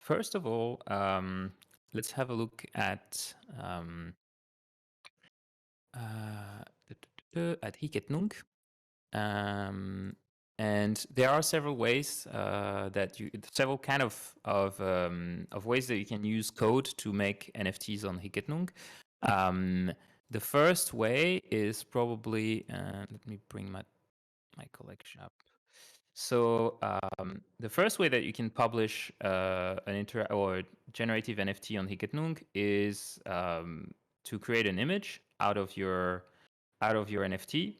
First of all, let's have a look at Hiketnung. And there are several ways several kind of ways that you can use code to make NFTs on Hiketnung. The first way is probably, let me bring my collection up. So the first way that you can publish an generative NFT on Hiketnung is to create an image out of your NFT,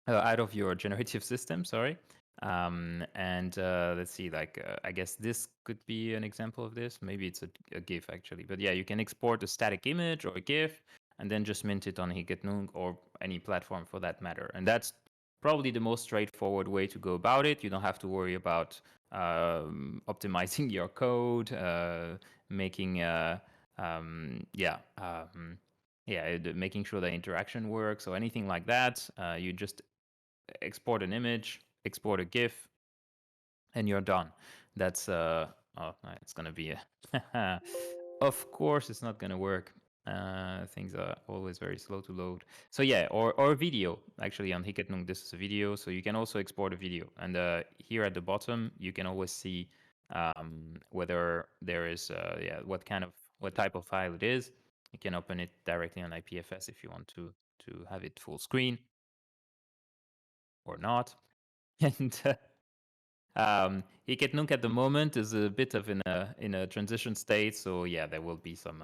out of your generative system. Sorry. And let's see, I guess this could be an example of this. Maybe it's a GIF actually, but yeah, you can export a static image or a GIF and then just mint it on Hiketnung or any platform for that matter. And that's probably the most straightforward way to go about it. You don't have to worry about optimizing your code, making making sure the interaction works or anything like that. You just export an image, export a GIF, and you're done. That's it's gonna be a of course it's not gonna work. Things are always very slow to load. So yeah, or video. Actually, on Hiketnung, this is a video, so you can also export a video. And here at the bottom, you can always see whether there is what type of file it is. You can open it directly on IPFS if you want to have it full screen or not. And Hiketnunk at the moment is a bit of in a transition state, so yeah, there will be some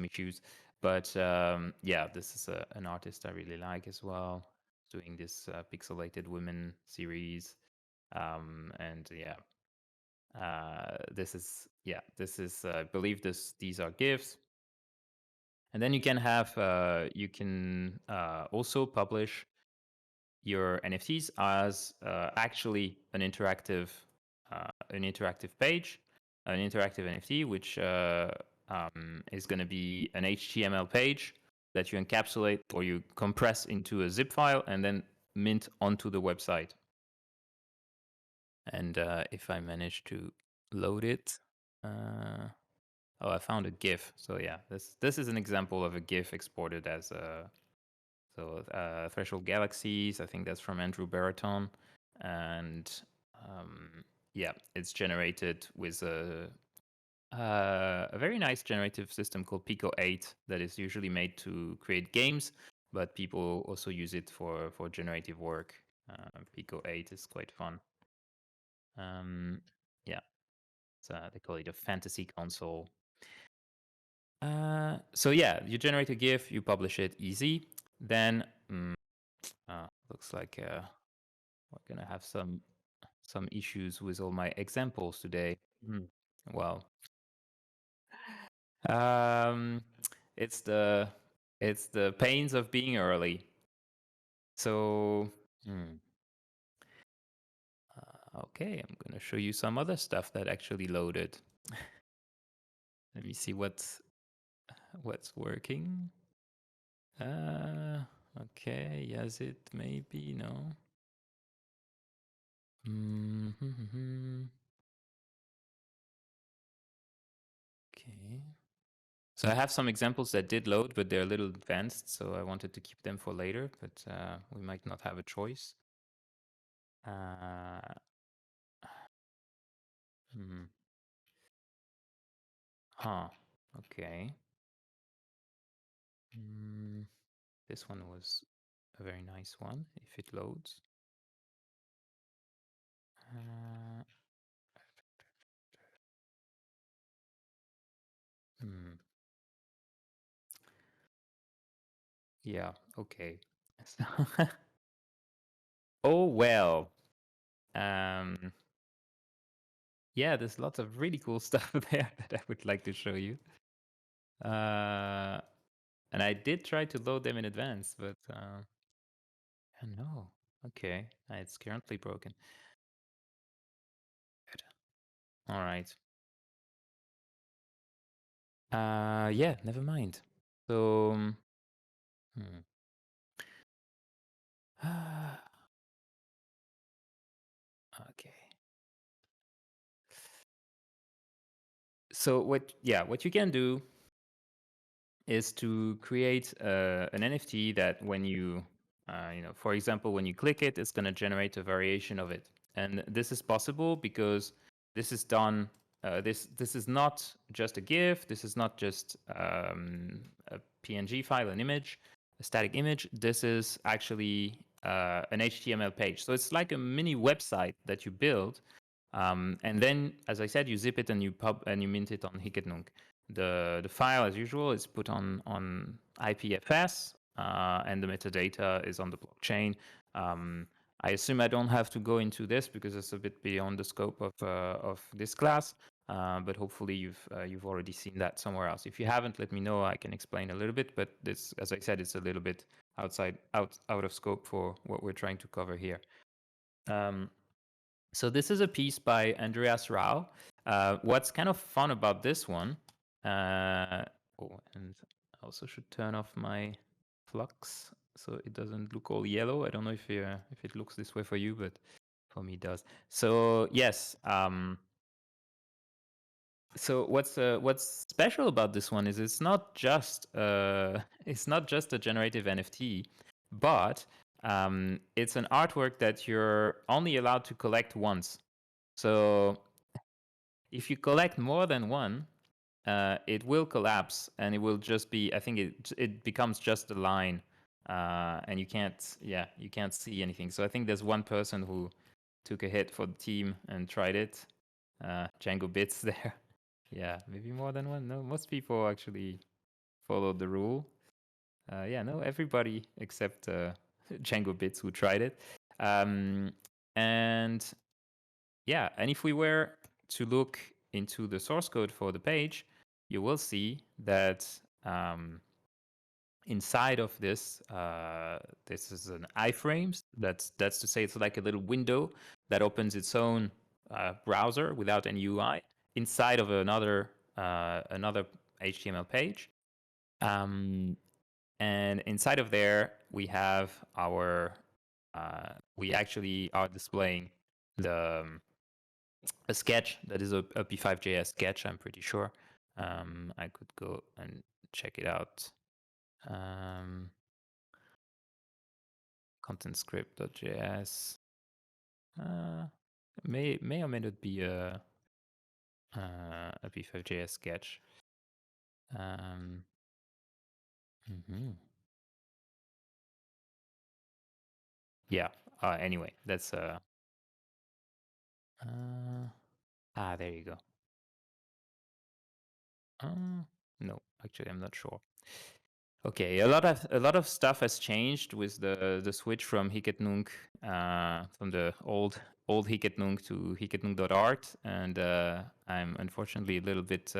issues. But yeah, this is an artist I really like as well, doing this pixelated women series, and yeah, this is I believe these are GIFs, and then you can have also publish your NFTs as actually an interactive page, an interactive NFT, which is going to be an HTML page that you encapsulate or you compress into a zip file and then mint onto the website. And if I manage to load it, oh, I found a GIF. So yeah, this is an example of a GIF exported as a Threshold Galaxies, I think that's from Andrew Baraton. And yeah, it's generated with a very nice generative system called Pico 8 that is usually made to create games, but people also use it for generative work. Pico 8 is quite fun. Yeah, so they call it a fantasy console. So yeah, you generate a GIF, you publish it, easy. Then looks like we're gonna have some issues with all my examples today. Well, um, it's the pains of being early. So, okay, I'm gonna show you some other stuff that actually loaded. Let me see what's working. Okay, yes, it maybe no. Okay. So I have some examples that did load, but they're a little advanced, so I wanted to keep them for later, but we might not have a choice. Okay. This one was a very nice one, if it loads. Yeah, okay. Oh, well. Yeah, there's lots of really cool stuff there that I would like to show you. And I did try to load them in advance, but no. Okay, it's currently broken. Good. All right. Yeah, never mind. So, okay. So what you can do is to create an NFT that when you, for example, when you click it, it's going to generate a variation of it. And this is possible because this is done. This is not just a GIF. This is not just a PNG file, an image, a static image. This is actually an HTML page. So it's like a mini website that you build, and then, as I said, you zip it and you mint it on Hikednunk. The file, as usual, is put on IPFS, and the metadata is on the blockchain. I assume I don't have to go into this because it's a bit beyond the scope of this class. But hopefully you've already seen that somewhere else. If you haven't, let me know. I can explain a little bit. But this, as I said, it's a little bit out of scope for what we're trying to cover here. So this is a piece by Andreas Rau. What's kind of fun about this one, and I also should turn off my flux so it doesn't look all yellow. I don't know if it looks this way for you, but for me it does. So yes. So what's special about this one is it's not just a generative NFT, but it's an artwork that you're only allowed to collect once. So if you collect more than one, it will collapse and it will just be, I think it becomes just a line, and you can't see anything. So I think there's one person who took a hit for the team and tried it. Django Bits there. Yeah, maybe more than one. No, most people actually followed the rule. No, everybody except Django Bits who tried it. And if we were to look into the source code for the page, you will see that inside of this, this is an iframes. That's to say it's like a little window that opens its own browser without any UI inside of another HTML page. And inside of there, we have our, we actually are displaying a sketch that is a P5.js sketch, I'm pretty sure. I could go and check it out. ContentScript.js may or may not be a P5.js sketch. Yeah. Anyway, that's there you go. No, actually, I'm not sure. Okay, a lot of stuff has changed with the switch from Hikednunk, from the old Hikednunk to Hikednunk.art, and I'm unfortunately a little bit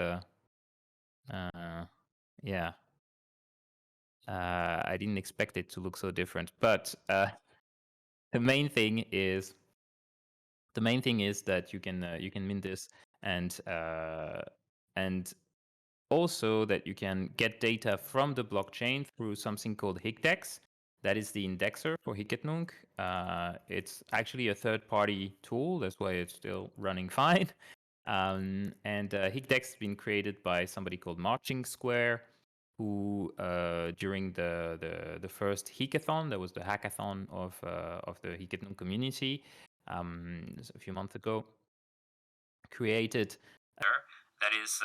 I didn't expect it to look so different, but the main thing is that you can mint this, and also that you can get data from the blockchain through something called Higdex. That is the indexer for Hikednunk. It's actually a third-party tool. That's why it's still running fine. And Higdex has been created by somebody called Marching Square, who during the first hackathon, that was the hackathon of the Hikednunk community a few months ago, created. That is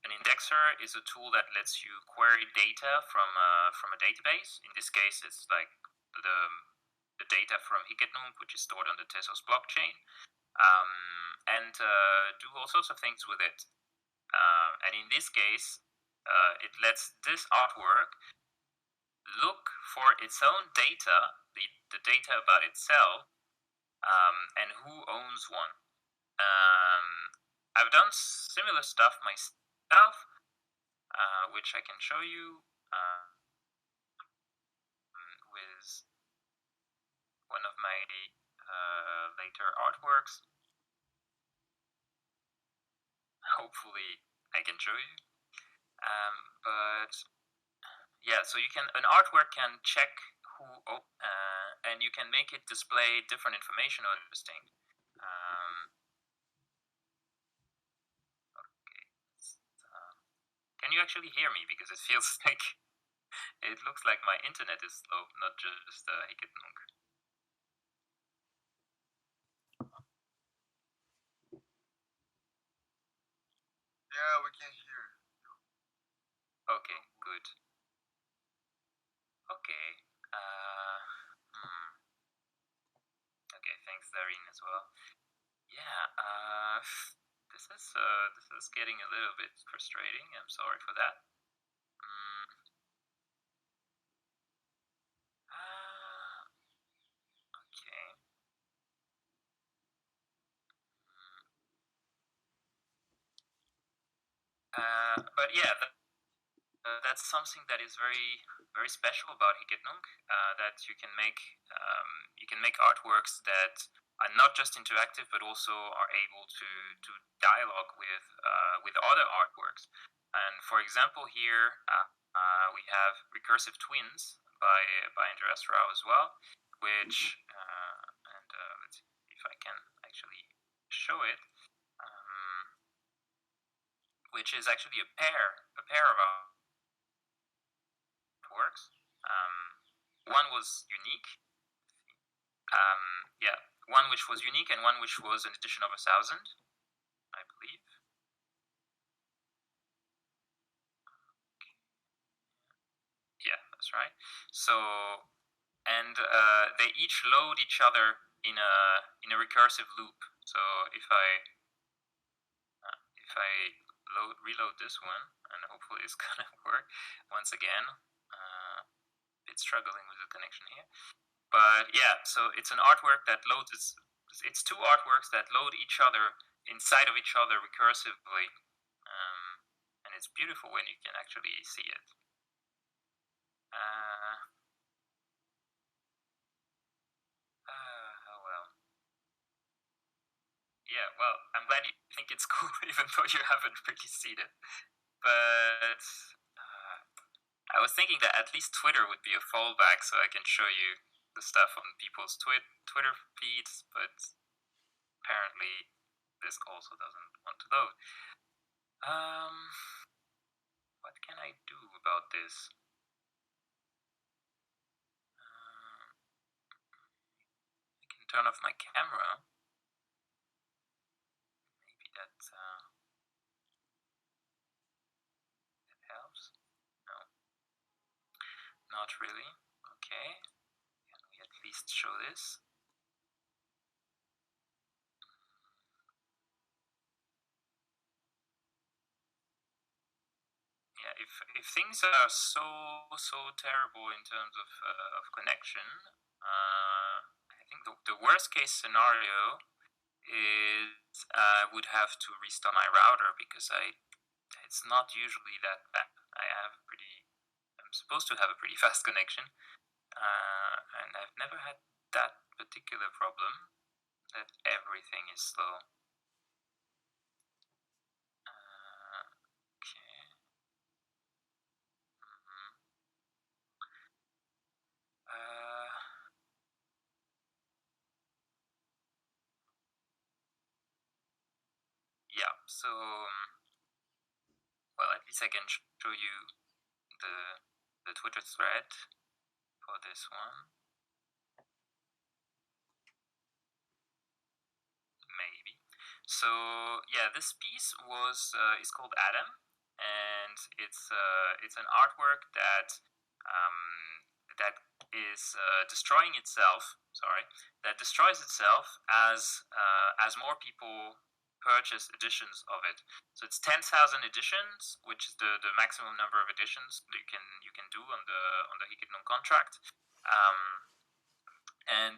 an indexer is a tool that lets you query data from a database. In this case, it's like the data from Hikednunk, which is stored on the Tezos blockchain, and do all sorts of things with it. And in this case, it lets this artwork look for its own data, the data about itself, and who owns one. I've done similar stuff myself, which I can show you with one of my later artworks. Hopefully I can show you. But yeah, so an artwork can check who, and you can make it display different information or interesting. can you actually hear me? Because it feels like it looks like my internet is slow, not just Hicketnunk. Yeah, we can hear. Okay, good. Okay. Okay, thanks, Darine, as well. Yeah. This is getting a little bit frustrating. I'm sorry for that. Okay. But yeah, that's something that is very very special about Hicketnunk. That you can make artworks that are not just interactive, but also are able to dialogue with other artworks. And for example, here we have Recursive Twins by Andreas Rau as well, which and let's see if I can actually show it. Which is actually a pair of artworks. One was unique. Yeah, one which was unique and one which was an edition of 1,000, I believe. Yeah, that's right. So, and they each load each other in a recursive loop. So if I reload this one, and hopefully it's gonna work once again. It's struggling with the connection here. But yeah, so it's an artwork that loads. It's two artworks that load each other inside of each other recursively, and it's beautiful when you can actually see it. Oh well. Yeah, well, I'm glad you think it's cool, even though you haven't really seen it. But I was thinking that at least Twitter would be a fallback, so I can show you the stuff on people's Twitter feeds. But apparently, this also doesn't want to load. What can I do about this? I can turn off my camera. Maybe that helps. No, not really. Okay, can we at least show this? Yeah, if things are so terrible in terms of connection, I think the worst case scenario is I would have to restart my router because it's not usually that bad. I'm supposed to have a pretty fast connection, and I've never had that particular problem that everything is slow. Okay. Yeah, so well, at least I can show you the Twitter thread for this one. Maybe. So yeah, this piece is called Adam, and it's an artwork that is destroying itself. Sorry, that destroys itself as more people purchase editions of it. So it's 10,000 editions, which is the maximum number of editions you can do on the Hicketnon contract. And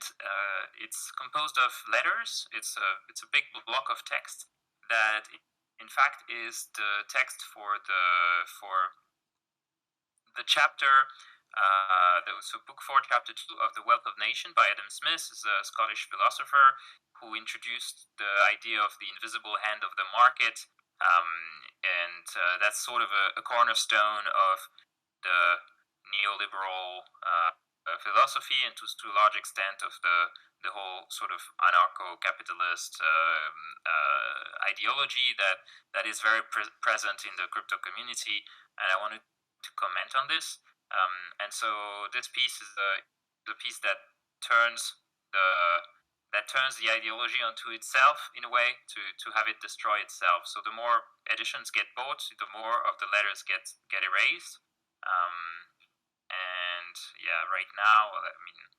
it's composed of letters. It's a big block of text that, in fact, is the text for the chapter. So book 4, chapter 2 of The Wealth of Nation by Adam Smith, is a Scottish philosopher who introduced the idea of the invisible hand of the market, and that's sort of a cornerstone of the neoliberal philosophy, and to a large extent of the whole sort of anarcho-capitalist ideology that is very present in the crypto community. and I wanted to comment on this. And so this piece is the piece that turns the ideology onto itself in a way to have it destroy itself. So the more editions get bought, the more of the letters get erased. And yeah, right now, I mean,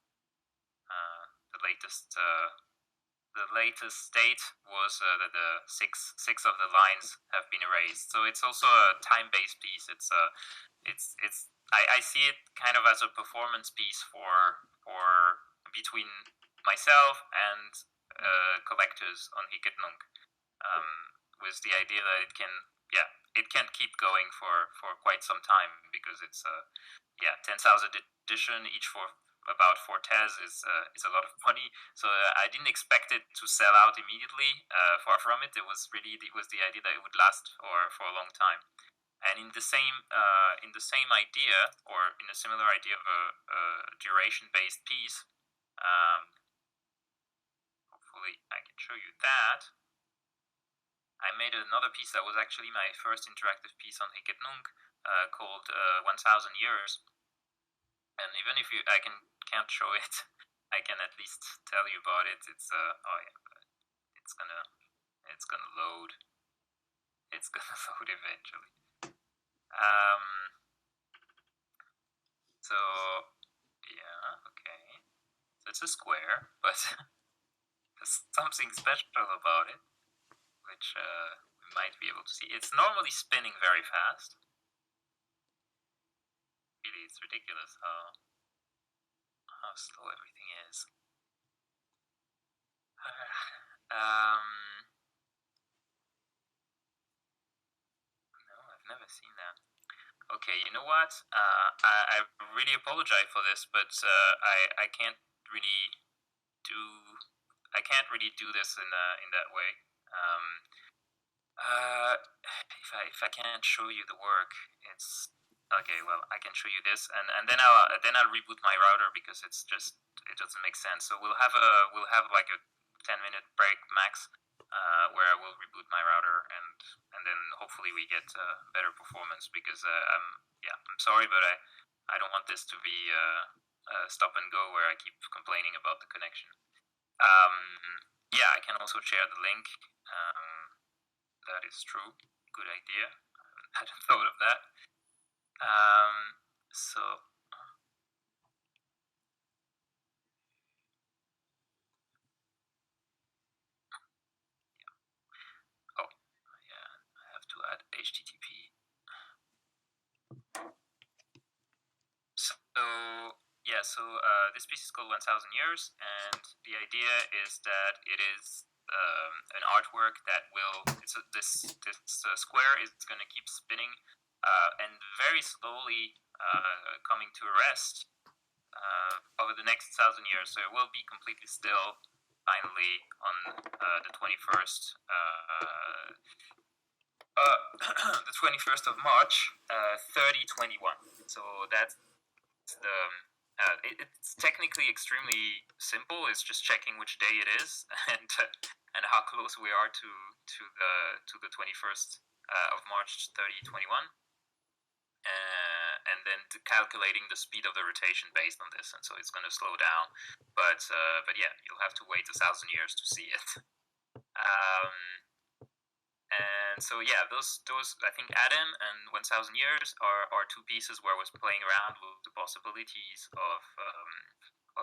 the latest state was that the six of the lines have been erased. So it's also a time-based piece. I see it kind of as a performance piece for between myself and collectors on Hiketnung, with the idea that it can keep going for quite some time, because it's 10,000 edition each for about 4 TES is a lot of money. So I didn't expect it to sell out immediately. Far from it. It was the idea that it would last for a long time. And in the same idea, or in a similar idea of a duration-based piece, hopefully I can show you that. I made another piece that was actually my first interactive piece on Hiketnung, called 1,000 Years. And even if I can't show it, I can at least tell you about it. It's it's gonna load. It's gonna load eventually. So yeah, okay. So it's a square, but there's something special about it, which we might be able to see. It's normally spinning very fast. Really, it's ridiculous how slow everything is. No, I've never seen that. Okay, you know what? I really apologize for this, but I can't really do this in that way. If I can't show you the work, it's okay. Well, I can show you this, and then I'll reboot my router, because it doesn't make sense. So we'll have like a 10-minute break max, where I will reboot my router, and then hopefully we get better performance, because I'm sorry, but I don't want this to be stop and go where I keep complaining about the connection. I can also share the link. That is true. Good idea. I hadn't thought of that. I have to add HTTP. So this piece is called 1,000 Years, and the idea is that it is an artwork that this square is going to keep spinning, and very slowly coming to a rest over the next 1,000 years. So it will be completely still finally on the 21st. The 21st of March, 3021. So that's it's technically extremely simple. It's just checking which day it is and how close we are to the 21st of March 3021, and then calculating the speed of the rotation based on this. And so it's going to slow down, but you'll have to wait 1,000 years to see it. And so those I think Adam and 1,000 Years are two pieces where I was playing around with the possibilities of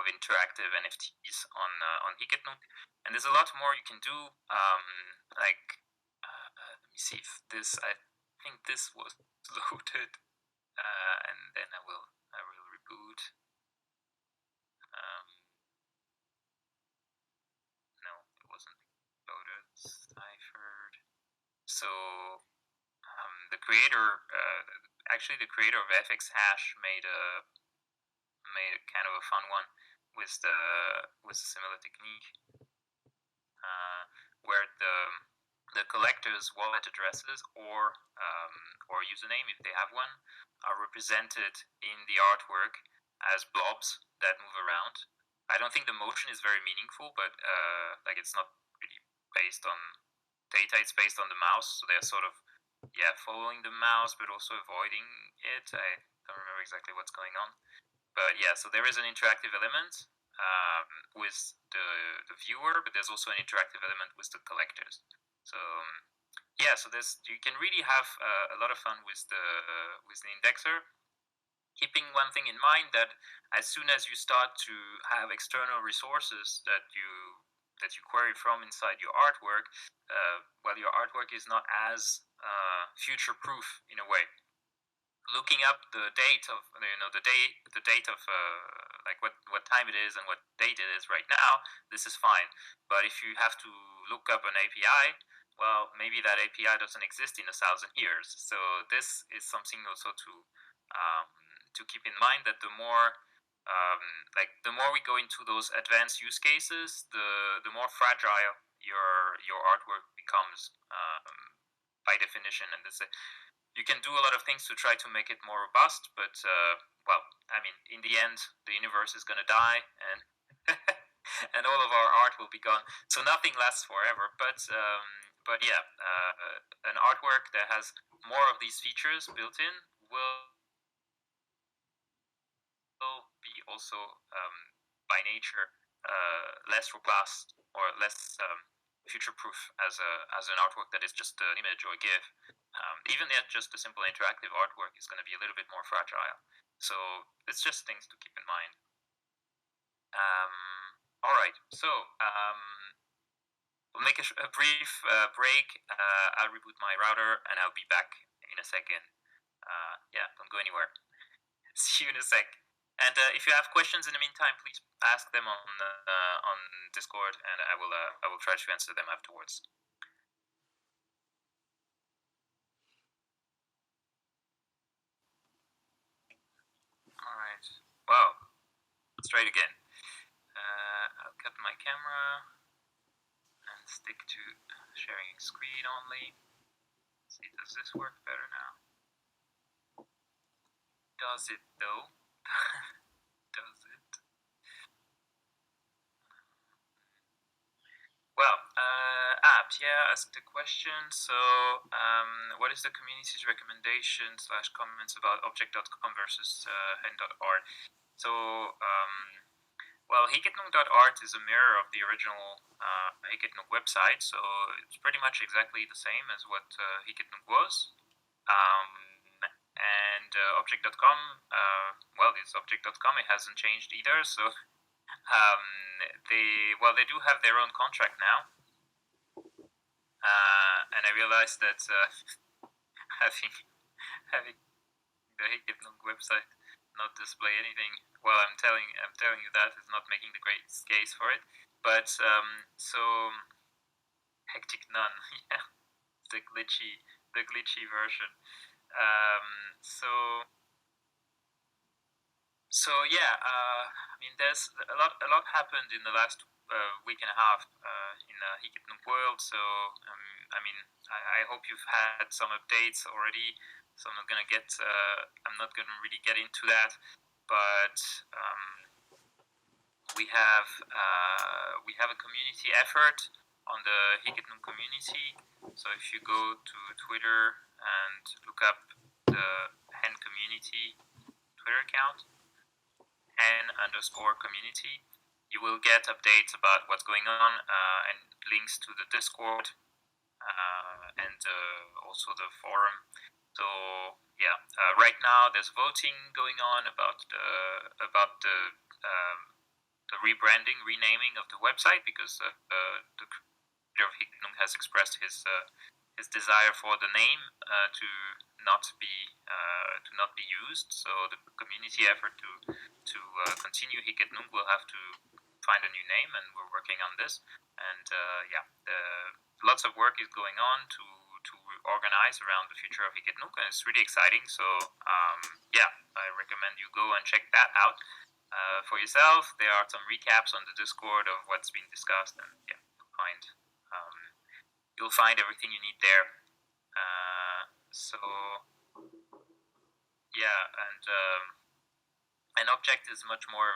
interactive NFTs on Hiketnung. And there's a lot more you can do. Let me see if I think this was loaded, and then I will reboot. No, it wasn't loaded. Ciphered. So the creator of FX Hash made a kind of a fun one with a similar technique, where the collector's wallet addresses or username, if they have one, are represented in the artwork as blobs that move around. I don't think the motion is very meaningful, but it's not really based on data. It's based on the mouse, so they're sort of following the mouse, but also avoiding it. I don't remember exactly what's going on. But yeah, so there is an interactive element with the viewer, but there's also an interactive element with the collectors. So yeah, so you can really have a lot of fun with the indexer. Keeping one thing in mind, that as soon as you start to have external resources that you query from inside your artwork, well, your artwork is not as future-proof in a way. Looking up the date of the date of like what time it is and what date it is right now, this is fine. But if you have to look up an API, well, maybe that API doesn't exist in 1,000 years. So this is something also to keep in mind, that the more the more we go into those advanced use cases, the more fragile your artwork becomes, by definition. And this, you can do a lot of things to try to make it more robust, but well, I mean, in the end, the universe is going to die, and and all of our art will be gone. So nothing lasts forever. But yeah, an artwork that has more of these features built in will be also, by nature, less robust or less future-proof as an artwork that is just an image or a GIF. Even yet, just a simple interactive artwork is going to be a little bit more fragile. So it's just things to keep in mind. All right, so we'll make a brief break. I'll reboot my router and I'll be back in a second. Yeah, don't go anywhere. See you in a sec. And if you have questions in the meantime, please ask them on Discord, and I will try to answer them afterwards. All right. Well, let's try it again. I'll cut my camera and stick to sharing screen only. Let's see, does this work better now? Does it though? Does it? Well, Pierre asked a question. So, what is the community's recommendation / comments about object.com versus hen.art? So, well, Hiketnung.art is a mirror of the original Hiketnung website, so it's pretty much exactly the same as what Hiketnung was. And object.com, well, it's object.com. It hasn't changed either. So they do have their own contract now. And I realized that having the Hiketnung website not display anything, well, I'm telling you that is not making the greatest case for it. But so hectic none, yeah, the glitchy version. So yeah, I mean, there's a lot happened in the last week and a half in Hiketnung world. So I mean, I hope you've had some updates already. So I'm not gonna really get into that, but we have a community effort on the Hiketnung community. So if you go to Twitter and look up the Hen community Twitter account, hen_community, you will get updates about what's going on, and links to the Discord, and also the forum. So yeah, right now there's voting going on about the rebranding, renaming of the website, because the creator of Hiketnung has expressed his desire for the name to not be used. So the community effort to continue Hiketnung will have to find a new name, and we're working on this. And yeah, lots of work is going on to organize around the future of Hiketnung, and it's really exciting. So yeah, I recommend you go and check that out for yourself. There are some recaps on the Discord of what's been discussed, and yeah, you'll find everything you need there. So yeah, and an object is much more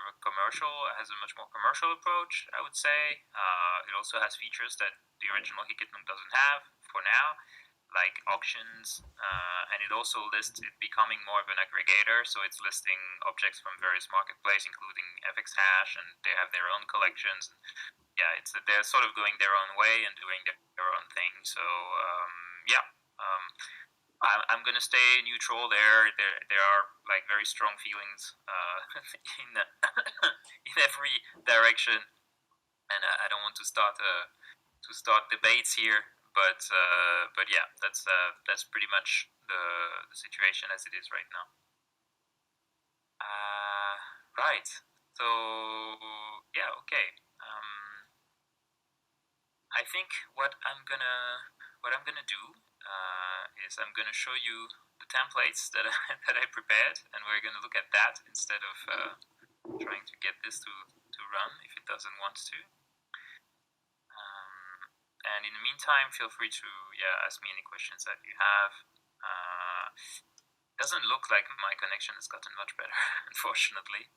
has a much more commercial approach, I would say. It also has features that the original Hiketnung doesn't have for now. like auctions, and it also lists it becoming more of an aggregator. So it's listing objects from various marketplaces, including FX Hash, and they have their own collections. Yeah, they're sort of going their own way and doing their own thing. So yeah, I'm gonna stay neutral there. There are like very strong feelings in in every direction, and I don't want to start debates here. But yeah, that's pretty much the situation as it is right now. Right. So yeah, okay. I think what I'm gonna do is I'm gonna show you the templates that that I prepared, and we're gonna look at that instead of trying to get this to run if it doesn't want to. And in the meantime, feel free to ask me any questions that you have. Doesn't look like my connection has gotten much better, unfortunately.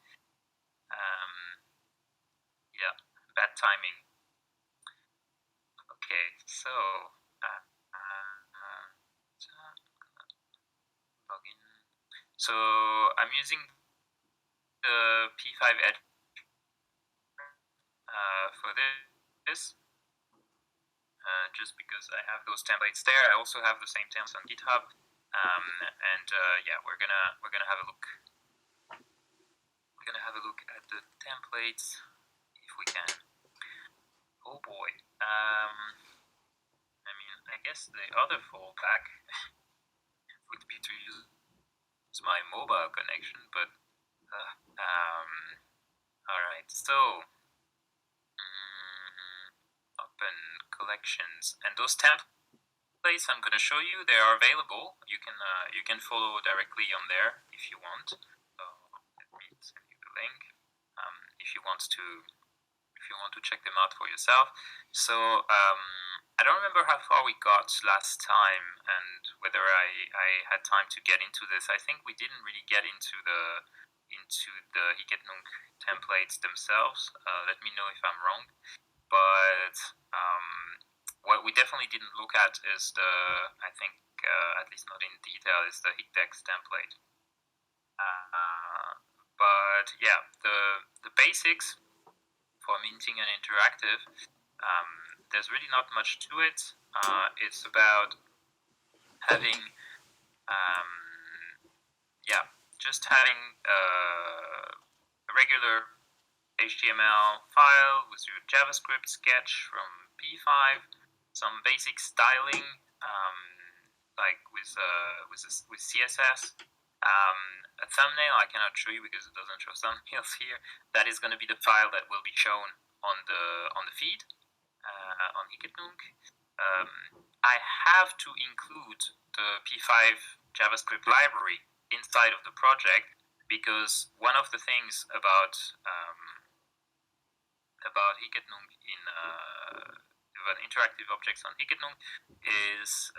Yeah, bad timing. Okay, so log in. So I'm using the P5 Edge for this. Just because I have those templates there. I also have the same templates on GitHub, and yeah, we're gonna have a look. We're gonna have a look at the templates if we can. Oh boy. I mean, I guess the other fallback would be to use my mobile connection, but all right. So open collections, and those templates I'm going to show you, they are available. You can follow directly on there if you want. So let me send you the link if you want to check them out for yourself. So I don't remember how far we got last time and whether I had time to get into this. I think we didn't really get into the Higetnung templates themselves. Let me know if I'm wrong. But what we definitely didn't look at is I think, at least not in detail, is the Higdex template. But yeah, the basics for minting and interactive, there's really not much to it. It's about having, just having a regular HTML file with your JavaScript sketch from P5, some basic styling, like with CSS. A thumbnail I cannot show you because it doesn't show thumbnails here. That is going to be the file that will be shown on the feed on Higetnung. I have to include the P5 JavaScript library inside of the project because one of the things about Higetnung about interactive objects on Higetnung is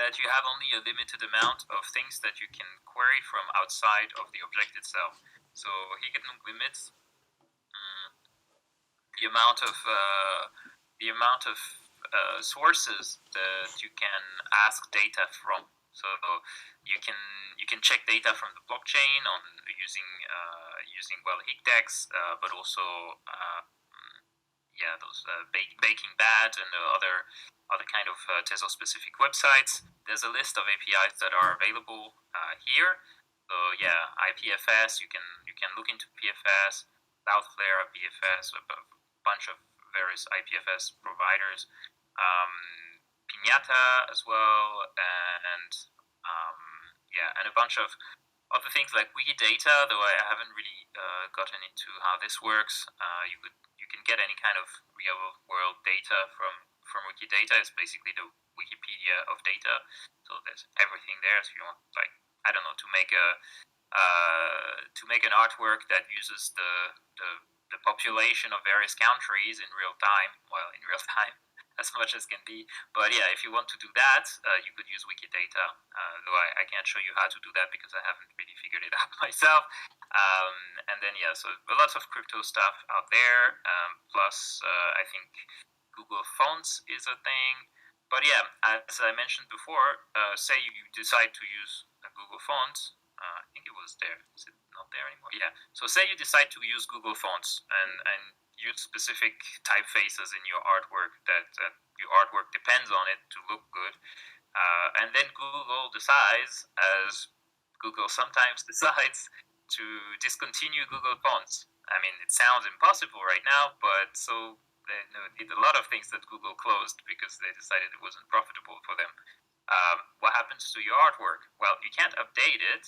that you have only a limited amount of things that you can query from outside of the object itself. So Higetnung limits the amount of sources that you can ask data from. So you can check data from the blockchain on using Higdex, but also those Baking Bad and other kind of Tezos-specific websites. There's a list of APIs that are available here. So yeah, IPFS, you can look into PFS, Cloudflare, PFS, a bunch of various IPFS providers, Pinata as well, and a bunch of other things like Wikidata. Though I haven't really gotten into how this works. You can get any kind of real world data from Wikidata. It's basically the Wikipedia of data. So there's everything there. So you want, like, I don't know, to make an artwork that uses the population of various countries in real time. Well, in real time, as much as can be. But yeah, if you want to do that, you could use Wikidata. Though I can't show you how to do that because I haven't really figured it out myself. And then so lots of crypto stuff out there. Plus, I think Google Fonts is a thing. But yeah, as I mentioned before, say you decide to use a Google Fonts. I think it was there. Is it not there anymore? Yeah. So say you decide to use Google Fonts and use specific typefaces in your artwork that your artwork depends on it to look good. And then Google decides, as Google sometimes decides, to discontinue Google Fonts. I mean, it sounds impossible right now, but so they did a lot of things that Google closed because they decided it wasn't profitable for them. What happens to your artwork? Well, you can't update it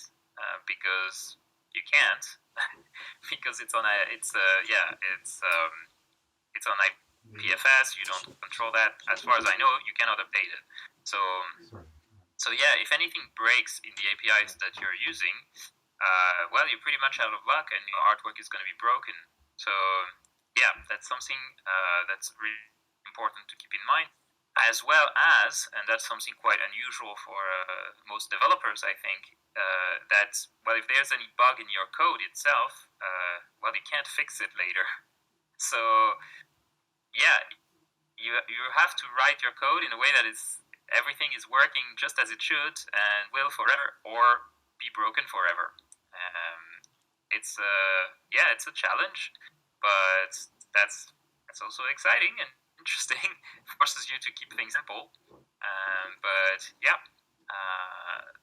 because you can't because it's on it's on IPFS. You don't control that. As far as I know, you cannot update it. So yeah, if anything breaks in the APIs that you're using, well, you're pretty much out of luck, and your artwork is going to be broken. So yeah, that's something that's really important to keep in mind. As well as, and that's something quite unusual for most developers, I think, that, well, if there's any bug in your code itself, well, you can't fix it later. So yeah, you have to write your code in a way that everything is working just as it should and will forever, or be broken forever. It's a challenge, but that's also exciting and interesting. Forces you to keep things simple. But yeah.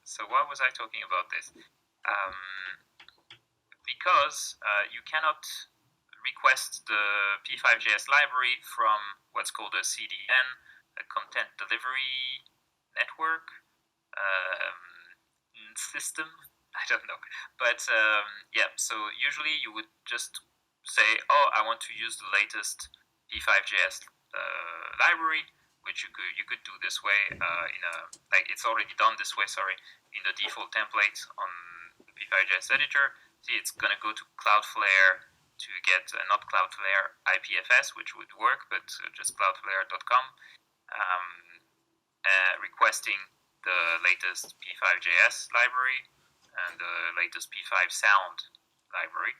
So what was I talking about this? Because you cannot request the P5JS library from what's called a CDN, a content delivery network system. I don't know, but yeah. So usually you would just say, "Oh, I want to use the latest P5JS library," which you could do this way it's already done this way. Sorry, in the default template on the P5JS editor. See, it's gonna go to Cloudflare to get not Cloudflare IPFS, which would work, but just Cloudflare.com, requesting the latest P5JS library and the latest P5 sound library,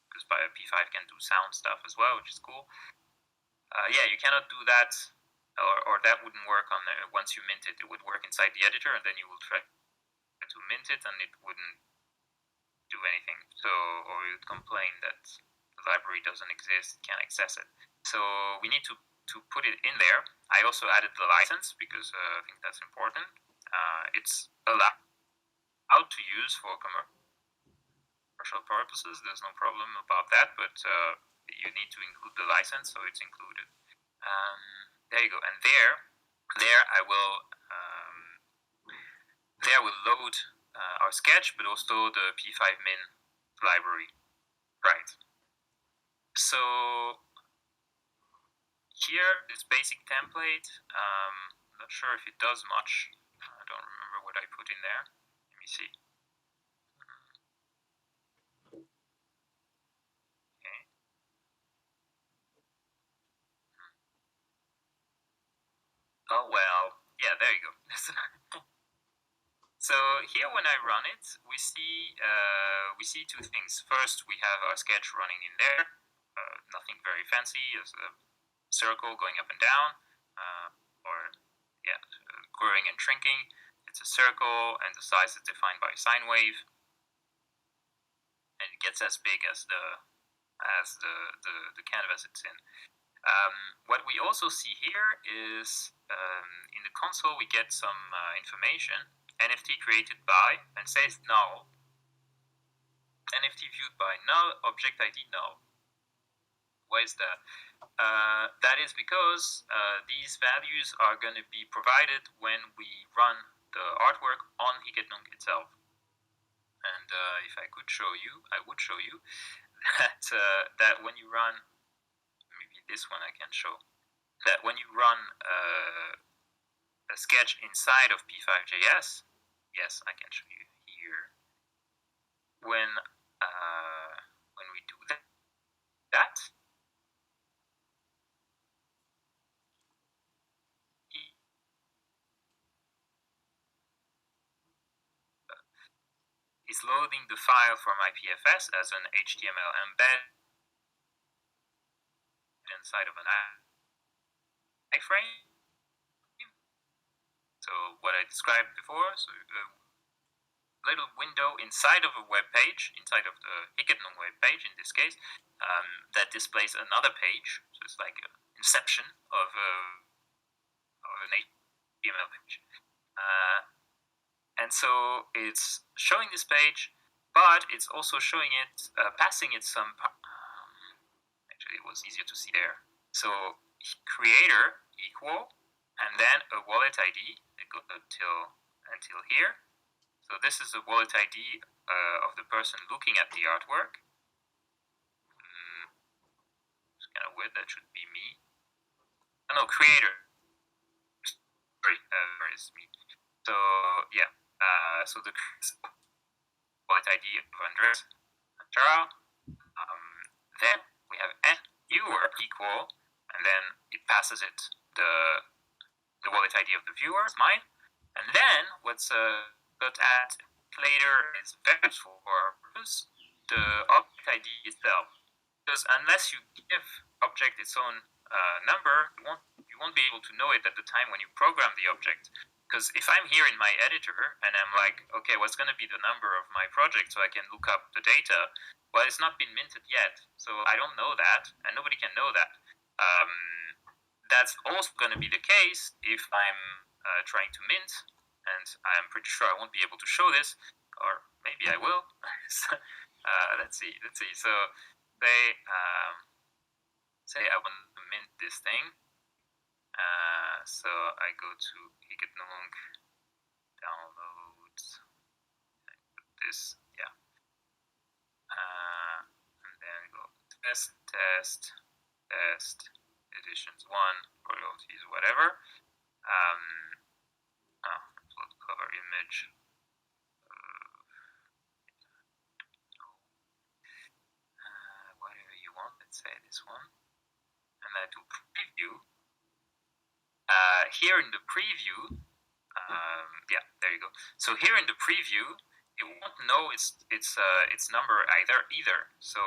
because P5 can do sound stuff as well, which is cool. Yeah, you cannot do that, or that wouldn't work on once you mint it. It would work inside the editor, and then you will try to mint it, and it wouldn't do anything. So, or you'd complain that the library doesn't exist, can't access it. So we need to put it in there. I also added the license because I think that's important. It's allowed to use for commercial purposes. There's no problem about that, but you need to include the license, so it's included. There you go. And there I will load our sketch, but also the P5min library. Right. So here, this basic template, I'm not sure if it does much. I don't remember what I put in there. Let me see. Okay. Oh, well, yeah, there you go. So here, when I run it, we see two things. First, we have our sketch running in there. Nothing very fancy. It's a circle going up and down, growing and shrinking. It's a circle, and the size is defined by a sine wave, and it gets as big as the canvas it's in. What we also see here is in the console we get some information. NFT created by, and says null. NFT viewed by null, object ID null. Why is that? That is because these values are going to be provided when we run the artwork on Higetnung itself. And if I could show you, I would show you that when you run, maybe this one I can show, that when you run a sketch inside of P5JS, yes, I can show you here. When we do that, is loading the file from IPFS as an HTML embed inside of an iframe. what I described before. So a little window inside of a web page, inside of the Hiketnung web page in this case, that displays another page. So it's like an inception of an HTML page. And so it's showing this page, but it's also showing it, passing it some, actually it was easier to see there. So creator equal, and then a wallet ID that goes until here. So this is the wallet ID of the person looking at the artwork. It's kind of weird, that should be me. Oh, no, creator. Sorry, where is me? So yeah, so the wallet ID of Andres Charles. Then we have viewer equal, and then it passes it the wallet ID of the viewer, mine. And then what's got at later is very useful for the object ID itself. Because unless you give object its own number, you won't be able to know it at the time when you program the object. Because if I'm here in my editor and I'm like, okay, what's going to be the number of my project so I can look up the data? Well, it's not been minted yet, so I don't know that, and nobody can know that. That's also going to be the case if I'm trying to mint, and I'm pretty sure I won't be able to show this, or maybe I will. Let's see. So they say I want to mint this thing. So I go to Hiketnung, downloads, this, yeah. And then go test, editions 1, royalties, whatever. Upload cover image. Whatever you want, let's say this one. And I do preview. Here in the preview, yeah, there you go. So here in the preview, it won't know its number either. So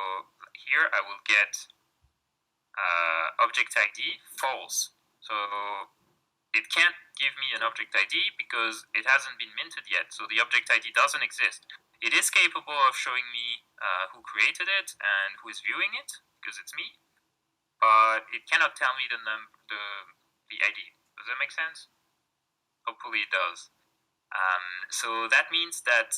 here I will get object ID false. So it can't give me an object ID because it hasn't been minted yet. So the object ID doesn't exist. It is capable of showing me who created it and who is viewing it because it's me, but it cannot tell me the ID. Does that make sense? Hopefully it does. So that means that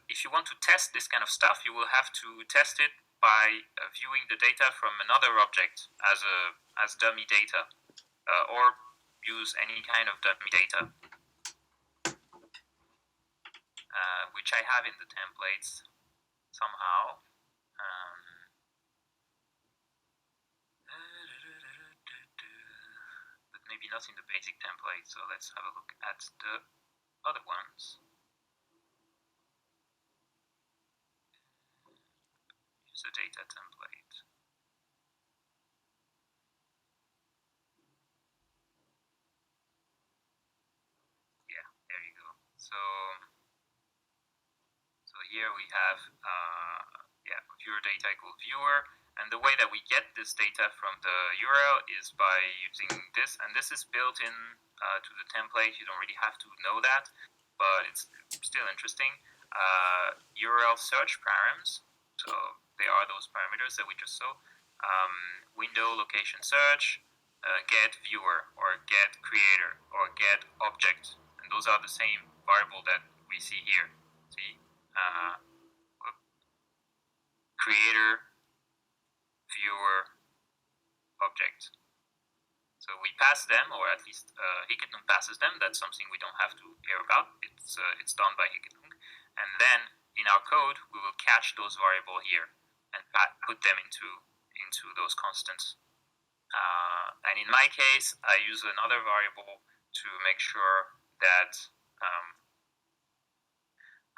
if you want to test this kind of stuff, you will have to test it by viewing the data from another object as dummy data, or use any kind of dummy data, which I have in the templates somehow. But maybe not in the basic template, so let's have a look at the other ones. Use a data template. Yeah, there you go. So here we have viewer data equal viewer, and the way that we get this data from the URL is by using this, and this is built in to the template. You don't really have to know that, but it's still interesting. URL search params, so they are those parameters that we just saw. Window location search, get viewer, or get creator, or get object, and those are the same variable that we see here. See, creator, viewer, object. So we pass them, or at least Hiketnung passes them. That's something we don't have to care about. It's done by Hiketnung. And then in our code, we will catch those variables here and put them into those constants. And in my case, I use another variable to make sure that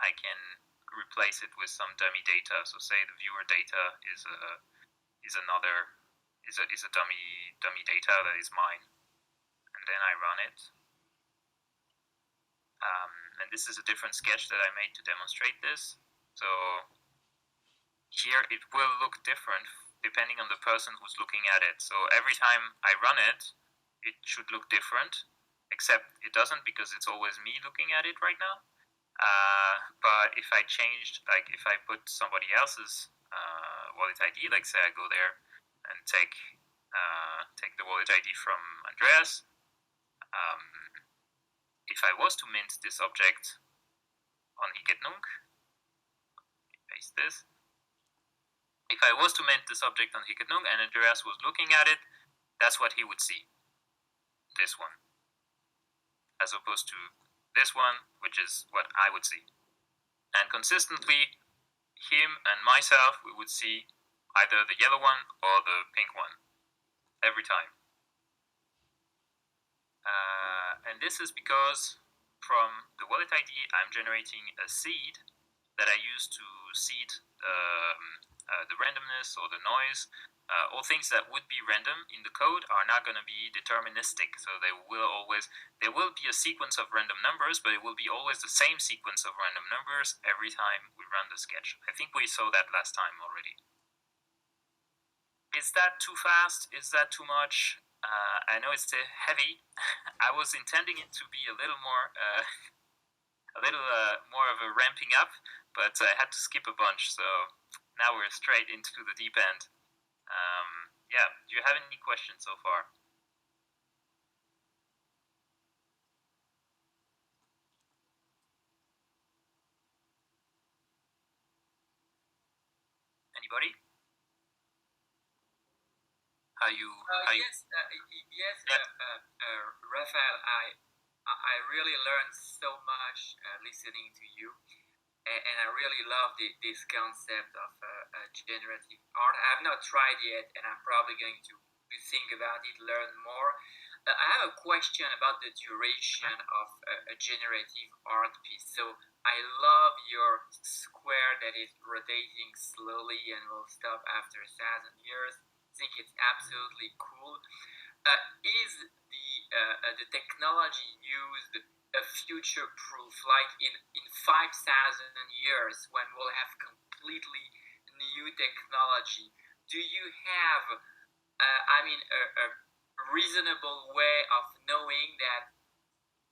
I can replace it with some dummy data. So say the viewer data is a dummy data that is mine, and then I run it. And this is a different sketch that I made to demonstrate this. So here it will look different depending on the person who's looking at it. So every time I run it, it should look different. except it doesn't because it's always me looking at it right now. But if I changed, like if I put somebody else's wallet ID, like say I go there and take the wallet ID from Andreas, if I was to mint this object on Higetnung, paste this. If I was to mint this object on Higetnung and Andreas was looking at it, that's what he would see. This one. As opposed to this one, which is what I would see. And consistently, him and myself, we would see either the yellow one or the pink one every time. And this is because from the wallet ID, I'm generating a seed that I use to seed the randomness or the noise. All things that would be random in the code are not going to be deterministic. So there will be a sequence of random numbers, but it will be always the same sequence of random numbers every time we run the sketch. I think we saw that last time already. Is that too fast? Is that too much? I know it's heavy. I was intending it to be a little more of a ramping up, but I had to skip a bunch, so now we're straight into the deep end. Yeah, do you have any questions so far? Anybody? Yes, Raphael, I really learned so much listening to you, and I really love this concept of generative art. I have not tried yet, and I'm probably going to think about it, learn more. I have a question about the duration of a generative art piece. So I love your square that is rotating slowly and will stop after 1,000 years. I think it's absolutely cool. Is the technology used a future proof, like in 5,000 years when we'll have completely new technology? Do you have a reasonable way of knowing that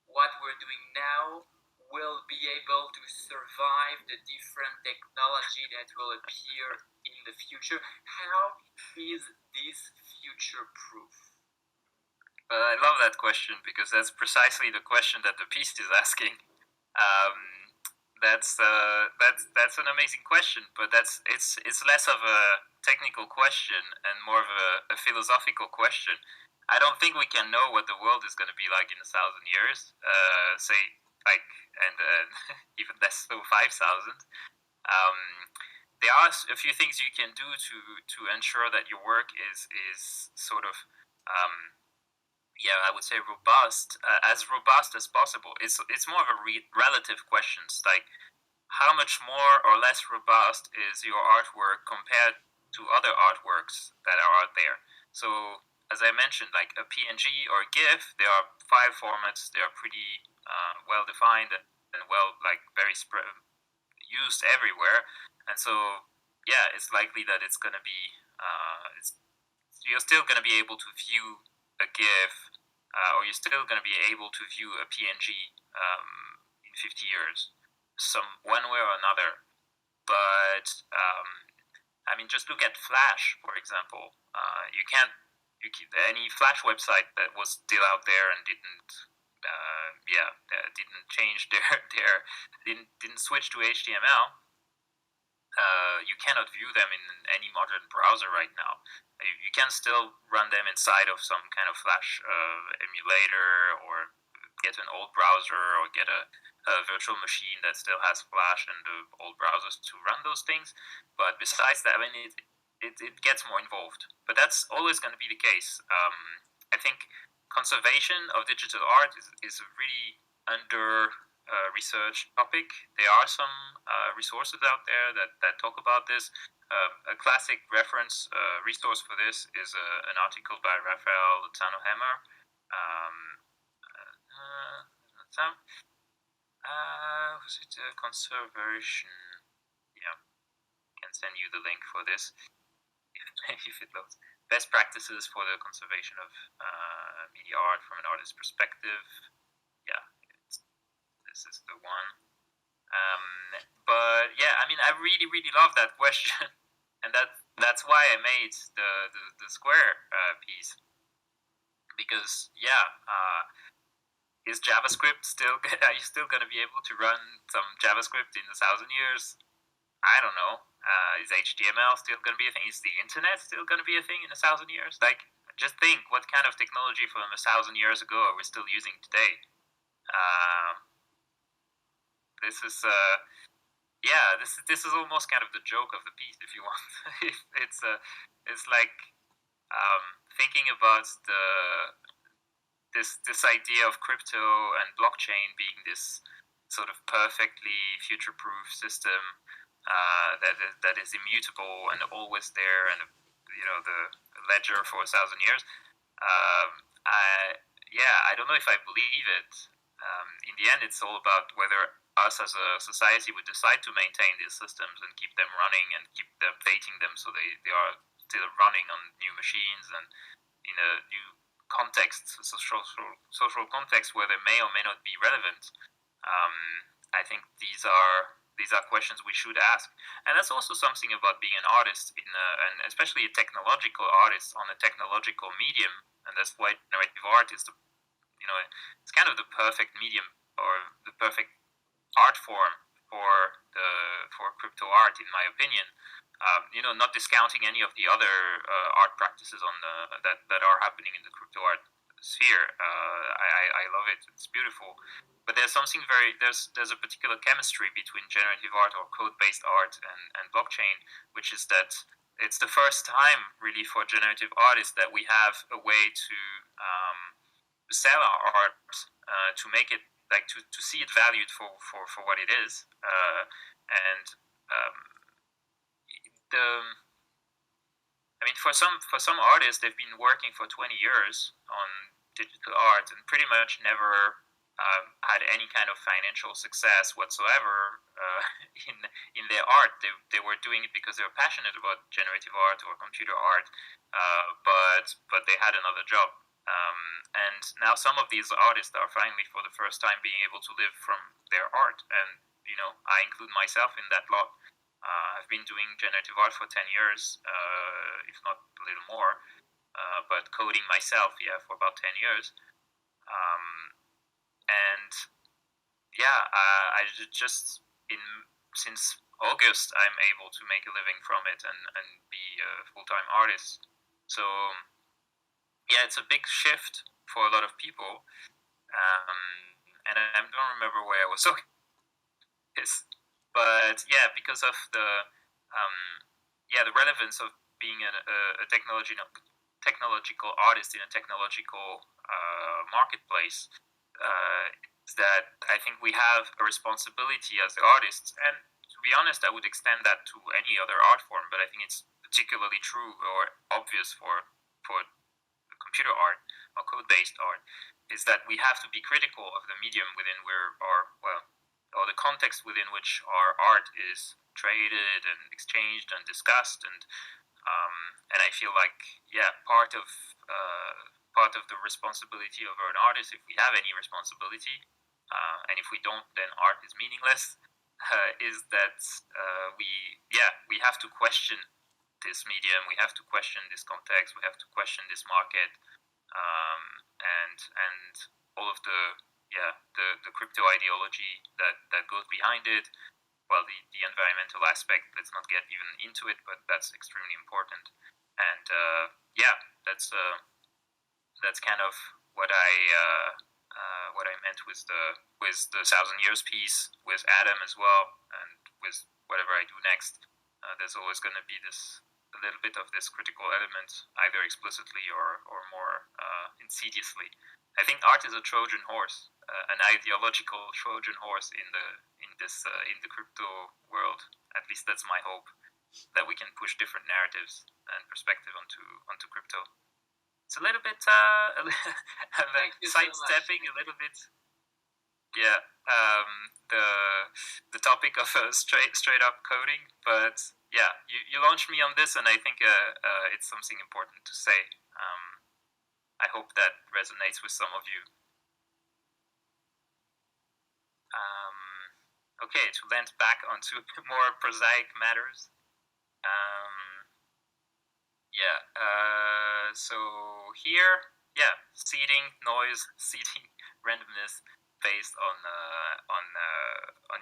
what we're doing now will be able to survive the different technology that will appear in the future? How is this future proof? I love that question because that's precisely the question that the piece is asking. That's an amazing question, but it's less of a technical question and more of a philosophical question. I don't think we can know what the world is going to be like in 1,000 years. Say like, and even less so 5,000. There are a few things you can do to ensure that your work is sort of I would say robust, as robust as possible. It's more of a relative questions, like how much more or less robust is your artwork compared to other artworks that are out there. So as I mentioned, like a PNG or a GIF, there are 5 formats. They are pretty well defined and very used everywhere. And so yeah, it's likely that it's going to be you're still going to be able to view a GIF, or you're still going to be able to view a PNG in 50 years, one way or another. But just look at Flash, for example. Any Flash website that was still out there and didn't change didn't switch to HTML. You cannot view them in any modern browser right now. You can still run them inside of some kind of Flash emulator, or get an old browser, or get a virtual machine that still has Flash and the old browsers to run those things. But besides that, it gets more involved. But that's always going to be the case. I think conservation of digital art is a really under research topic. There are some resources out there that talk about this. A classic reference resource for this is an article by Raphaël de Courville. Was it conservation? Yeah, I can send you the link for this if it loads. Best practices for the conservation of media art from an artist's perspective. Yeah, this is the one. But yeah, I mean, I really, really love that question, and that's why I made the square piece, because yeah, is JavaScript still? Are you still going to be able to run some JavaScript in 1,000 years? I don't know. Is HTML still going to be a thing? Is the internet still going to be a thing in 1,000 years? Like, just think, what kind of technology from 1,000 years ago are we still using today? This is yeah, this is almost kind of the joke of the piece, if you want. It's like thinking about this idea of crypto and blockchain being this sort of perfectly future-proof system that is immutable and always there, and the ledger for 1,000 years. I don't know if I believe it. In the end, it's all about whether us as a society would decide to maintain these systems and keep them running and keep updating them so they are still running on new machines and in a new context, social context where they may or may not be relevant. I think these are questions we should ask, and that's also something about being an artist and especially a technological artist on a technological medium, and that's why generative art is it's kind of the perfect medium or the perfect art form for crypto art, in my opinion. Not discounting any of the other art practices that are happening in the crypto art sphere. I love it. It's beautiful. But there's something there's a particular chemistry between generative art or code-based art and blockchain, which is that it's the first time really for generative artists that we have a way to sell our art, to make it like to see it valued for what it is, and I mean, for some artists, they've been working for 20 years on digital art and pretty much never had any kind of financial success whatsoever in their art. They were doing it because they were passionate about generative art or computer art, but they had another job. And now some of these artists are finally, for the first time, being able to live from their art. And I include myself in that lot. I've been doing generative art for 10 years, if not a little more, but coding myself, for about 10 years. And yeah, I just since August, I'm able to make a living from it and be a full-time artist. So yeah, it's a big shift for a lot of people. And I don't remember where I was. So but yeah, because of the relevance of being a technological artist in a technological marketplace, is that I think we have a responsibility as artists, and to be honest, I would extend that to any other art form, but I think it's particularly true or obvious for computer art or code-based art, is that we have to be critical of the medium within or the context within which our art is traded and exchanged and discussed, and I feel like part of the responsibility of an artist, if we have any responsibility, and if we don't, then art is meaningless. Is that we have to question this medium, we have to question this context, we have to question this market, and all of the crypto ideology that goes behind it. Well, the environmental aspect, let's not get even into it, but that's extremely important. And that's kind of what I meant with the 1,000 Years piece, with Adam as well, and with whatever I do next. There's always going to be a little bit of this critical element, either explicitly or more insidiously. I think art is a Trojan horse, an ideological Trojan horse in the crypto world. At least that's my hope, that we can push different narratives and perspective onto crypto. It's a little bit sidestepping a little bit. Yeah, the topic of straight up coding, but yeah, you launched me on this, and I think it's something important to say. I hope that resonates with some of you. Okay, to land back onto more prosaic matters. So here, seeding, noise, seeding, randomness based on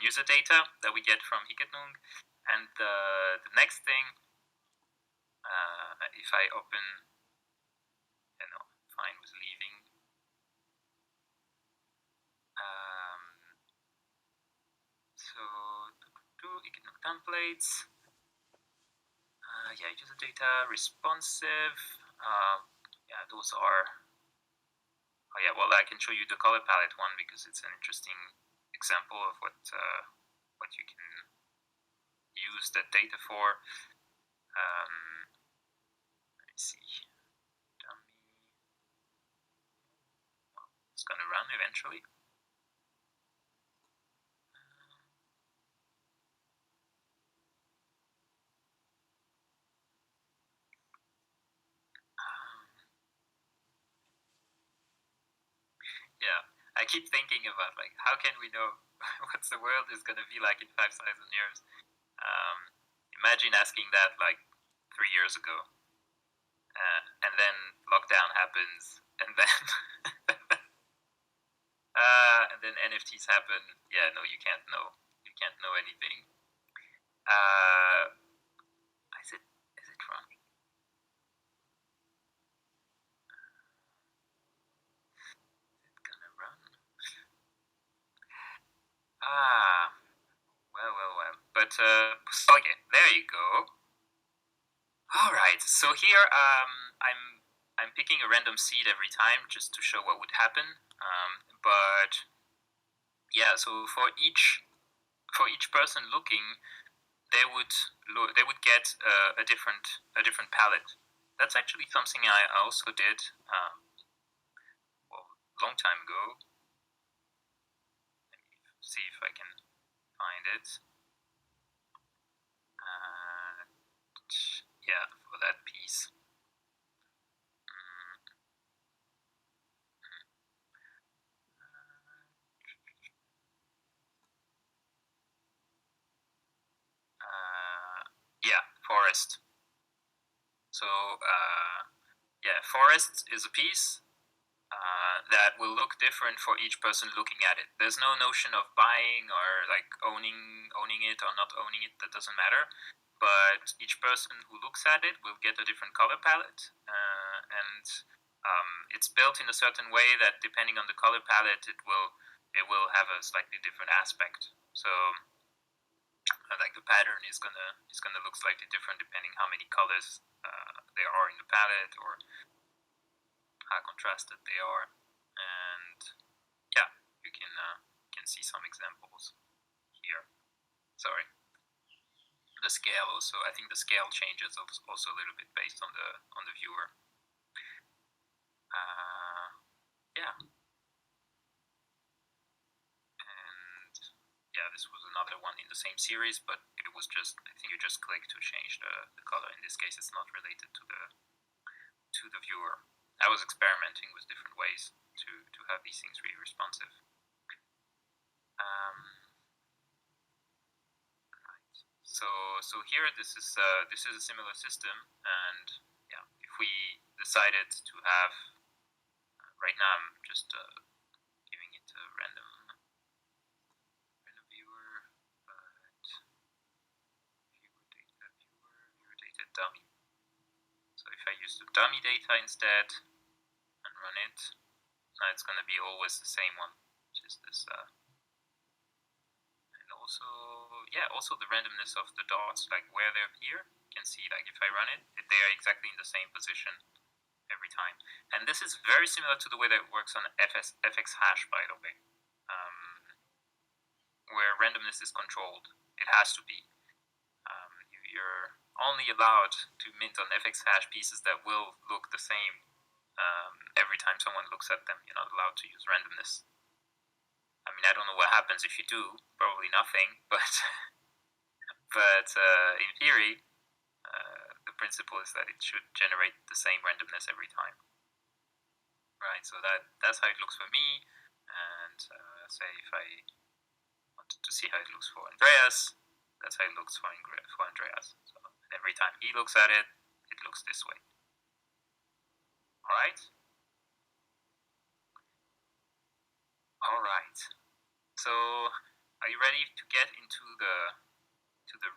user data that we get from Hikednung. And the next thing, if I open, fine with leaving. So Hikednung templates. User data, responsive. Those are. Well, I can show you the color palette one because it's an interesting example of what you can use that data for. Let me see. Dummy. It's gonna run eventually. I keep thinking about how can we know what the world is gonna be like in 5,000 years? Imagine asking that 3 years ago, and then lockdown happens, and then and then NFTs happen. No, you can't know. You can't know anything. Is it running? Is it gonna run? Well. But okay, there you go. All right. So here, I'm picking a random seed every time just to show what would happen. But so for each person looking, they would get a different palette. That's actually something I also did a long time ago. Let me see if I can find it. For that piece. Forest. So forest is a piece that will look different for each person looking at it. There's no notion of buying or owning it or not owning it. That doesn't matter. But each person who looks at it will get a different color palette, and it's built in a certain way that depending on the color palette, it will have a slightly different aspect. So the pattern is gonna look slightly different depending how many colors there are in the palette or how contrasted they are. And you can see some examples here. Sorry. The scale also, I think the scale changes also a little bit based on the viewer. And this was another one in the same series, but it was just, I think you just click to change the color. In this case, it's not related to the viewer. I was experimenting with different ways to have these things really responsive. So here, this is a similar system, and if we decided to have, right now I'm just giving it a random viewer, but viewer data dummy. So if I use the dummy data instead and run it, now it's going to be always the same one, which is this. And also the randomness of the dots, like where they appear. You can see, if I run it, they are exactly in the same position every time. And this is very similar to the way that it works on FX hash, by the way, where randomness is controlled. It has to be. You're only allowed to mint on FX hash pieces that will look the same every time someone looks at them. You're not allowed to use randomness. I mean, I don't know what happens if you do. Probably nothing, but in theory, the principle is that it should generate the same randomness every time. right? So that's how it looks for me. And say if I wanted to see how it looks for Andreas, that's how it looks for Andreas. So every time he looks at it, it looks this way. All right. All right. So, are you ready to get into the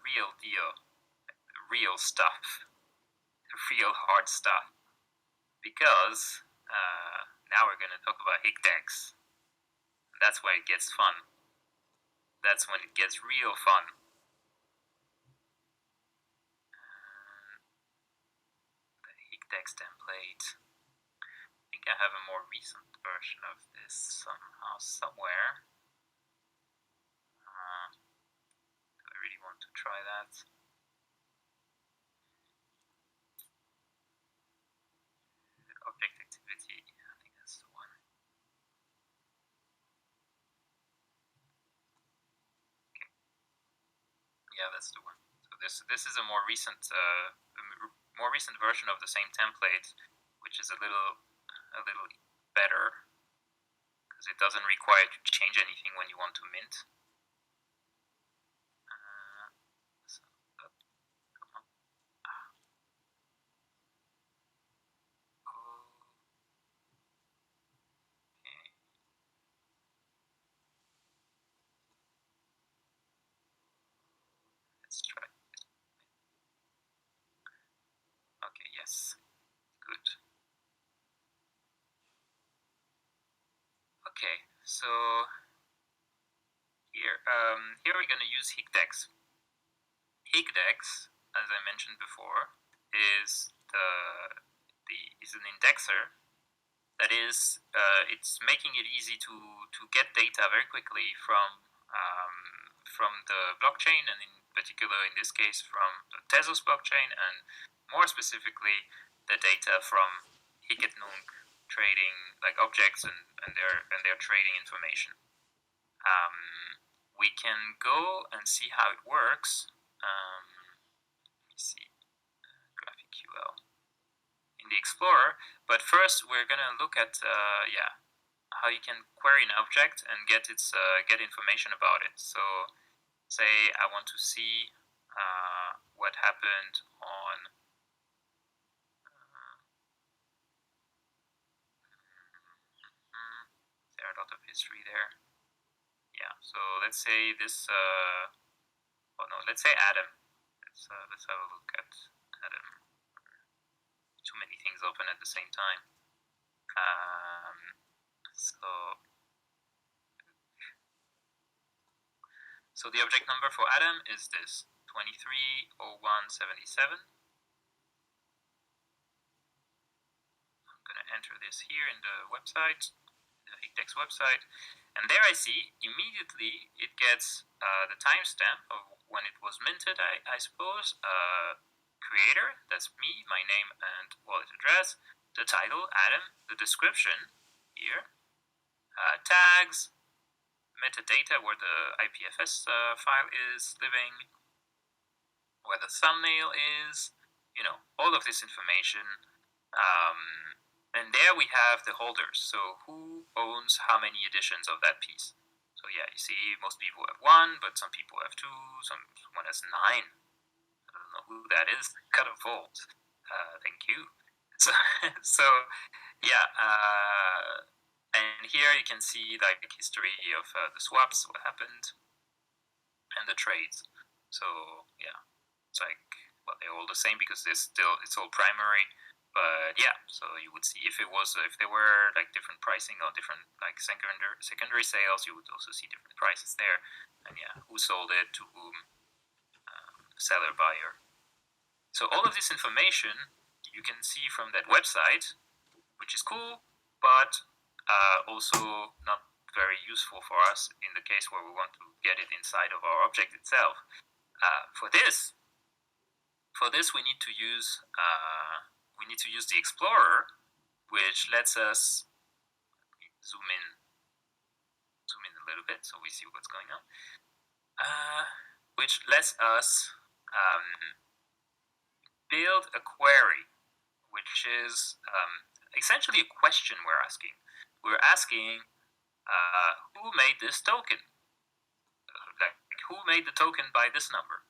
real deal, the real stuff, the real hard stuff? Because now we're gonna talk about HICDEX. That's where it gets fun. That's when it gets real fun. The HICDEX template. I think I have a more recent version of this somehow, somewhere. Do I really want to try that? Object activity, I think that's the one. Okay. Yeah, that's the one. So this is a more recent version of the same template, which is a little better because it doesn't require to change anything when you want to mint. Come on. Okay. Let's try. Okay, yes. Good. Okay, so here we're going to use HICDEX. HICDEX, as I mentioned before, is an indexer that is it's making it easy to get data very quickly from the blockchain, and in particular in this case from the Tezos blockchain, and more specifically the data from Hicketnung trading, like objects and their trading information. We can go and see how it works. Let me see, GraphQL in the Explorer. But first, we're gonna look at how you can query an object and get information about it. So, say I want to see what happened on. There are a lot of history there. Yeah. So let's say this. Let's say Adam. Let's have a look at Adam. Too many things open at the same time. So the object number for Adam is this 230177. I'm going to enter this here in the website, the HICDEX website, and there I see immediately it gets the timestamp of when it was minted, I suppose. Creator, that's me, my name and wallet address, the title, Adam, the description here, tags, metadata, where the IPFS file is living, where the thumbnail is, all of this information. And there we have the holders. So who owns how many editions of that piece? So yeah, you see most people have 1, but some people have 2, someone has 9. I don't know who that is. Cut a vault. Thank you. So yeah, and here you can see like the history of the swaps, what happened, and the trades. So yeah, it's like, well, they're all the same because it's all primary. But yeah, so you would see if there were like different pricing or different like secondary sales, you would also see different prices there. And yeah, who sold it to whom, seller, buyer. So all of this information you can see from that website, which is cool, but also not very useful for us in the case where we want to get it inside of our object itself. For this we need to use the Explorer, which lets us zoom in a little bit so we see what's going on. Which lets us build a query, which is essentially a question we're asking. We're asking who made this token? Like, who made the token by this number?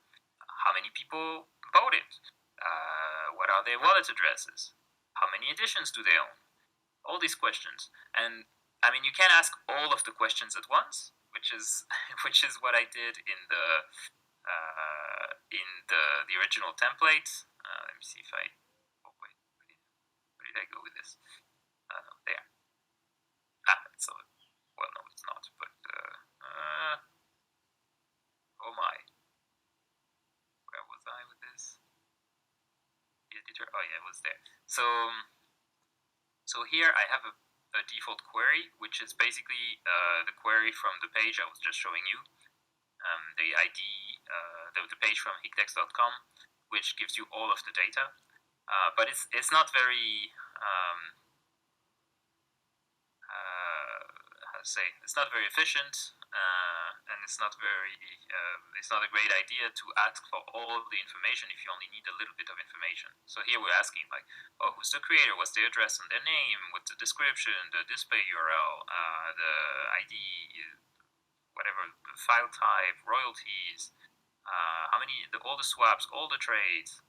How many people voted? What are their wallet addresses? How many editions do they own? All these questions. And I mean, you can ask all of the questions at once, which is which is what I did in the original template. Let me see if I. Oh wait, where did I go with this? There. So well, no, it's not. But oh my, where was I with this? The editor. Oh yeah, it was there. So here I have a default query, which is basically the query from the page I was just showing you. The ID, the page from higtex.com, which gives you all of the data. But it's not very how to say, it's not very efficient, and it's not a great idea to ask for all of the information if you only need a little bit of information. So here we're asking like, oh, who's the creator, what's their address and their name, what's the description, the display URL, the ID, whatever, the file type, royalties, how many, all the swaps, all the trades,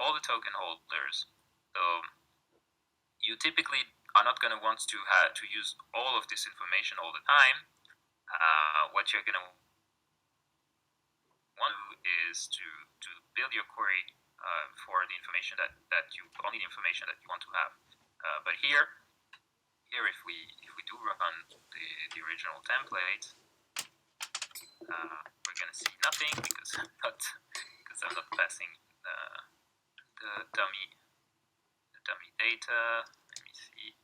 all the token holders. So you typically are not going to want to use all of this information all the time. What you're going to want to do is to build your query for the information that you only the information that you want to have. But here if we do run the original template, we're going to see nothing because I'm not passing the dummy data. Let me see.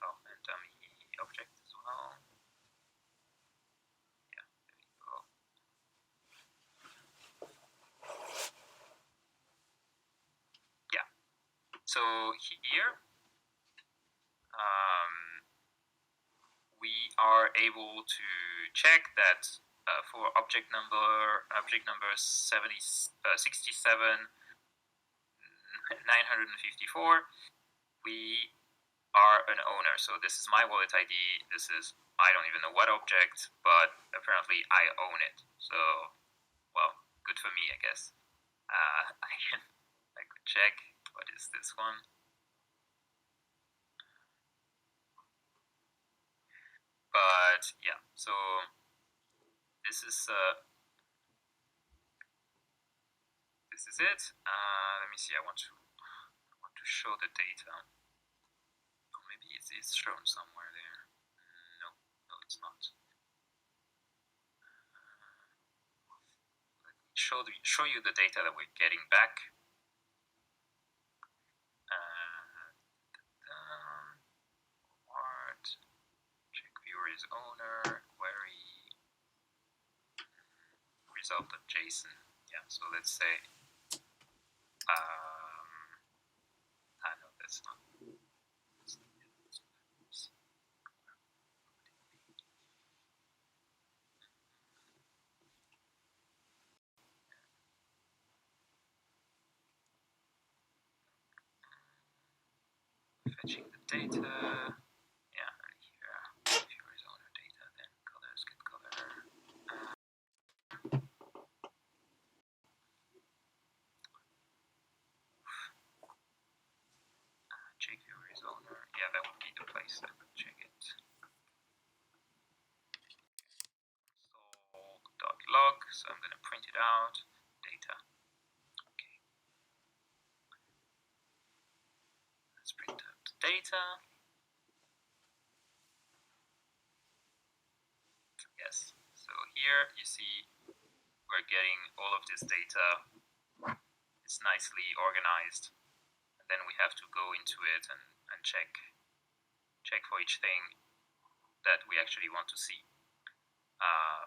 And dummy object as well. Yeah, there you go. Yeah. So here we are able to check that for object number 67 954, we are an owner. So this is my wallet ID. This is, I don't even know what object, but apparently I own it. So, well, good for me, I guess. I could check. What is this one? But yeah, so this is it. Let me see. I want to show the data. Or maybe it's shown somewhere there. No, it's not. Let me show you the data that we're getting back. Check viewer is owner, query, result.json. Yeah, so let's say, no, that's not. Fetching the data. Yeah, and here, viewer is owner data, then colors, get color. Check viewer is owner. Yeah, that would be the place I would check it. Console.log, so I'm going to print it out. Data. Okay. Let's print out the data. Yes. So here you see we're getting all of this data. It's nicely organized. And then we have to go into it and check for each thing that we actually want to see.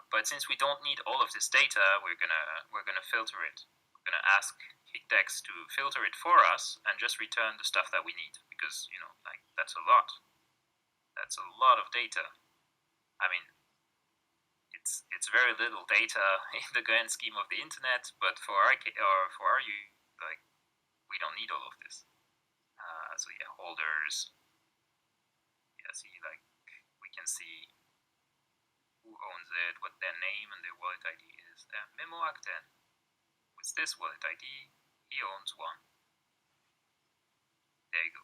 But since we don't need all of this data, we're gonna filter it. We're gonna ask Higtex to filter it for us and just return the stuff that we need, because like that's a lot. That's a lot of data. I mean, it's very little data in the grand scheme of the internet, but for our like we don't need all of this. So yeah, holders. Yeah, see, like we can see who owns it, what their name and their wallet ID is. Memo Acten, with this wallet ID, he owns one. There you go.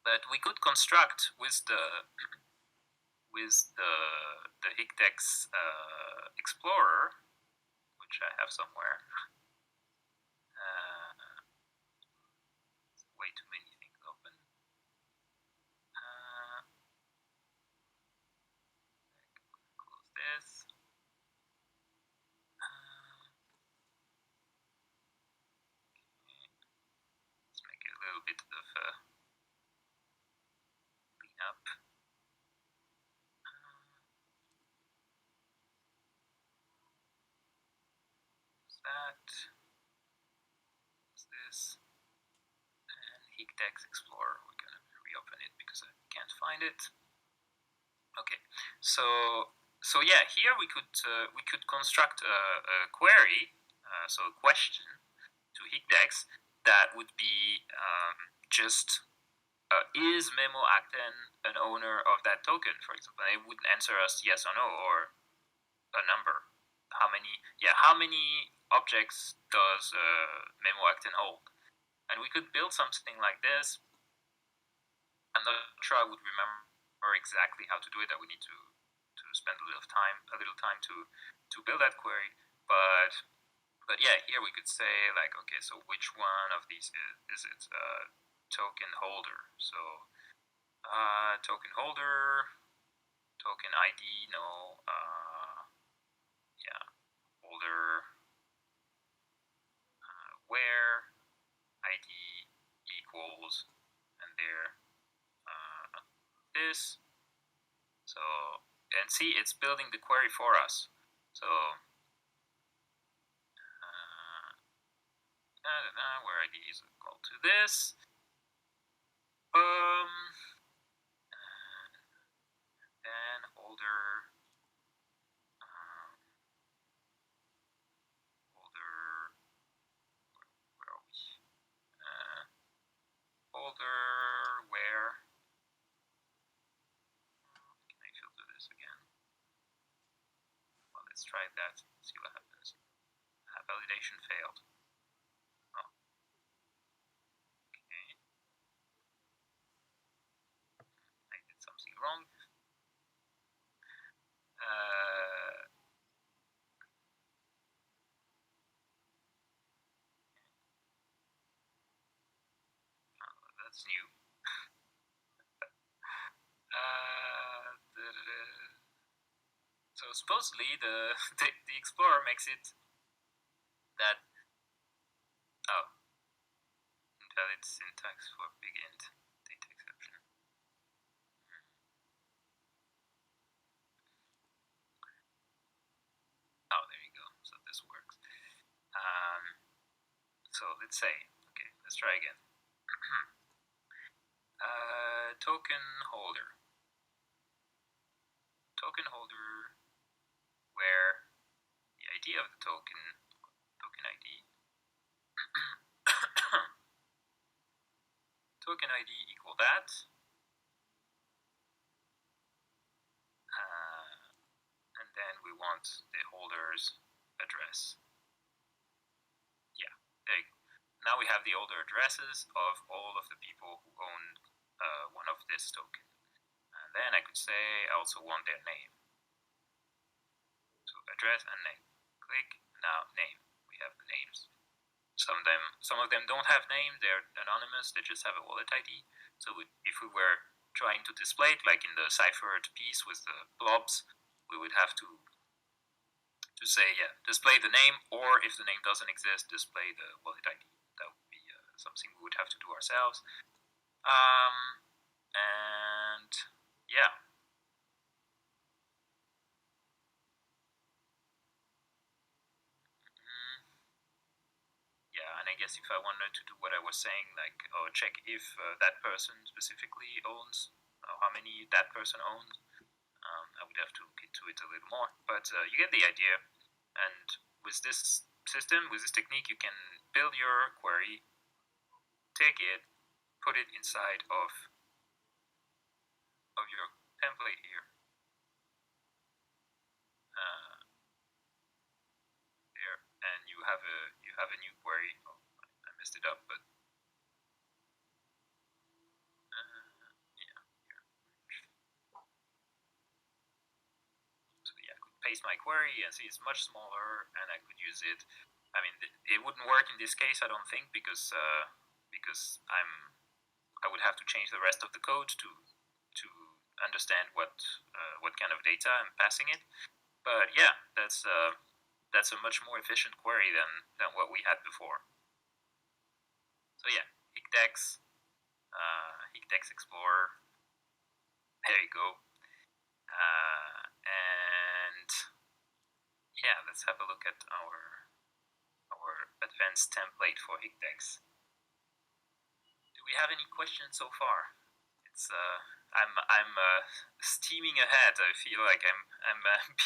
But we could construct with the Higdex Explorer, which I have somewhere. Way too many things open. Close this. Let's make it a little bit of clean up. That. What's this? And Higdex Explorer. We're gonna reopen it because I can't find it. Okay, so yeah, here we could construct a query, so a question to Higdex that would be just is Memo Acten an owner of that token, for example? And it would answer us yes or no, or a number. How many objects does Memo Acten hold? And we could build something like this. I'm not sure I would remember exactly how to do it. I would need to spend a little time to build that query. But yeah, here we could say like, okay, so which one of these is it? Token holder. So token holder, token ID, no. Yeah, holder. Where ID equals, and there this. So, and see, it's building the query for us. So where ID is equal to this. Then holder. Where are we? Holder where. Can I filter this again? Well, let's try that. See what happens. Validation failed. Oh. Okay. I did something wrong. That's new. So supposedly the Explorer makes it that invalid syntax for big int data exception. Oh, there you go. So this works. So let's say, okay, let's try again. Token holder. Token holder where the ID of the token ID. Token ID equal that. And then we want the holder's address. Yeah, there you go. Now we have the holder addresses of all of the people who own one of this token. And then I could say I also want their name. So address and name. Click, now name. We have the names. Some of them don't have name, they're anonymous, they just have a wallet ID. So if we were trying to display it, like in the ciphered piece with the blobs, we would have to say, yeah, display the name, or if the name doesn't exist, display the wallet ID. That would be something we would have to do ourselves. And yeah. Yeah, and I guess if I wanted to do what I was saying, like, check if that person specifically owns, how many that person owns, I would would have to look into it a little more, but you get the idea. And with this system, with this technique, you can build your query, take it, put it inside of your template here. There, and you have a new query. Oh, I messed it up, but yeah, here. So yeah, I could paste my query and see it's much smaller, and I could use it. I mean, it wouldn't work in this case, I don't think, because I would have to change the rest of the code to understand what kind of data I'm passing it. But yeah, that's a much more efficient query than what we had before. So yeah, Higdex Explorer. There you go. And yeah, let's have a look at our advanced template for Higdex. Do we have any questions so far? It's I'm steaming ahead. I feel like I'm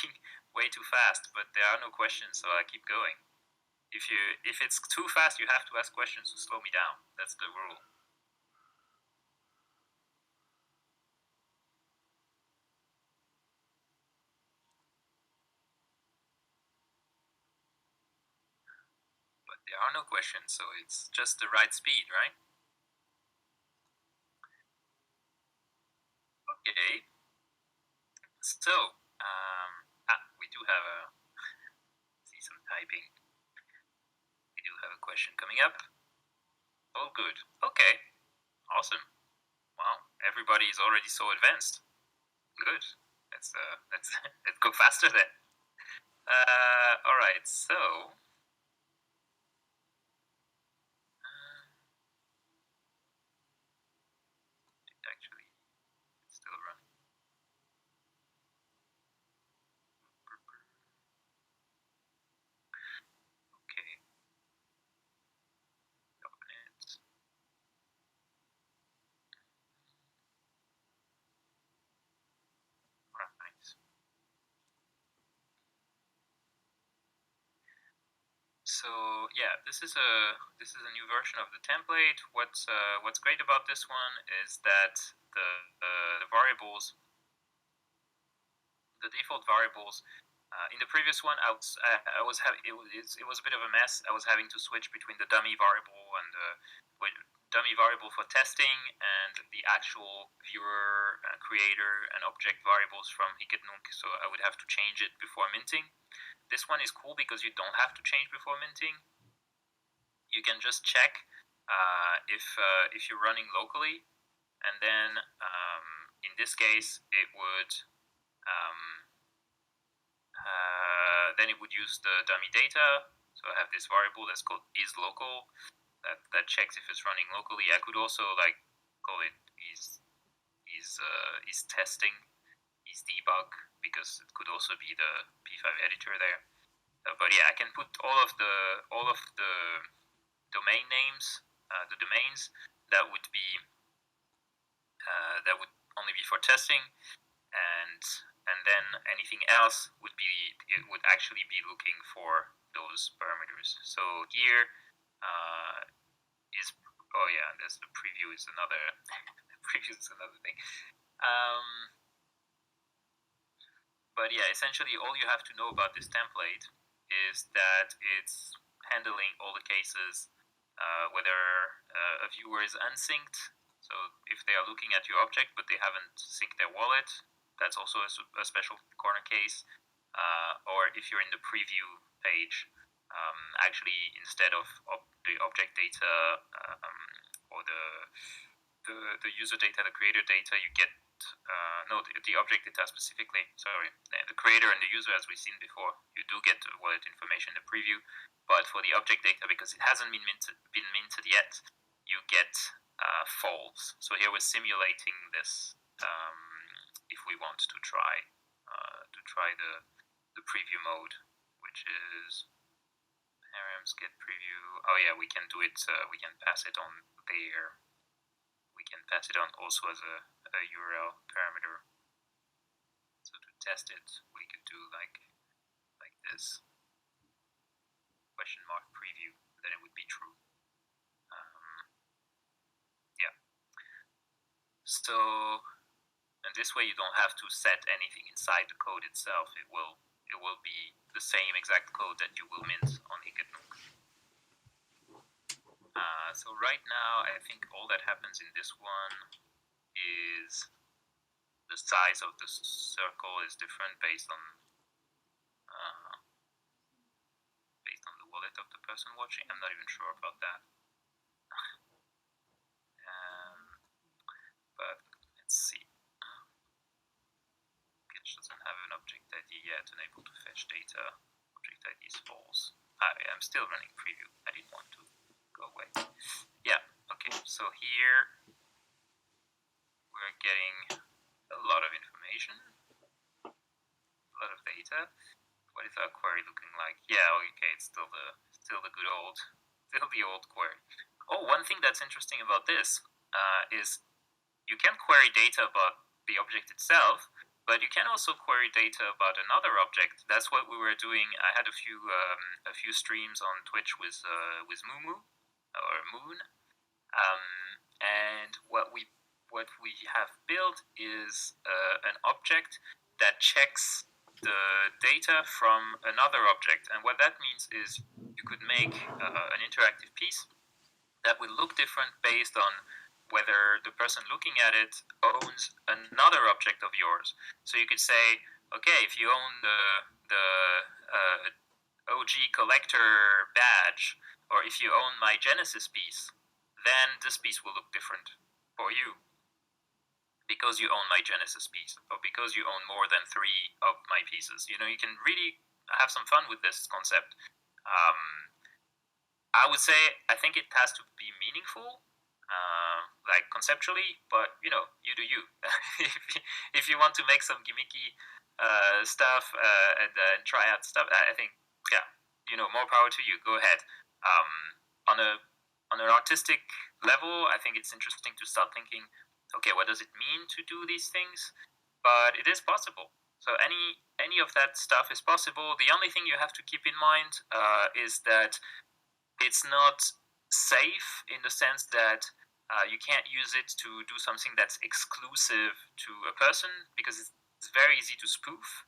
being way too fast, but there are no questions, so I keep going. If it's too fast, you have to ask questions to slow me down. That's the rule. But there are no questions, so it's just the right speed, right? Okay. So, we do have see some typing. We do have a question coming up. Oh, good. Okay. Awesome. Wow. Everybody is already so advanced. Good. Let's let's go faster then. All right. So. Actually, it's still running. Okay. Open it. Right. So yeah, this is a new version of the template. What's great about this one is that the variables, the default variables. In the previous one, I was having it was a bit of a mess. I was having to switch between the dummy variable and the dummy variable for testing and the actual viewer, creator, and object variables from Higednunk. So I would have to change it before minting. This one is cool because you don't have to change before minting. You can just check if you're running locally, and then in this case it would use the dummy data. So I have this variable that's called isLocal that checks if it's running locally. I could also call it is testing, is debug, because it could also be the P5 editor there. But yeah, I can put all of the domain names, the domains that would only be for testing, and then anything else would actually be looking for those parameters. So here is there's the preview is another preview is another thing. But yeah, essentially all you have to know about this template is that it's handling all the cases, whether a viewer is unsynced. So if they are looking at your object but they haven't synced their wallet, that's also a special corner case. Or if you're in the preview page, actually instead of the object data or the user data, the creator data, you get the object data specifically. Sorry, the creator and the user, as we've seen before, you do get the wallet information in the preview. But for the object data, because it hasn't been minted yet, you get false. So here we're simulating this if we want to try the preview mode, which is params get preview. Oh yeah, we can do it. We can pass it on there. We can pass it on also as a URL parameter. So to test it, we could do like this question mark preview, then it would be true. Yeah. So, and this way you don't have to set anything inside the code itself. It will be the same exact code that you will mint on Hicketnook. So right now, I think all that happens in this one is the size of the circle is different based on the wallet of the person watching. I'm not even sure about that. But let's see. Catch doesn't have an object ID yet, unable to fetch data. Object ID is false. I'm still running preview. I didn't want to go away. Yeah, okay, so here we're getting a lot of information, a lot of data. What is our query looking like? Yeah, okay, it's still the good old, the old query. Oh, one thing that's interesting about this is you can query data about the object itself, but you can also query data about another object. That's what we were doing. I had a few streams on Twitch with Mumu or Moon, and what we have built is an object that checks the data from another object. And what that means is you could make an interactive piece that will look different based on whether the person looking at it owns another object of yours. So you could say, okay, if you own the OG collector badge, or if you own my Genesis piece, then this piece will look different for you because you own my Genesis piece, or because you own more than 3 of my pieces. You know, you can really have some fun with this concept. I would say I think it has to be meaningful, like conceptually, but you know, you do you. If you want to make some gimmicky stuff and try out stuff, I think, yeah, you know, more power to you. Go ahead. On an artistic level, I think it's interesting to start thinking, okay, what does it mean to do these things? But it is possible. So any of that stuff is possible. The only thing you have to keep in mind is that it's not safe in the sense that you can't use it to do something that's exclusive to a person, because it's very easy to spoof.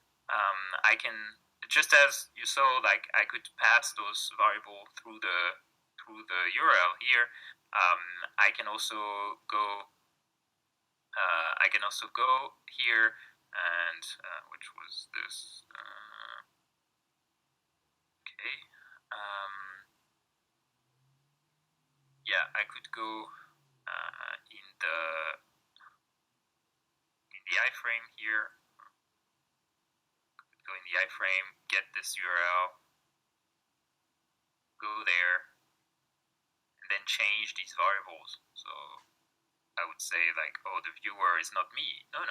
I can, just as you saw, like I could pass those variables through the URL here. I can also go here, and which was this. Okay. Yeah, I could go in the iframe here. Go in the iframe, get this URL, go there, and then change these variables. So I would say like, oh, the viewer is not me. No.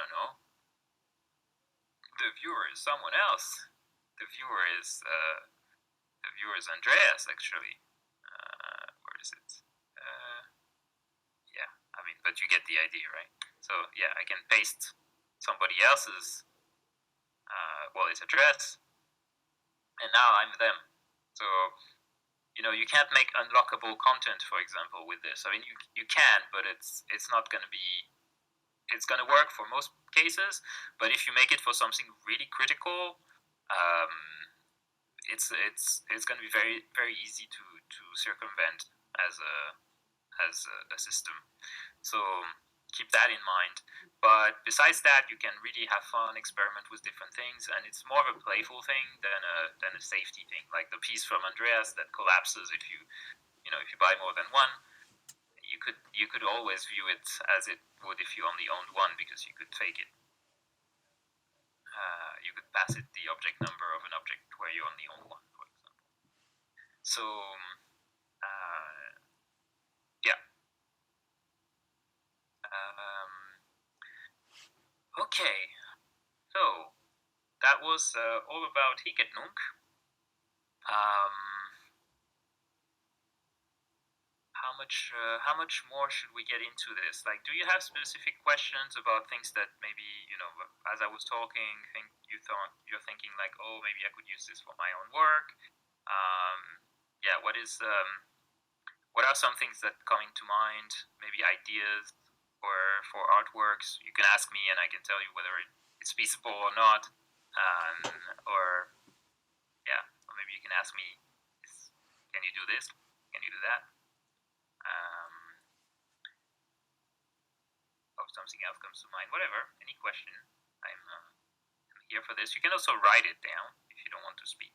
The viewer is someone else. The viewer is Andreas, actually. Where is it? Yeah, I mean, but you get the idea, right? So yeah, I can paste somebody else's wallet address, and now I'm them. So, you know, you can't make unlockable content, for example, with this. I mean, you can, but it's not going to be. It's going to work for most cases, but if you make it for something really critical, it's going to be very, very easy to circumvent as a system. So keep that in mind. But besides that, you can really have fun, experiment with different things, and it's more of a playful thing than a safety thing. Like the piece from Andreas that collapses if you buy more than one. You could always view it as it would if you only owned one, because you could fake it. You could pass it the object number of an object where you only own one, for example. So yeah. Okay, so that was all about Hicketnook. How much more should we get into this? Like, do you have specific questions about things that maybe, you know, as I was talking, think you're thinking like, oh, maybe I could use this for my own work. Yeah, what are some things that come into mind? Maybe ideas or for artworks. You can ask me, and I can tell you whether it's feasible or not. Or yeah, or maybe you can ask me, can you do this? Can you do that? Or something else comes to mind. Whatever, any question. I'm here for this. You can also write it down if you don't want to speak.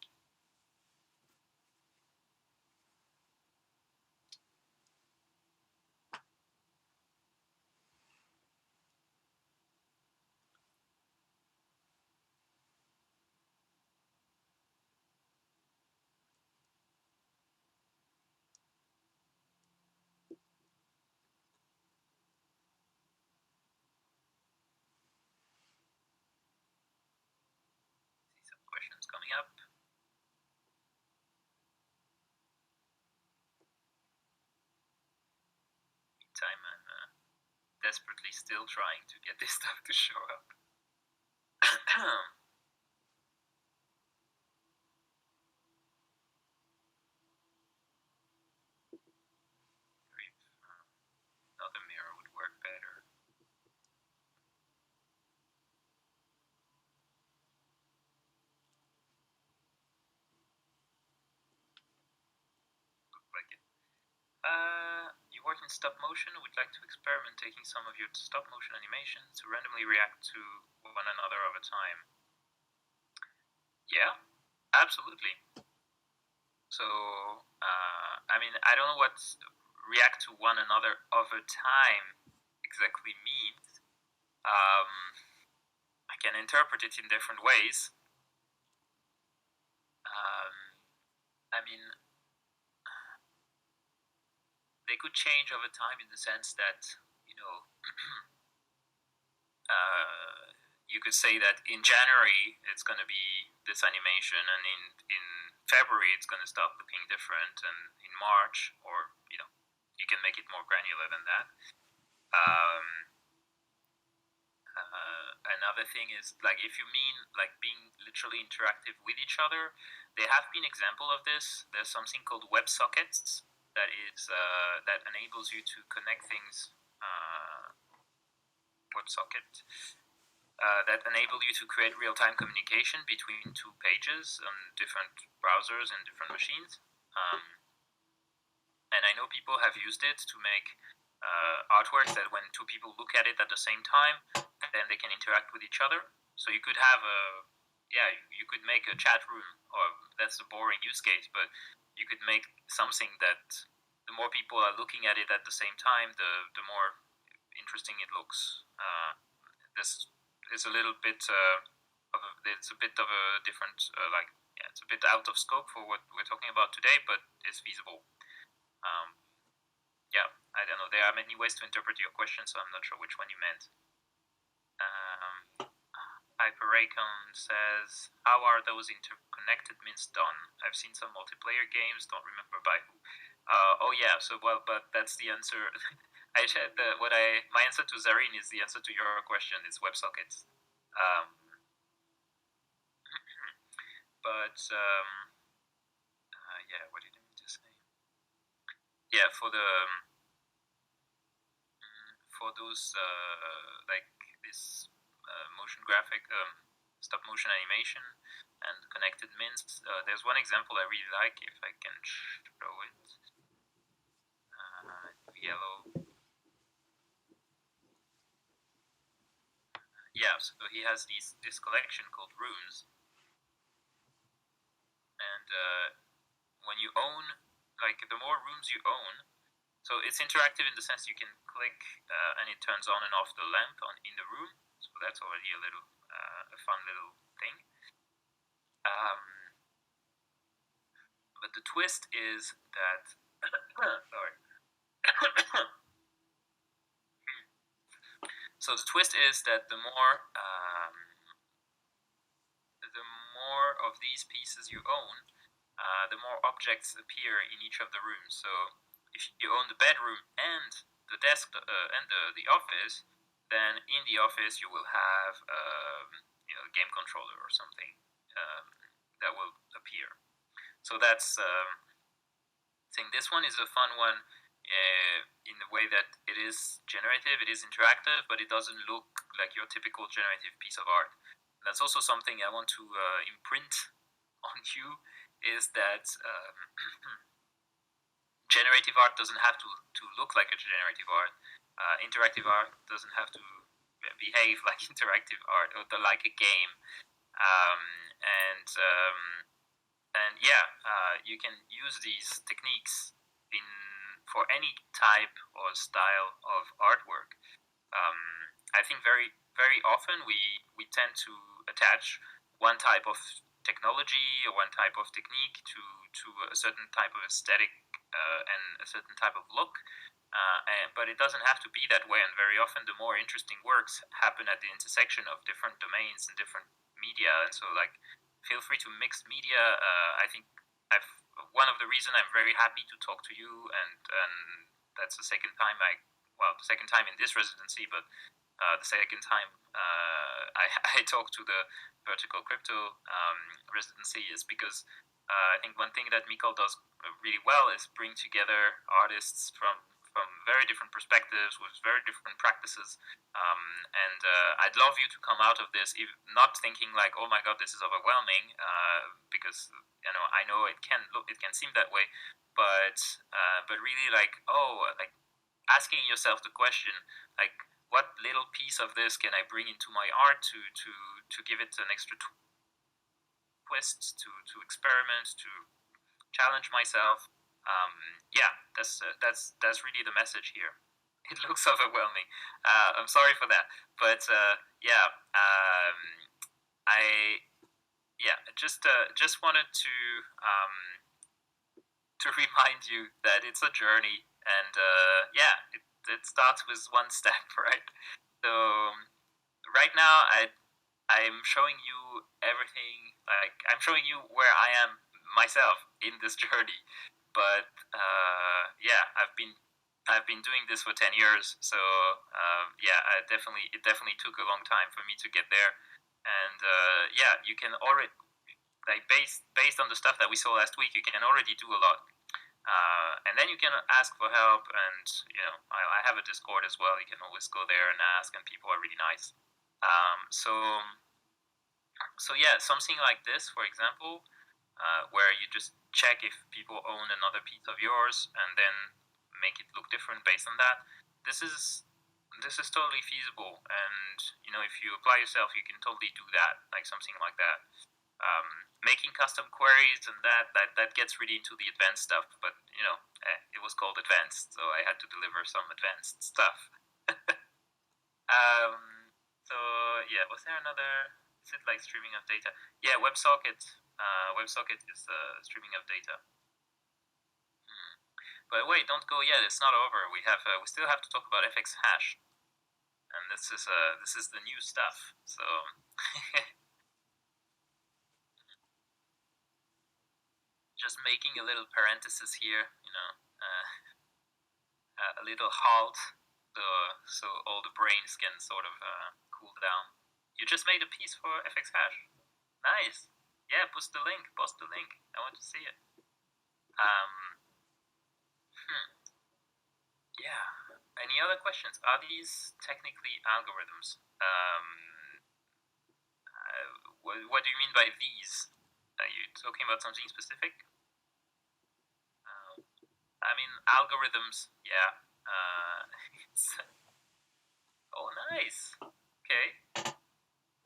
See some questions coming up. Meantime, I'm desperately still trying to get this stuff to show up. Another mirror would work better. Look like it. You work in stop motion. Would like to experiment taking some of your stop motion animations to randomly react to one another over time. Yeah, absolutely. So, I mean, I don't know what react to one another over time exactly means. I can interpret it in different ways. I mean, they could change over time in the sense that, you know, you could say that in January it's going to be this animation, and in February it's going to start looking different, and in March, or you know, you can make it more granular than that. Another thing is, like, if you mean like being literally interactive with each other, there have been examples of this. There's something called WebSockets that is that enables you to connect things. WebSocket that enable you to create real-time communication between two pages on different browsers and different machines. And I know people have used it to make artworks that when two people look at it at the same time, then they can interact with each other. So you could have you could make a chat room, or that's a boring use case, but you could make something that the more people are looking at it at the same time, the more interesting it looks. This is a little bit it's a bit of a different it's a bit out of scope for what we're talking about today, but it's feasible. Yeah, I don't know. There are many ways to interpret your question, so I'm not sure which one you meant. Hyperacon says, how are those interconnected mints done? I've seen some multiplayer games, don't remember by who. Oh yeah, so well, but that's the answer. I said my answer to Zareen is the answer to your question. It's WebSockets. But yeah, what did I mean to say? Yeah, for those like this motion graphic, stop motion animation, and connected mints. There's one example I really like, if I can show it. Yellow. Yeah, so he has this collection called Rooms, and when you own, like, the more rooms you own, so it's interactive in the sense you can click and it turns on and off the lamp in the room. So that's already a fun little thing. But the twist is that sorry. So the twist is that the more of these pieces you own, the more objects appear in each of the rooms. So if you own the bedroom and the desk and the office, then in the office you will have game controller or something that will appear. So that's I think this one is a fun one in the way that it is generative, it is interactive, but it doesn't look like your typical generative piece of art. That's also something I want to imprint on you, is that generative art doesn't have to look like a generative art. Interactive art doesn't have to behave like interactive art or like a game. And you can use these techniques for any type or style of artwork. I think very very often we tend to attach one type of technology or one type of technique to a certain type of aesthetic and a certain type of look. But it doesn't have to be that way, and very often the more interesting works happen at the intersection of different domains and different media. And so, like, feel free to mix media. I think one of the reasons I'm very happy to talk to you, and that's the second time the second time in this residency, but the second time I talked to the vertical crypto residency is because I think one thing that Mikkel does really well is bring together artists from very different perspectives with very different practices, and I'd love you to come out of this not thinking like, oh my god, this is overwhelming, because I know it can seem that way, but really like asking yourself the question, like, what little piece of this can I bring into my art to give it an extra twist, to experiment, to challenge myself. That's really the message here. It looks overwhelming. I'm sorry for that, but just wanted to remind you that it's a journey, and it starts with one step, right? So right now I'm showing you everything. Like, I'm showing you where I am myself in this journey, but I've been doing this for 10 years, so it definitely took a long time for me to get there, and you can already, like, based on the stuff that we saw last week, you can already do a lot, and then you can ask for help, and I have a Discord as well. You can always go there and ask, and people are really nice. Something like this, for example, where you just check if people own another piece of yours and then make it look different based on that. This is totally feasible, and if you apply yourself, you can totally do that, like something like that. Making custom queries and that gets really into the advanced stuff, but it was called advanced, so I had to deliver some advanced stuff. Was there another? Is it like streaming of data? Yeah, WebSocket. WebSocket is streaming of data. But wait, don't go yet. It's not over. We still have to talk about FX hash, and this is the new stuff. So just making a little parenthesis here. A little halt, so all the brains can sort of cool down. You just made a piece for FX hash. Nice. Yeah, post the link. I want to see it. Yeah. Any other questions? Are these technically algorithms? What do you mean by these? Are you talking about something specific? I mean, algorithms. Yeah. Oh, nice. Okay.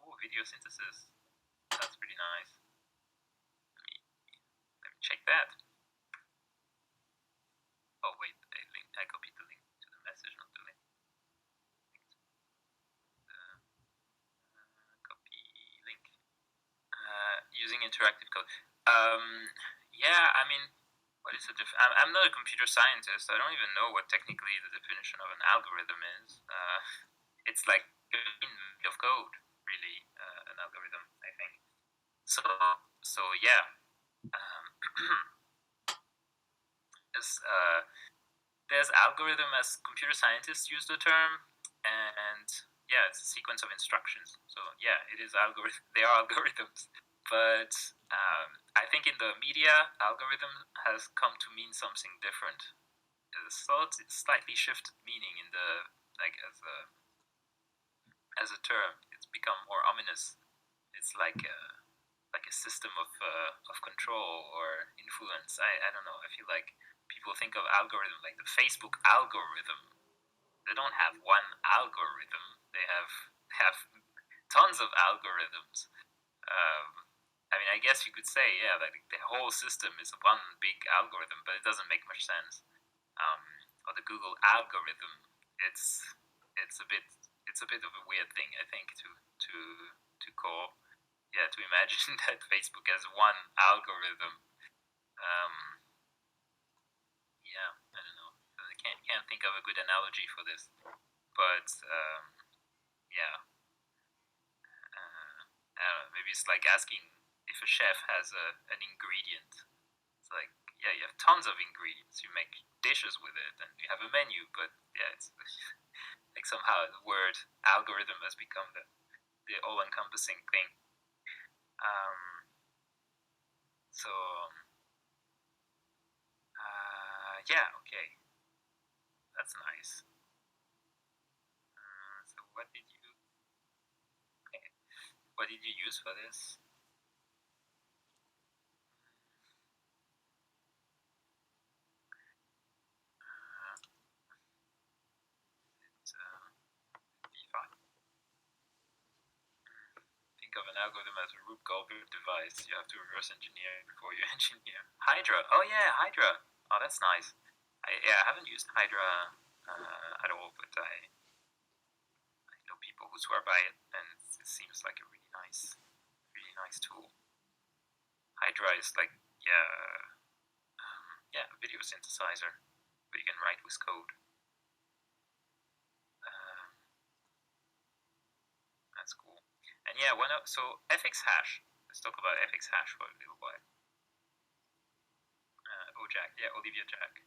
Oh, video synthesis. That's pretty nice. Let me check that. Oh wait, I copied the link to the message, not the link. Copy link. Using interactive code. I mean, what is the I'm not a computer scientist. I don't even know what technically the definition of an algorithm is. It's like a line of code, really, an algorithm, I think. So yeah. There's algorithm as computer scientists use the term, and yeah, it's a sequence of instructions. So yeah, it is algorithm. They are algorithms, but I think in the media, algorithm has come to mean something different. So it's slightly shifted meaning in the like as a term. It's become more ominous. It's like a system of control or influence. I don't know. I feel like people think of algorithm like the Facebook algorithm. They don't have one algorithm. They have tons of algorithms. I mean, I guess you could say, yeah, like the whole system is one big algorithm, but it doesn't make much sense. Or the Google algorithm, it's it's a bit it's a bit of a weird thing, I think, to call. Yeah, to imagine that Facebook has one algorithm. Um, yeah, I don't know. I can't think of a good analogy for this, but yeah, I don't know. Maybe it's like asking if a chef has an ingredient. It's like, yeah, you have tons of ingredients. You make dishes with it, and you have a menu. But yeah, it's like somehow the word algorithm has become the all-encompassing thing. So yeah, okay, that's nice. So what did you use for this? Think of an algorithm as a Rube Goldberg device. You have to reverse engineer it before you engineer. Hydra. Oh yeah, Hydra. Oh, that's nice. I haven't used Hydra at all, but I know people who swear by it, and it seems like a really nice tool. Hydra is like yeah, a video synthesizer, but you can write with code. That's cool. And yeah, so FX hash. Let's talk about FX hash for a little while. Jack, yeah, Olivia Jack.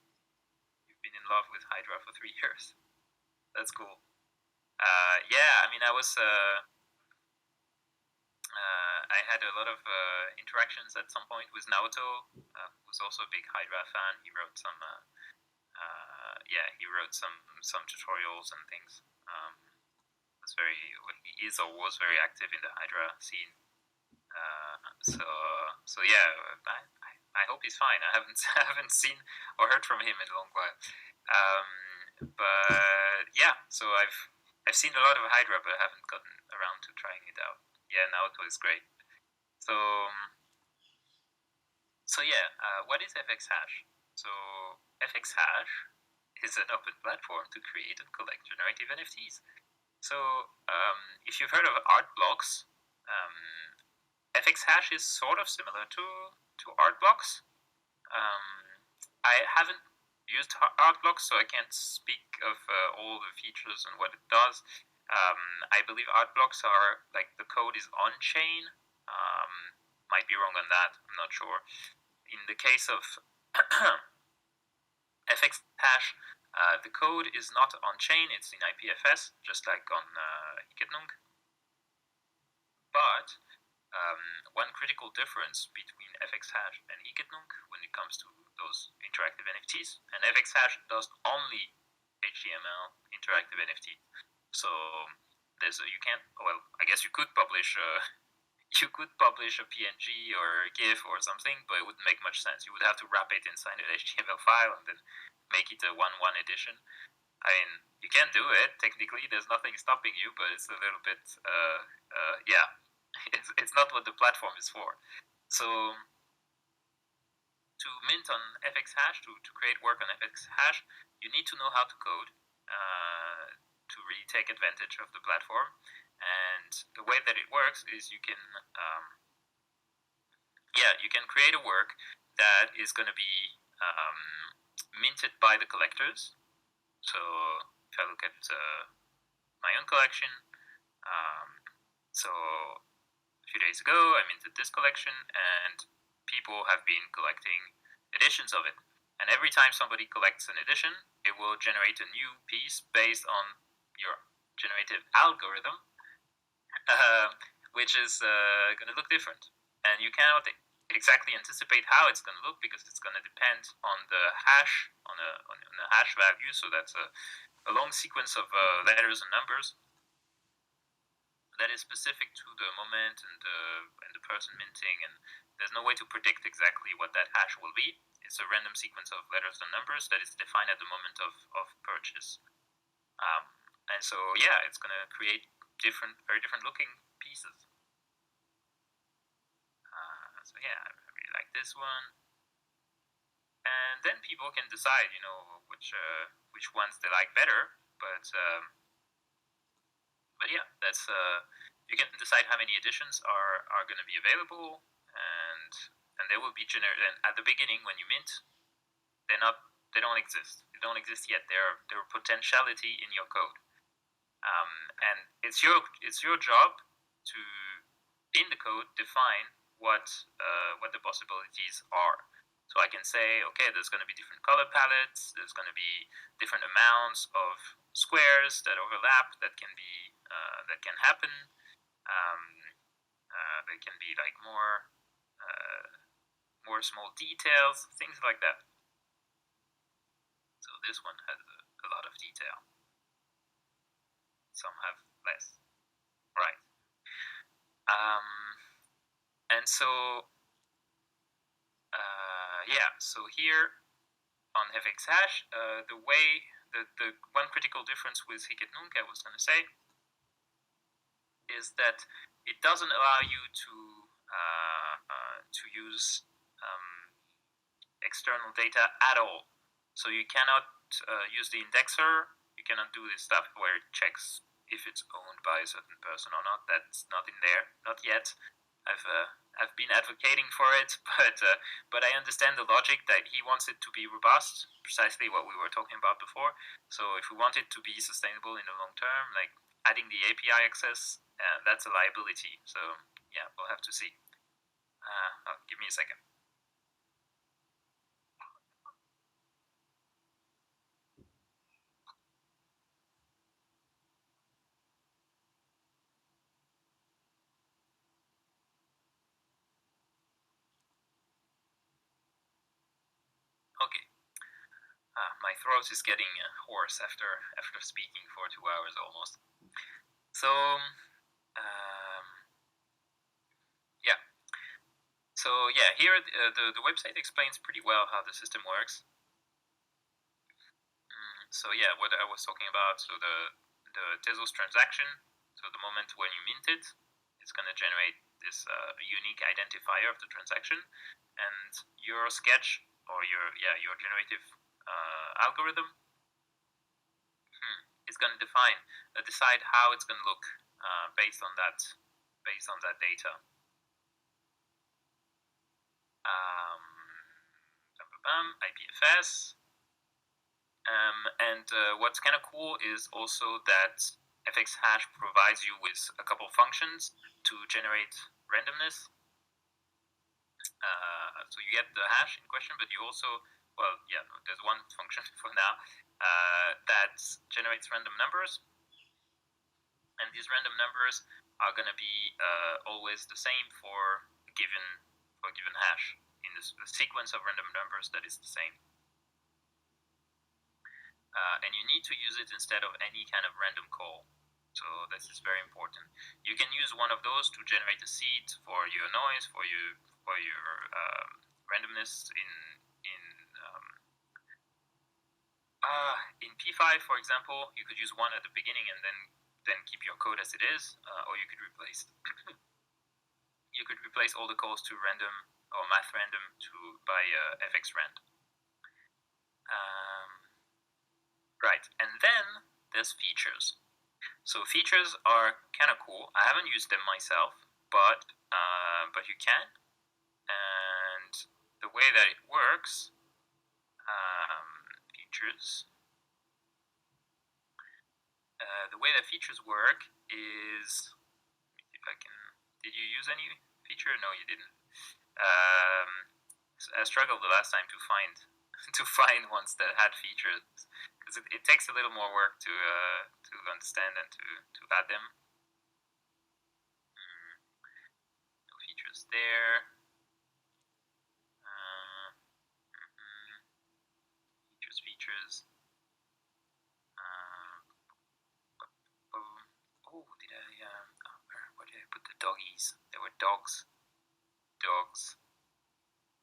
You've been in love with Hydra for 3 years. That's cool. Yeah, I mean, I had a lot of interactions at some point with Naoto, who's also a big Hydra fan. He wrote some tutorials and things. He is or was very active in the Hydra scene. So yeah, I hope he's fine. I haven't seen or heard from him in a long while. But yeah, so I've seen a lot of Hydra, but I haven't gotten around to trying it out. Yeah, Naoto is great. So yeah, what is FX hash? So FX hash is an open platform to create and collect generative NFTs. So if you've heard of art blocks, FX hash is sort of similar to art blocks. I haven't used art blocks, so I can't speak of all the features and what it does. I believe art blocks are like the code is on chain. Might be wrong on that. I'm not sure. In the case of FX hash, the code is not on chain. It's in IPFS, just like on Higetnung. But one critical difference between FX hash and Higetnung when it comes to those interactive NFTs, and FX hash does only HTML interactive NFT. So you can't. Well, I guess you could publish a PNG or a GIF or something, but it wouldn't make much sense. You would have to wrap it inside an HTML file and then make it a 1.1 edition. I mean, you can do it technically. There's nothing stopping you, but it's a little bit, yeah, it's not what the platform is for. So to mint on FX hash, to create work on FX hash, you need to know how to code to really take advantage of the platform. And the way that it works is you can create a work that is going to be minted by the collectors. So if I look at my own collection, so a few days ago I minted this collection, and people have been collecting editions of it. And every time somebody collects an edition, it will generate a new piece based on your generative algorithm, which is going to look different. And you cannot exactly anticipate how it's going to look because it's going to depend on the hash, on a hash value. So that's a long sequence of letters and numbers that is specific to the moment and the person minting, and there's no way to predict exactly what that hash will be. It's a random sequence of letters and numbers that is defined at the moment of purchase. And so, yeah, it's going to create very different looking pieces. So yeah, I really like this one. And then people can decide, which ones they like better. But yeah, that's you can decide how many editions are going to be available, and they will be generated. And at the beginning, when you mint, they don't exist. They don't exist yet. They're potentiality in your code, and it's your job to, in the code, define what the possibilities are. So I can say, okay, there's going to be different color palettes. There's going to be different amounts of squares that overlap that can happen. There can be like more small details, things like that. So this one has a lot of detail. Some have less. Right. And so yeah, so here on fx hash, the one critical difference with Hic-et-Nunc, I was going to say, is that it doesn't allow you to use external data at all. So you cannot use the indexer. You cannot do this stuff where it checks if it's owned by a certain person or not. That's not in there, not yet. I've been advocating for it, but I understand the logic that he wants it to be robust, precisely what we were talking about before. So if we want it to be sustainable in the long term, like adding the API access, that's a liability. So yeah, we'll have to see. Give me a second. Okay. My throat is getting hoarse after speaking for 2 hours almost. So yeah. So yeah, here the website explains pretty well how the system works. So yeah, what I was talking about. So the Tezos transaction. So the moment when you mint it, it's going to generate this unique identifier of the transaction, and your sketch or your generative algorithm is going to decide how it's going to look based on that data. IPFS. And what's kind of cool is also that fx hash provides you with a couple functions to generate randomness. So you get the hash in question, but you also, there's one function for now that generates random numbers, and these random numbers are going to be always the same for a given hash in the sequence of random numbers that is the same. And you need to use it instead of any kind of random call. So this is very important. You can use one of those to generate a seed for your noise, for your randomness in P5, for example. You could use one at the beginning and then keep your code as it is, or you could replace all the calls to random or math random by fxrand. Right, and then there's features. So features are kind of cool. I haven't used them myself, but you can. And the way that it works, features. The way that features work is, let me see if I can. Did you use any feature? No, you didn't. I struggled the last time to find ones that had features, because because it takes a little more work to understand and to add them. No features there. Features. Did I? Where did I put the doggies? There were dogs. Dogs.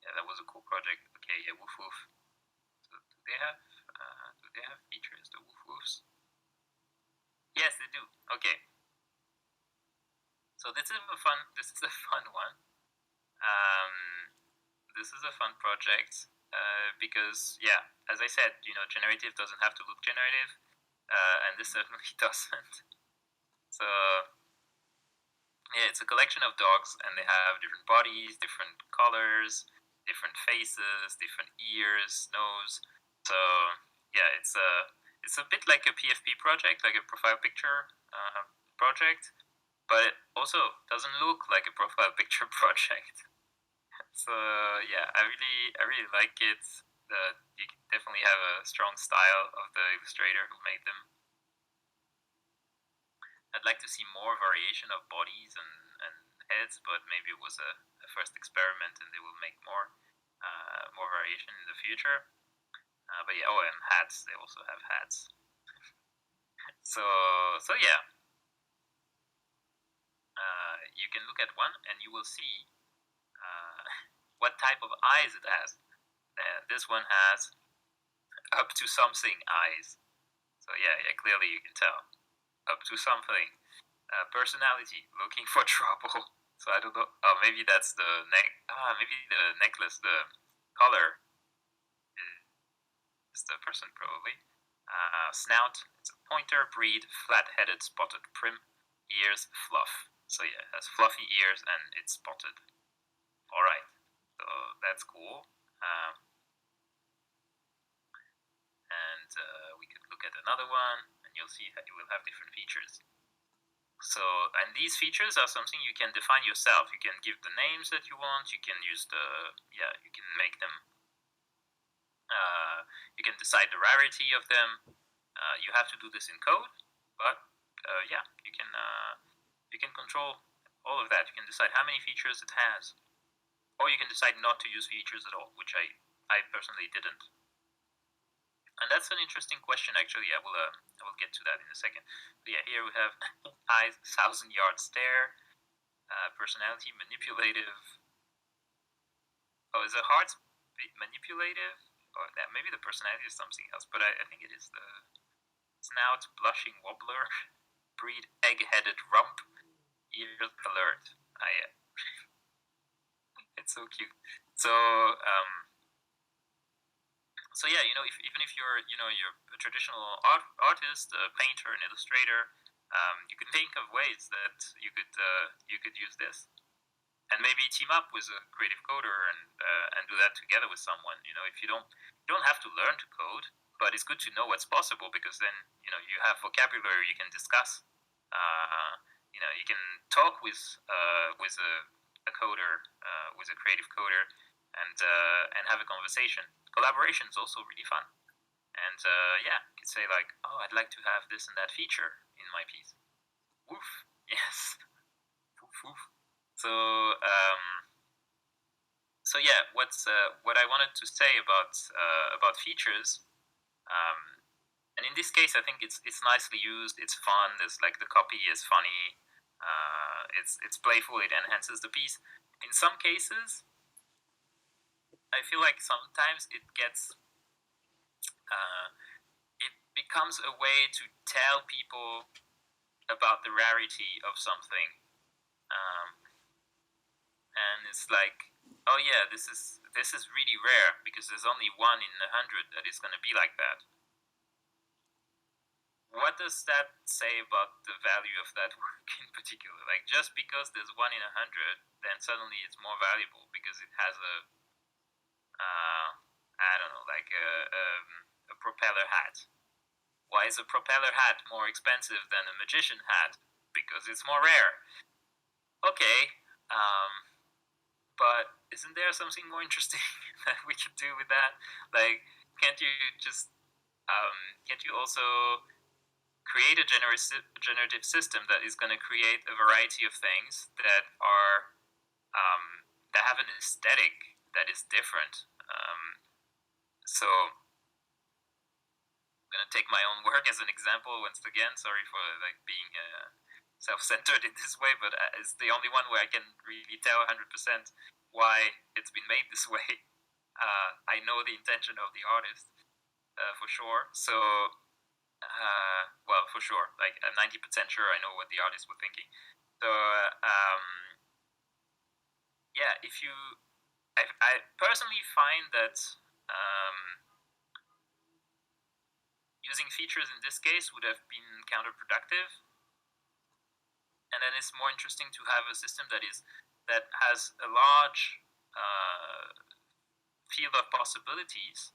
Yeah, that was a cool project. Okay, yeah, woof woof. So do they have features? The woof woofs. Yes, they do. Okay. So this is a fun. This is a fun one. This is a fun project because, yeah, as I said, generative doesn't have to look generative, and this certainly doesn't. So, yeah, it's a collection of dogs, and they have different bodies, different colors, different faces, different ears, nose. So, yeah, it's a bit like a PFP project, like a profile picture project, but it also doesn't look like a profile picture project. So yeah, I really like it. You definitely have a strong style of the illustrator who made them. I'd like to see more variation of bodies and heads, but maybe it was a first experiment, and they will make more variation in the future. But yeah, and hats. They also have hats. So yeah, you can look at one, and you will see what type of eyes it has. This one has up to something eyes. So yeah, clearly you can tell. Up to something. Personality, looking for trouble. So I don't know. Oh, maybe that's the neck. Maybe the necklace, the color is the person probably. Snout, it's a pointer breed, flat-headed, spotted prim. Ears, fluff. So yeah, it has fluffy ears and it's spotted. All right. So that's cool. And we could look at another one, and you'll see that it will have different features. So, and these features are something you can define yourself. You can give the names that you want. You can use you can make them. You can decide the rarity of them. You have to do this in code, but yeah, you can control all of that. You can decide how many features it has, or you can decide not to use features at all, which I personally didn't. And that's an interesting question, actually. I will get to that in a second. But yeah, here we have eyes, 1,000-yard stare, personality, manipulative. Oh, is the heart manipulative? Or maybe the personality is something else, but I think it is the snout, blushing wobbler, breed, egg-headed rump, ears alert. It's so cute. So yeah, even if you're a traditional artist, a painter, an illustrator, you can think of ways that you could use this, and maybe team up with a creative coder and do that together with someone. If you don't have to learn to code, but it's good to know what's possible, because then you have vocabulary you can discuss. You can talk with a coder, with a creative coder, and have a conversation. Collaboration is also really fun. And yeah, you could say like, oh, I'd like to have this and that feature in my piece. Woof. Yes. Woof woof. So yeah, what I wanted to say about features, and in this case, I think it's nicely used. It's fun. There's like the copy is funny. It's playful. It enhances the piece. In some cases, I feel like sometimes it becomes a way to tell people about the rarity of something, and it's like, oh yeah, this is really rare because there's only 1 in 100 that is going to be like that. What does that say about the value of that work in particular? Like, just because there's 1 in 100, then suddenly it's more valuable because it has I don't know, like a propeller hat. Why is a propeller hat more expensive than a magician hat? Because it's more rare. Okay, but isn't there something more interesting that we could do with that? Like, can't you just Can't you also create a generative system that is going to create a variety of things that are that have an aesthetic that is different? So I'm going to take my own work as an example once again. Sorry for like being self-centered in this way, but it's the only one where I can really tell 100% why it's been made this way. I know the intention of the artist for sure. So, well, for sure, like I'm 90% sure I know what the artists were thinking. So, yeah, if you, I personally find that using features in this case would have been counterproductive, and then it's more interesting to have a system that has a large field of possibilities,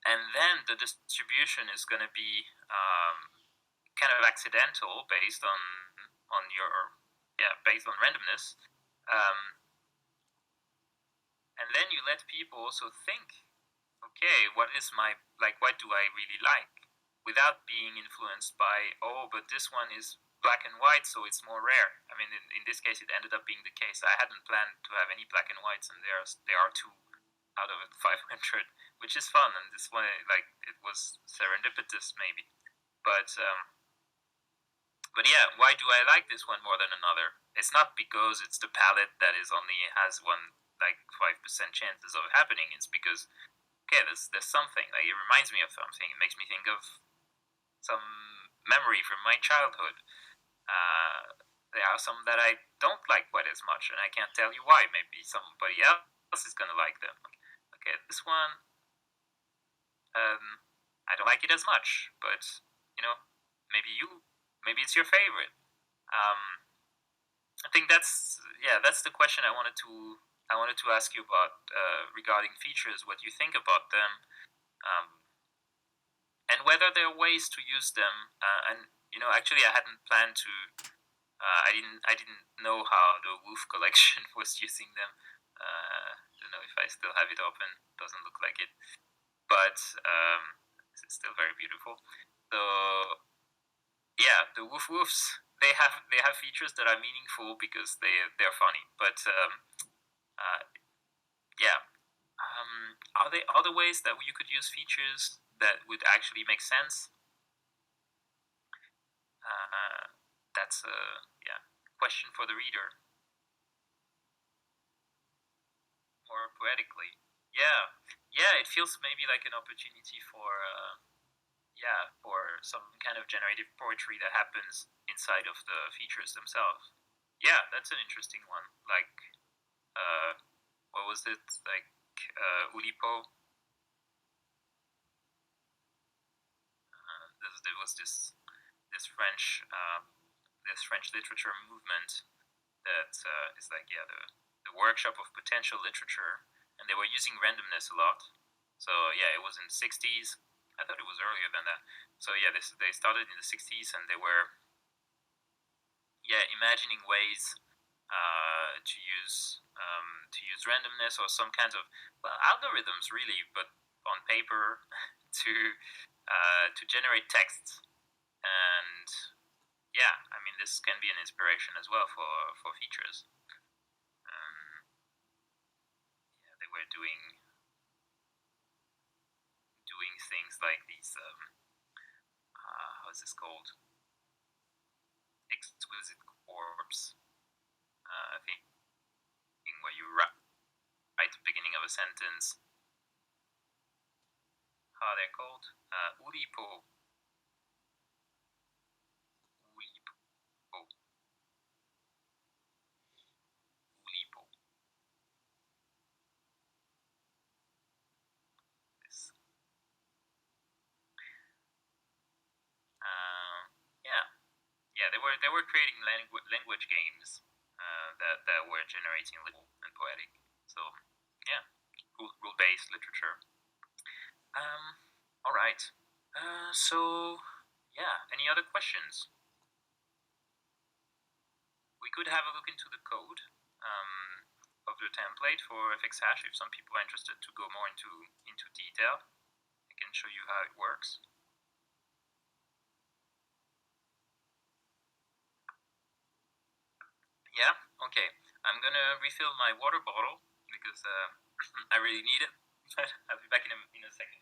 and then the distribution is going to be kind of accidental based on based on randomness, and then you let people also think, okay, what do I really like, without being influenced by, oh, but this one is black and white, so it's more rare. I mean, in this case, it ended up being the case. I hadn't planned to have any black and whites, and there are 2 out of 500, which is fun. And this one, like, it was serendipitous maybe, but yeah, why do I like this one more than another? It's not because it's the palette that has one like 5% chances of happening. It's because, okay, there's something, like, it reminds me of something. It makes me think of some memory from my childhood. There are some that I don't like quite as much, and I can't tell you why. Maybe somebody else is gonna like them. Okay, this one, I don't like it as much, but maybe it's your favorite. I think that's the question I wanted to ask you about regarding features. What you think about them, and whether there are ways to use them. And actually, I hadn't planned to. I didn't know how the Wolf collection was using them. I don't know if I still have it open. Doesn't look like it, but it's still very beautiful. So yeah, the Woofs, they have features that are meaningful because they're funny. But yeah, are there other ways that you could use features that would actually make sense? That's a question for the reader. More poetically, yeah, it feels maybe like an opportunity for some kind of generative poetry that happens inside of the features themselves. Yeah, that's an interesting one. Like, what was it? Like, Ulipo. There was this French literature movement that is like, the workshop of potential literature, and they were using randomness a lot. So yeah, it was in the 60s. I thought it was earlier than that. So yeah, they started in the 60s, and they were imagining ways to use randomness or some kinds of algorithms, really, but on paper to generate texts. And yeah, I mean, this can be an inspiration as well for features. They were doing things like these. How's this called? Exquisite corpse. I think where you write the beginning of a sentence. How they're called? Ulipo. They were creating language games that were generating little and poetic. So yeah, rule based literature. All right. So yeah, any other questions? We could have a look into the code of the template for FX Hash if some people are interested to go more into detail. I can show you how it works. Yeah, okay. I'm gonna refill my water bottle because I really need it. I'll be back in a second.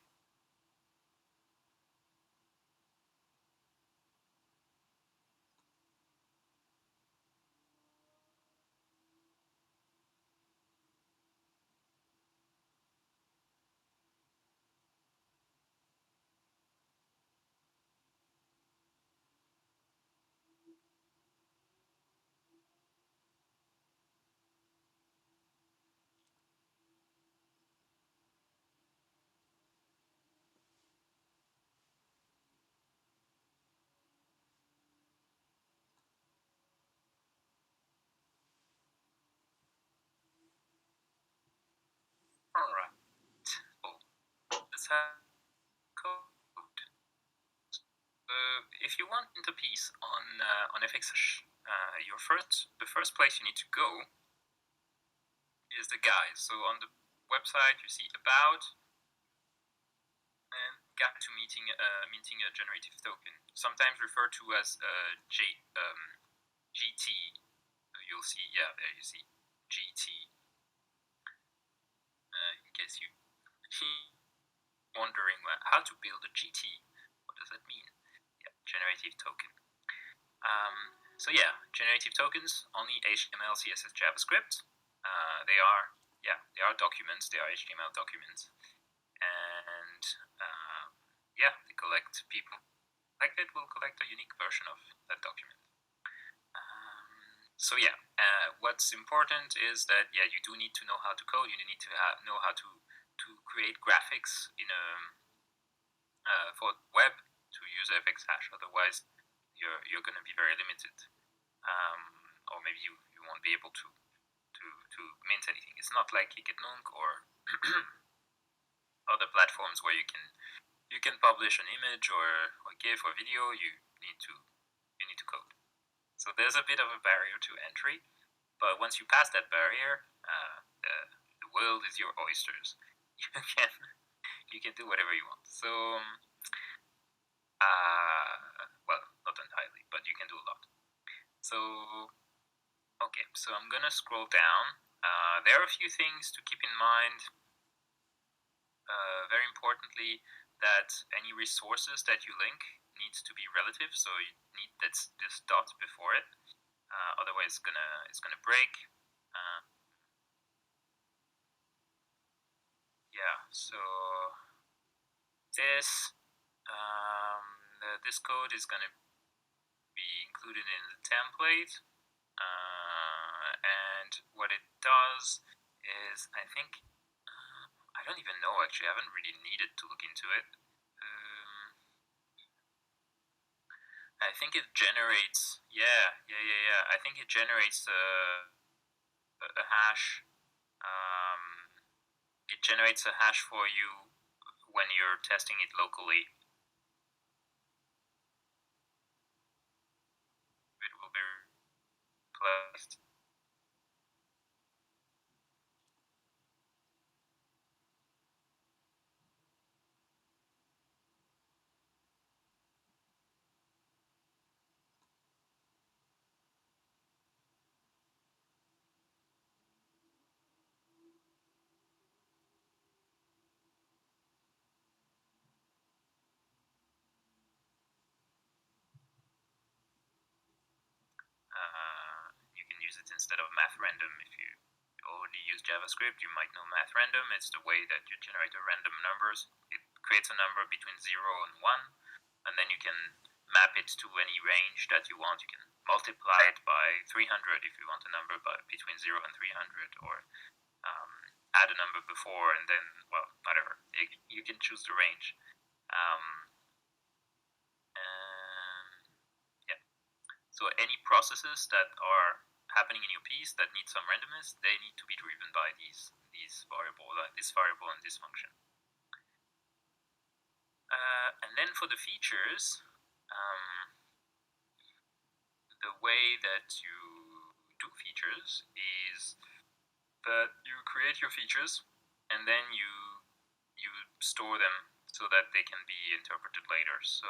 All right. Oh, let's have code. If you want into piece on FX, the first place you need to go is the guide. So on the website you see about and guide to minting a generative token, sometimes referred to as GT. You'll see, yeah, there you see GT. In case you wondering how to build a GT, what does that mean? Yeah, generative token. So yeah, generative tokens, only HTML, CSS, JavaScript. They are documents. They are HTML documents, and yeah, they collect people. Collected will collect a unique version of that document. So yeah, what's important is that you do need to know how to code. You need to know how to create graphics in a for web to use FX hash. Otherwise, you're going to be very limited, or maybe you won't be able to mint anything. It's not like Hicketnunk or other platforms where you can publish an image or GIF or video. You need to code. So there's a bit of a barrier to entry, but once you pass that barrier, the world is your oysters. You can do whatever you want. So well, not entirely, but you can do a lot. So okay, so I'm gonna scroll down. There are a few things to keep in mind. Very importantly, that any resources that you link needs to be relative, so you need this dot before it. Otherwise, it's gonna break. Yeah. So this code is gonna be included in the template, and what it does is, I think, I don't even know actually. I haven't really needed to look into it. I think it generates. Yeah. I think it generates a hash. It generates a hash for you when you're testing it locally. It will be replaced. You can use it instead of math random. If you already use JavaScript, you might know math random. It's the way that you generate a random numbers. It creates a number between 0 and 1, and then you can map it to any range that you want. You can multiply it by 300 if you want a number between 0 and 300, or add a number before, and then, well, whatever. You can choose the range. Yeah. So any processes that are happening in your piece that need some randomness, they need to be driven by these variable, this variable and this function. And then for the features, the way that you do features is that you create your features and then you store them. so that they can be interpreted later. So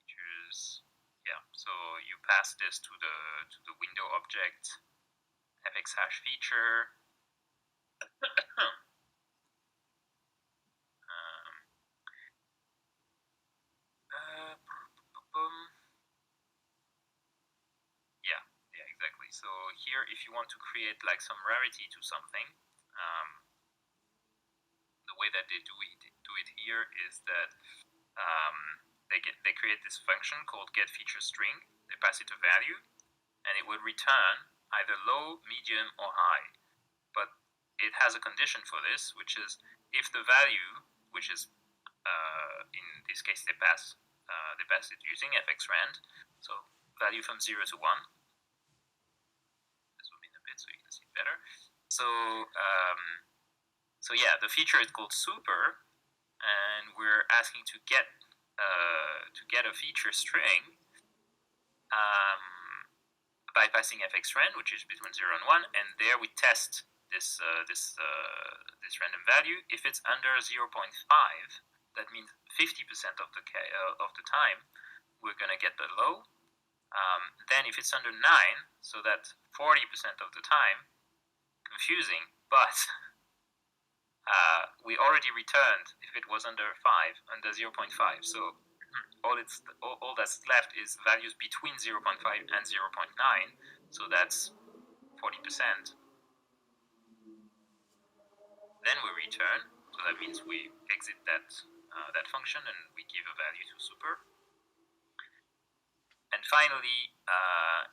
features, yeah. So you pass this to the window object, fx hash feature. Yeah, exactly. So here, if you want to create like some rarity to something, the way that they do it here is that they create this function called getFeatureString. They pass it a value, and it will return either low, medium, or high. But it has a condition for this, which is if the value, which is in this case they pass it using fxrand, so value from 0 to 1. Zoom in a bit so you can see it better. So so yeah, the feature is called super, and we're asking to get a feature string by passing fxrand, which is between 0 and 1, and there we test this random value. If it's under 0.5, that means 50% of the time we're gonna get the low. Then if it's under 9, so that's 40% of the time. Confusing, but we already returned if it was under 5, under 0.5. So all that's left is values between 0.5 and 0.9. So that's 40%. Then we return. So that means we exit that function and we give a value to super. And finally,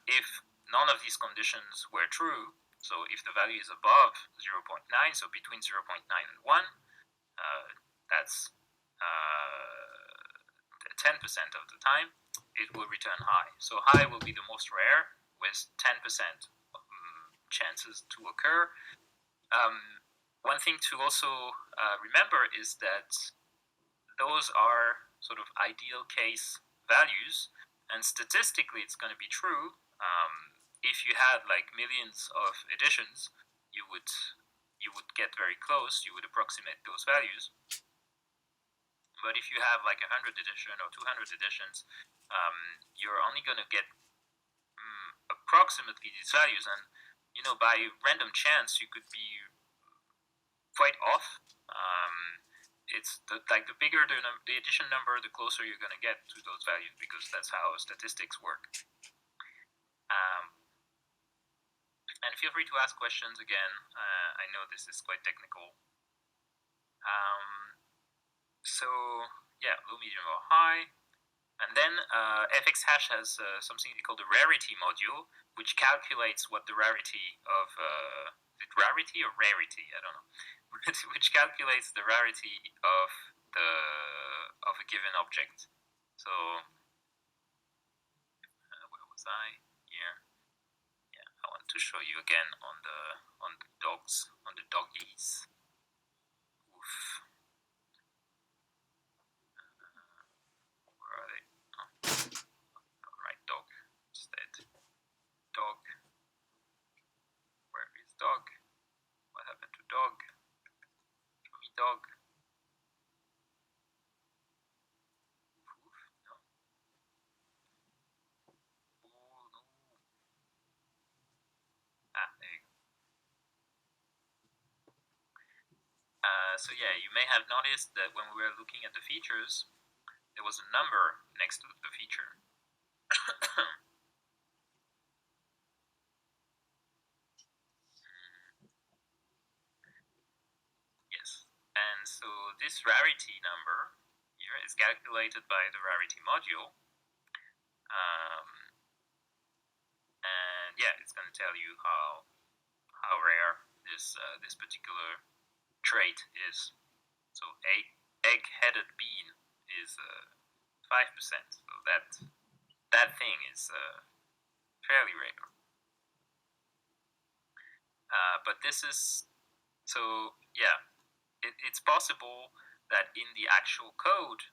if none of these conditions were true, so if the value is above 0.9, so between 0.9 and 1, that's 10% of the time, it will return high. So high will be the most rare with 10% chances to occur. One thing to also remember is that those are sort of ideal case values, and statistically it's going to be true. If you had like millions of editions, you would get very close, you would approximate those values. But if you have like 100 editions or 200 editions, you're only going to get approximately these values, and by random chance you could be quite off. It's the bigger the edition number, the closer you're going to get to those values, because that's how statistics work. And feel free to ask questions again. I know this is quite technical. So yeah, low, medium, or high. And then fx hash has something called the rarity module, which calculates what the rarity of is it rarity or rarity? I don't know. Which calculates the rarity of a given object. So where was I? Here. Yeah, I want to show you again on the dogs, on the doggies. Oof. Where are they? Oh, right, dog instead. Dog. Where is dog? What happened to dog? Show me dog. Oof, no. Oh no. Ah, there you go. So yeah, you may have noticed that when we were looking at the features, there was a number next to the feature. Yes, and so this rarity number here is calculated by the rarity module, and yeah, it's going to tell you how rare this particular trait is. So egg-headed bean is 5%. So that thing is fairly rare. But this is so yeah. It's possible that in the actual code,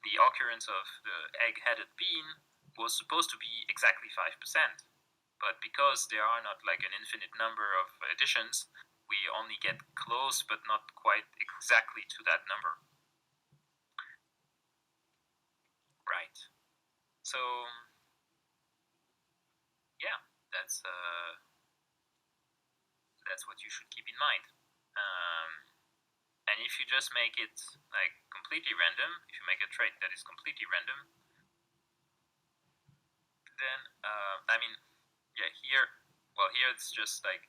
the occurrence of the egg-headed bean was supposed to be exactly 5%. but because there are not like an infinite number of editions, we only get close but not quite exactly to that number. Right. So yeah, that's what you should keep in mind. And if you just make it like completely random, if you make a trait that is completely random, then I mean, yeah, here it's just like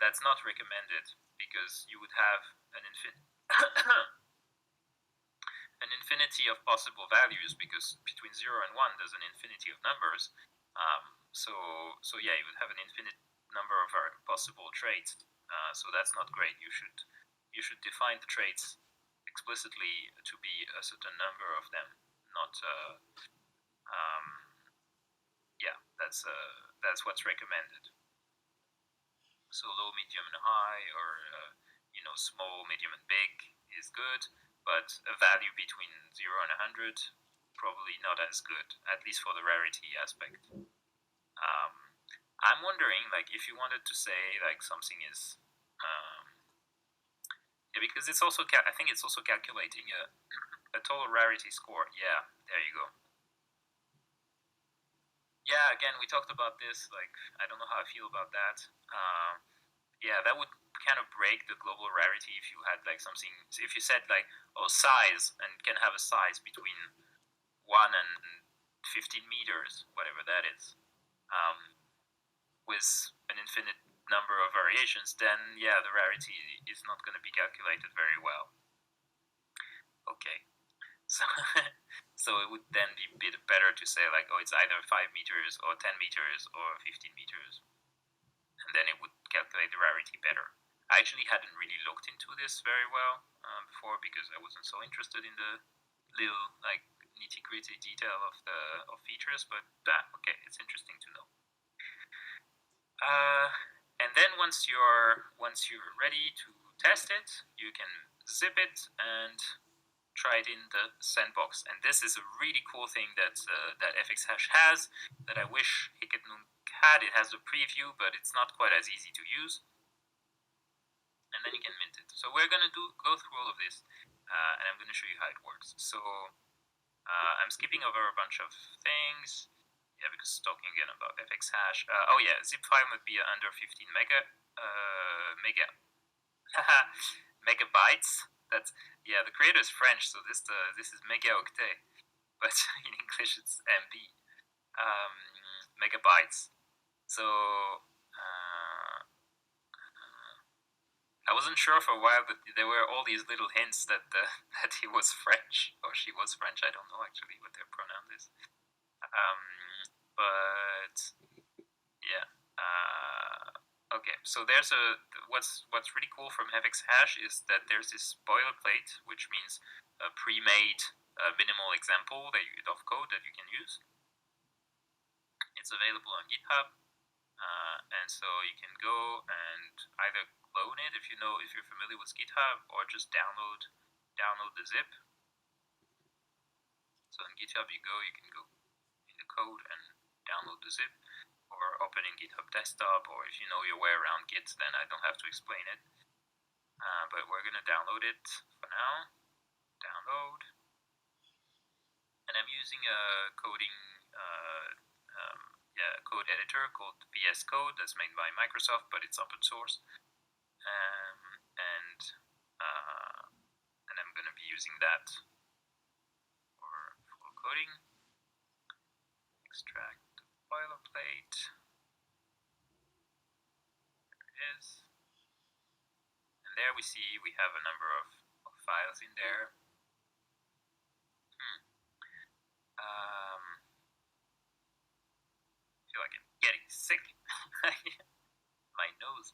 that's not recommended, because you would have an an infinity of possible values, because between 0 and 1 there's an infinity of numbers. So yeah, you would have an infinite number of possible traits. So that's not great. You should define the traits explicitly to be a certain number of them, not yeah, that's what's recommended. So low, medium, and high, or small, medium, and big is good, but a value between 0 and 100 probably not as good, at least for the rarity aspect. I'm wondering, like, if you wanted to say like something is yeah, because it's also I think it's also calculating a total rarity score. Yeah, there you go. Yeah, again, we talked about this. Like, I don't know how I feel about that. Yeah, that would kind of break the global rarity if you had like something. If you said like, oh, size, and can have a size between 1 and 15 meters, whatever that is, with an infinite number of variations, then yeah, the rarity is not going to be calculated very well. Okay, so so it would then be a bit better to say like, oh, it's either 5 meters or 10 meters or 15 meters, and then it would calculate the rarity better. I actually hadn't really looked into this very well before, because I wasn't so interested in the little like nitty-gritty detail of features, but okay, it's interesting to know. And then once you're ready to test it, you can zip it and try it in the sandbox. And this is a really cool thing that fxhash has, that I wish Hicketnoon had. It has a preview, but it's not quite as easy to use. And then you can mint it. So we're gonna go through all of this, and I'm gonna show you how it works. So I'm skipping over a bunch of things. Yeah, because talking again about fxhash. Oh yeah, zip file would be under 15 megabytes. That's, yeah, the creator is French, so this is megaoctet, but in English it's MB, megabytes. So I wasn't sure for a while, but there were all these little hints that that he was French, or she was French. I don't know actually what their pronoun is. But yeah. Okay, so there's what's really cool from fxhash is that there's this boilerplate, which means a pre-made minimal example of code that you can use. It's available on GitHub, and so you can go and either clone it if you're familiar with GitHub, or just download the zip. So on GitHub you can go in the code and download the zip, or open in GitHub Desktop, or if you know your way around Git, then I don't have to explain it. But we're gonna download it for now. Download, and I'm using a code editor called VS Code that's made by Microsoft, but it's open source. And I'm gonna be using that for coding. Extract the boilerplate. There it is. And there we see we have a number of files in there. I feel like I'm getting sick. My nose.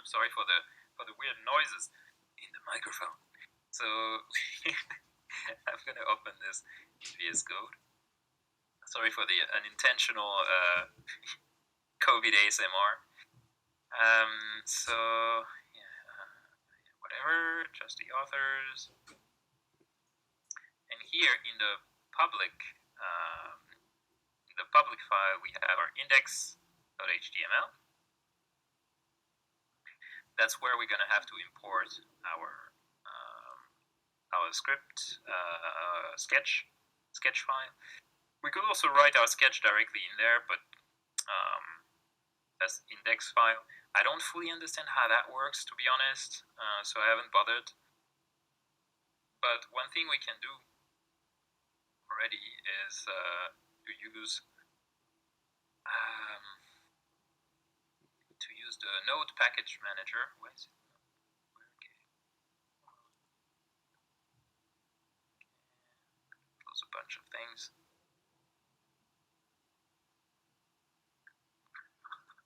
Sorry for the weird noises in the microphone. So I'm gonna open this VS Code. Sorry for the unintentional COVID ASMR. So yeah, whatever, just the authors. And here in the public file, we have our index.html. That's where we're going to have to import our script sketch file. We could also write our sketch directly in there, but as index file. I don't fully understand how that works, to be honest, so I haven't bothered. But one thing we can do already is to use the node package manager. Where is it? Close a bunch of things.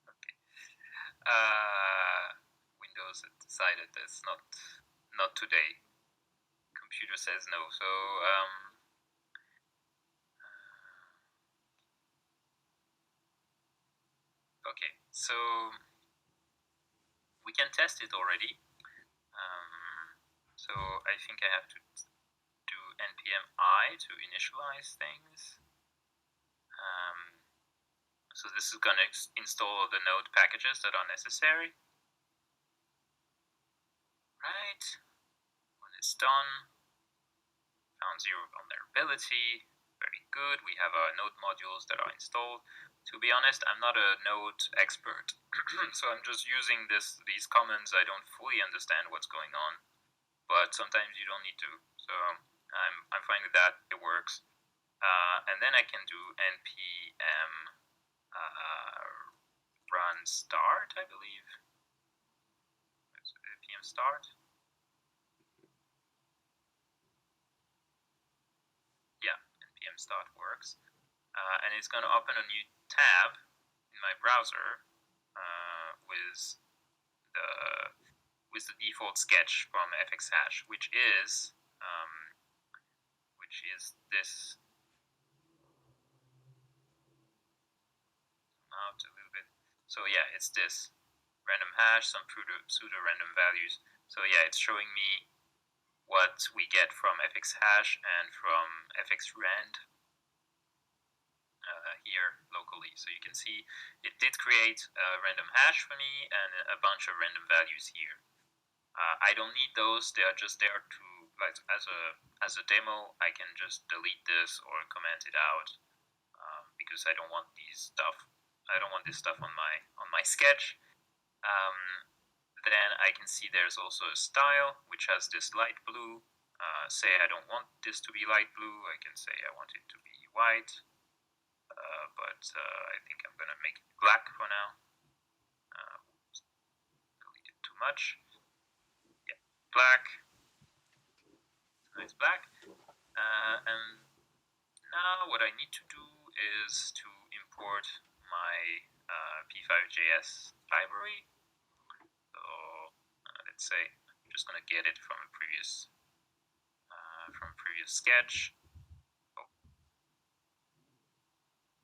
Okay. Windows decided that's not today. Computer says no. So okay, so we can test it already. So I think I have to do npm I to initialize things. So this is going to install the node packages that are necessary. Right. When it's done, found zero vulnerability. Very good. We have our node modules that are installed. To be honest, I'm not a node expert, so I'm just using these commands. I don't fully understand what's going on, but sometimes you don't need to. So I'm fine with that. It works. And then I can do npm run start, I believe. npm start. Yeah, npm start works. And it's going to open a new tab in my browser with the default sketch from fxhash, which is this. Out a little bit. So yeah, it's this random hash, some pseudo random values. So yeah, it's showing me what we get from fxhash and from fxrand here locally. So you can see it did create a random hash for me and a bunch of random values here. I don't need those. They are just there to, like, as a demo. I can just delete this or comment it out because I don't want these stuff. I don't want this stuff on my sketch. Then I can see there's also a style which has this light blue. Say I don't want this to be light blue. I can say I want it to be white. But I think I'm gonna make it black for now. Deleted too much. Yeah, black. Nice black. And now what I need to do is to import my p5.js library. So let's say I'm just gonna get it from a previous sketch.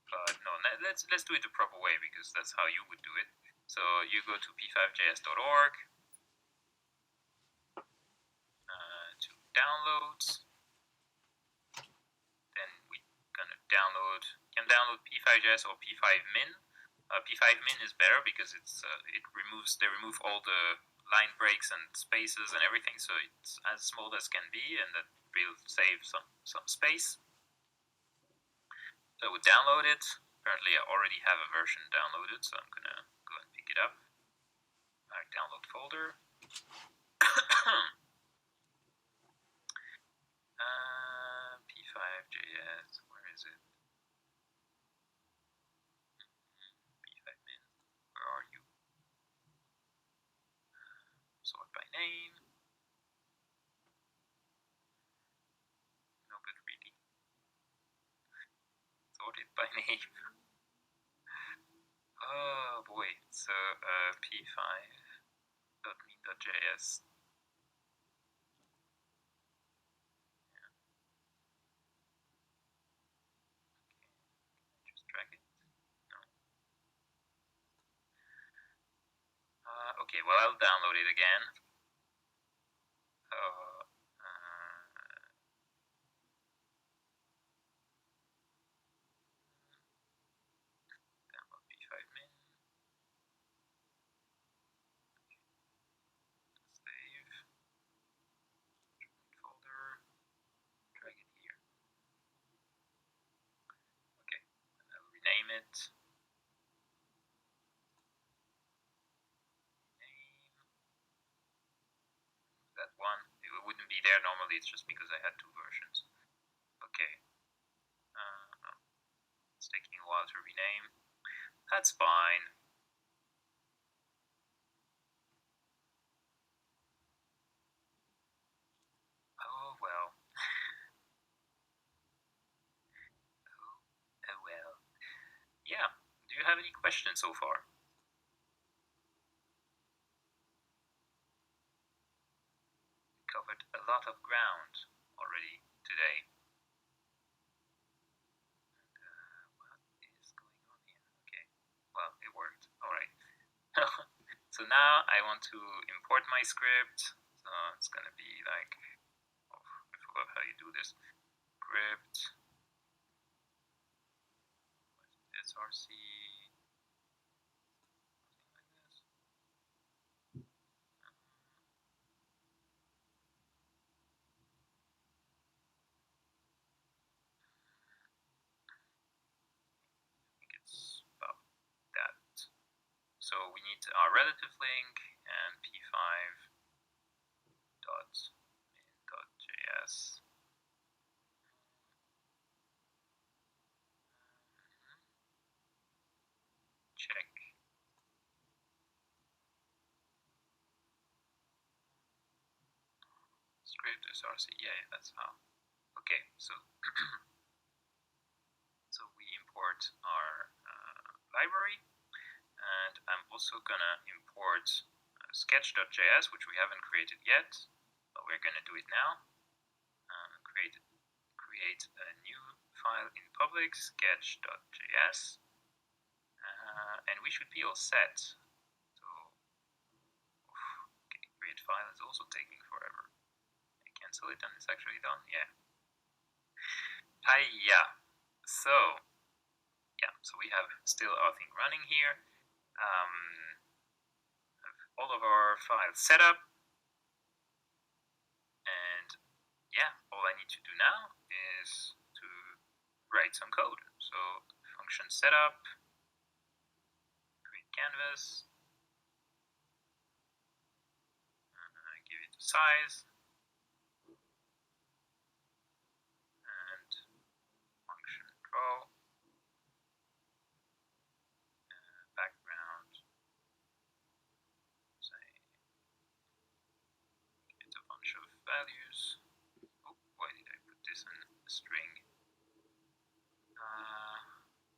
But no, let's do it the proper way because that's how you would do it. So you go to p5js.org to downloads. Then we're gonna download. You can download p5js or p5min. p5min is better because they remove all the line breaks and spaces and everything, so it's as small as can be, and that will save some space. So we download it. Apparently I already have a version downloaded, so I'm gonna go and pick it up. Our download folder. p5.js, where is it? p5min, where are you? Sort by name. No good really. Sorted by name. Oh boy, so p5.me.js. Yeah. Okay, just drag it. No. Okay, well I'll download it again. it. Name. That one. It wouldn't be there normally, it's just because I had two versions. Okay. It's taking a while to rename. That's fine. Oh well. Oh well. Yeah. Do you have any questions so far? We covered a lot of ground already today. What is going on here? Okay. Well, it worked. Alright. So now I want to import my script. So it's gonna be like, oh, I forgot how you do this. Script, src, something like this. I think it's about that. So we need our relative link and p5.min.js. Check. Script src. Yeah, that's how. Okay, so so we import our library, and I'm also gonna import sketch.js, which we haven't created yet, but we're gonna do it now. Create a new file in public, sketch.js, and we should be all set. So, okay, create file is also taking forever. I cancel it and it's actually done. Yeah. Yeah. So we have still our thing running here. All of our files set up, and yeah, all I need to do now is to write some code. So function setup, create canvas, give it a size, and function draw, background, say it's a bunch of values. Oh, why did I put this in a string?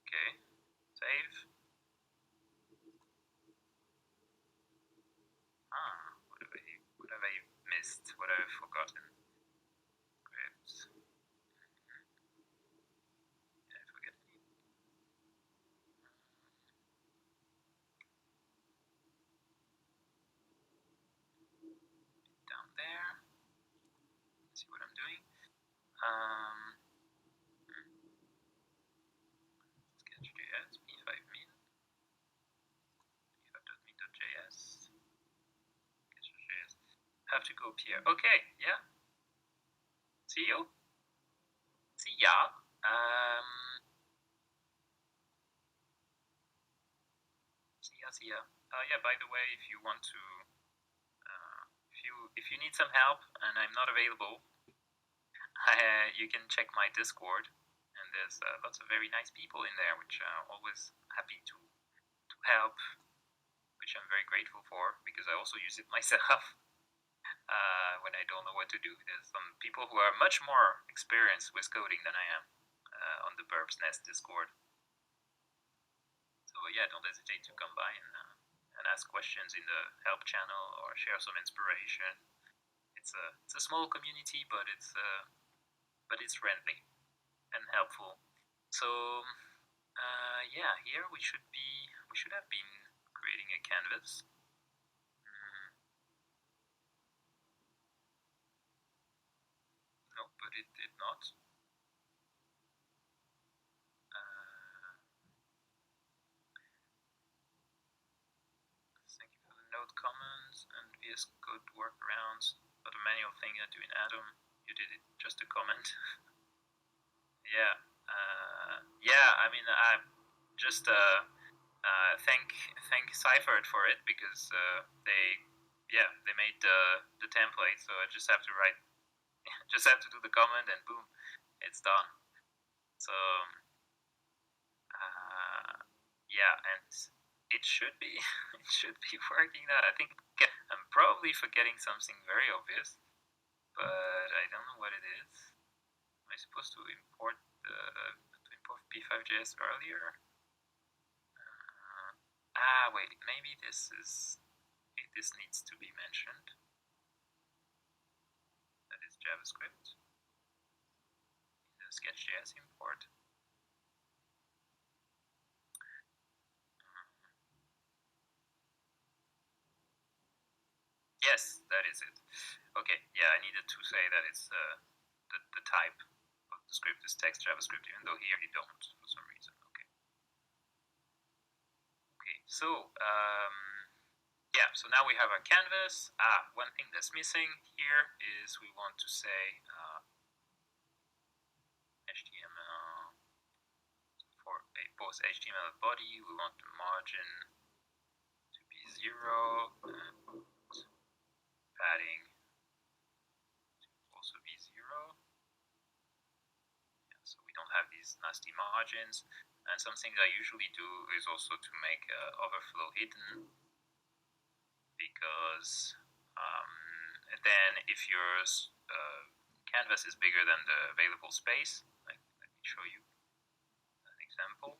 Okay, save. What have I missed? What have I forgotten? Scripts. Did I forget anything? Down there. Let's see what I'm doing. Sketch.js, p5min, p5.min.js, sketch.js. Have to go up here. Okay, yeah. See you. See ya. See ya. Yeah, by the way, if you want to, if you need some help and I'm not available, you can check my Discord, and there's lots of very nice people in there, which are always happy to help, which I'm very grateful for, because I also use it myself when I don't know what to do. There's some people who are much more experienced with coding than I am on the Burbs Nest Discord. So yeah, don't hesitate to come by and ask questions in the help channel or share some inspiration. It's a small community, but it's friendly and helpful. So yeah, here we should have been creating a canvas. No, but it did not. Thank you for the node comments and VS Code workarounds. Not a manual thing I do in Atom. You did it just a comment. Yeah. Yeah, I mean, just thank Cypher for it, because they made the template, so I just have to write, just have to do the command, and boom, it's done. So and it should be working now. I think I'm probably forgetting something very obvious, but I don't know what it is. Am I supposed to import P5.js earlier? Wait, maybe this needs to be mentioned. That is JavaScript in the Sketch.js import. Yes, that is it. Okay, yeah, I needed to say that it's the type of the script is text JavaScript, even though here you don't for some reason. Okay, so so now we have our canvas. One thing that's missing here is we want to say HTML for both HTML and body. We want the margin to be 0 and padding to also be 0. So we don't have these nasty margins. And some things I usually do is also to make overflow hidden, because then if your canvas is bigger than the available space, like, let me show you an example.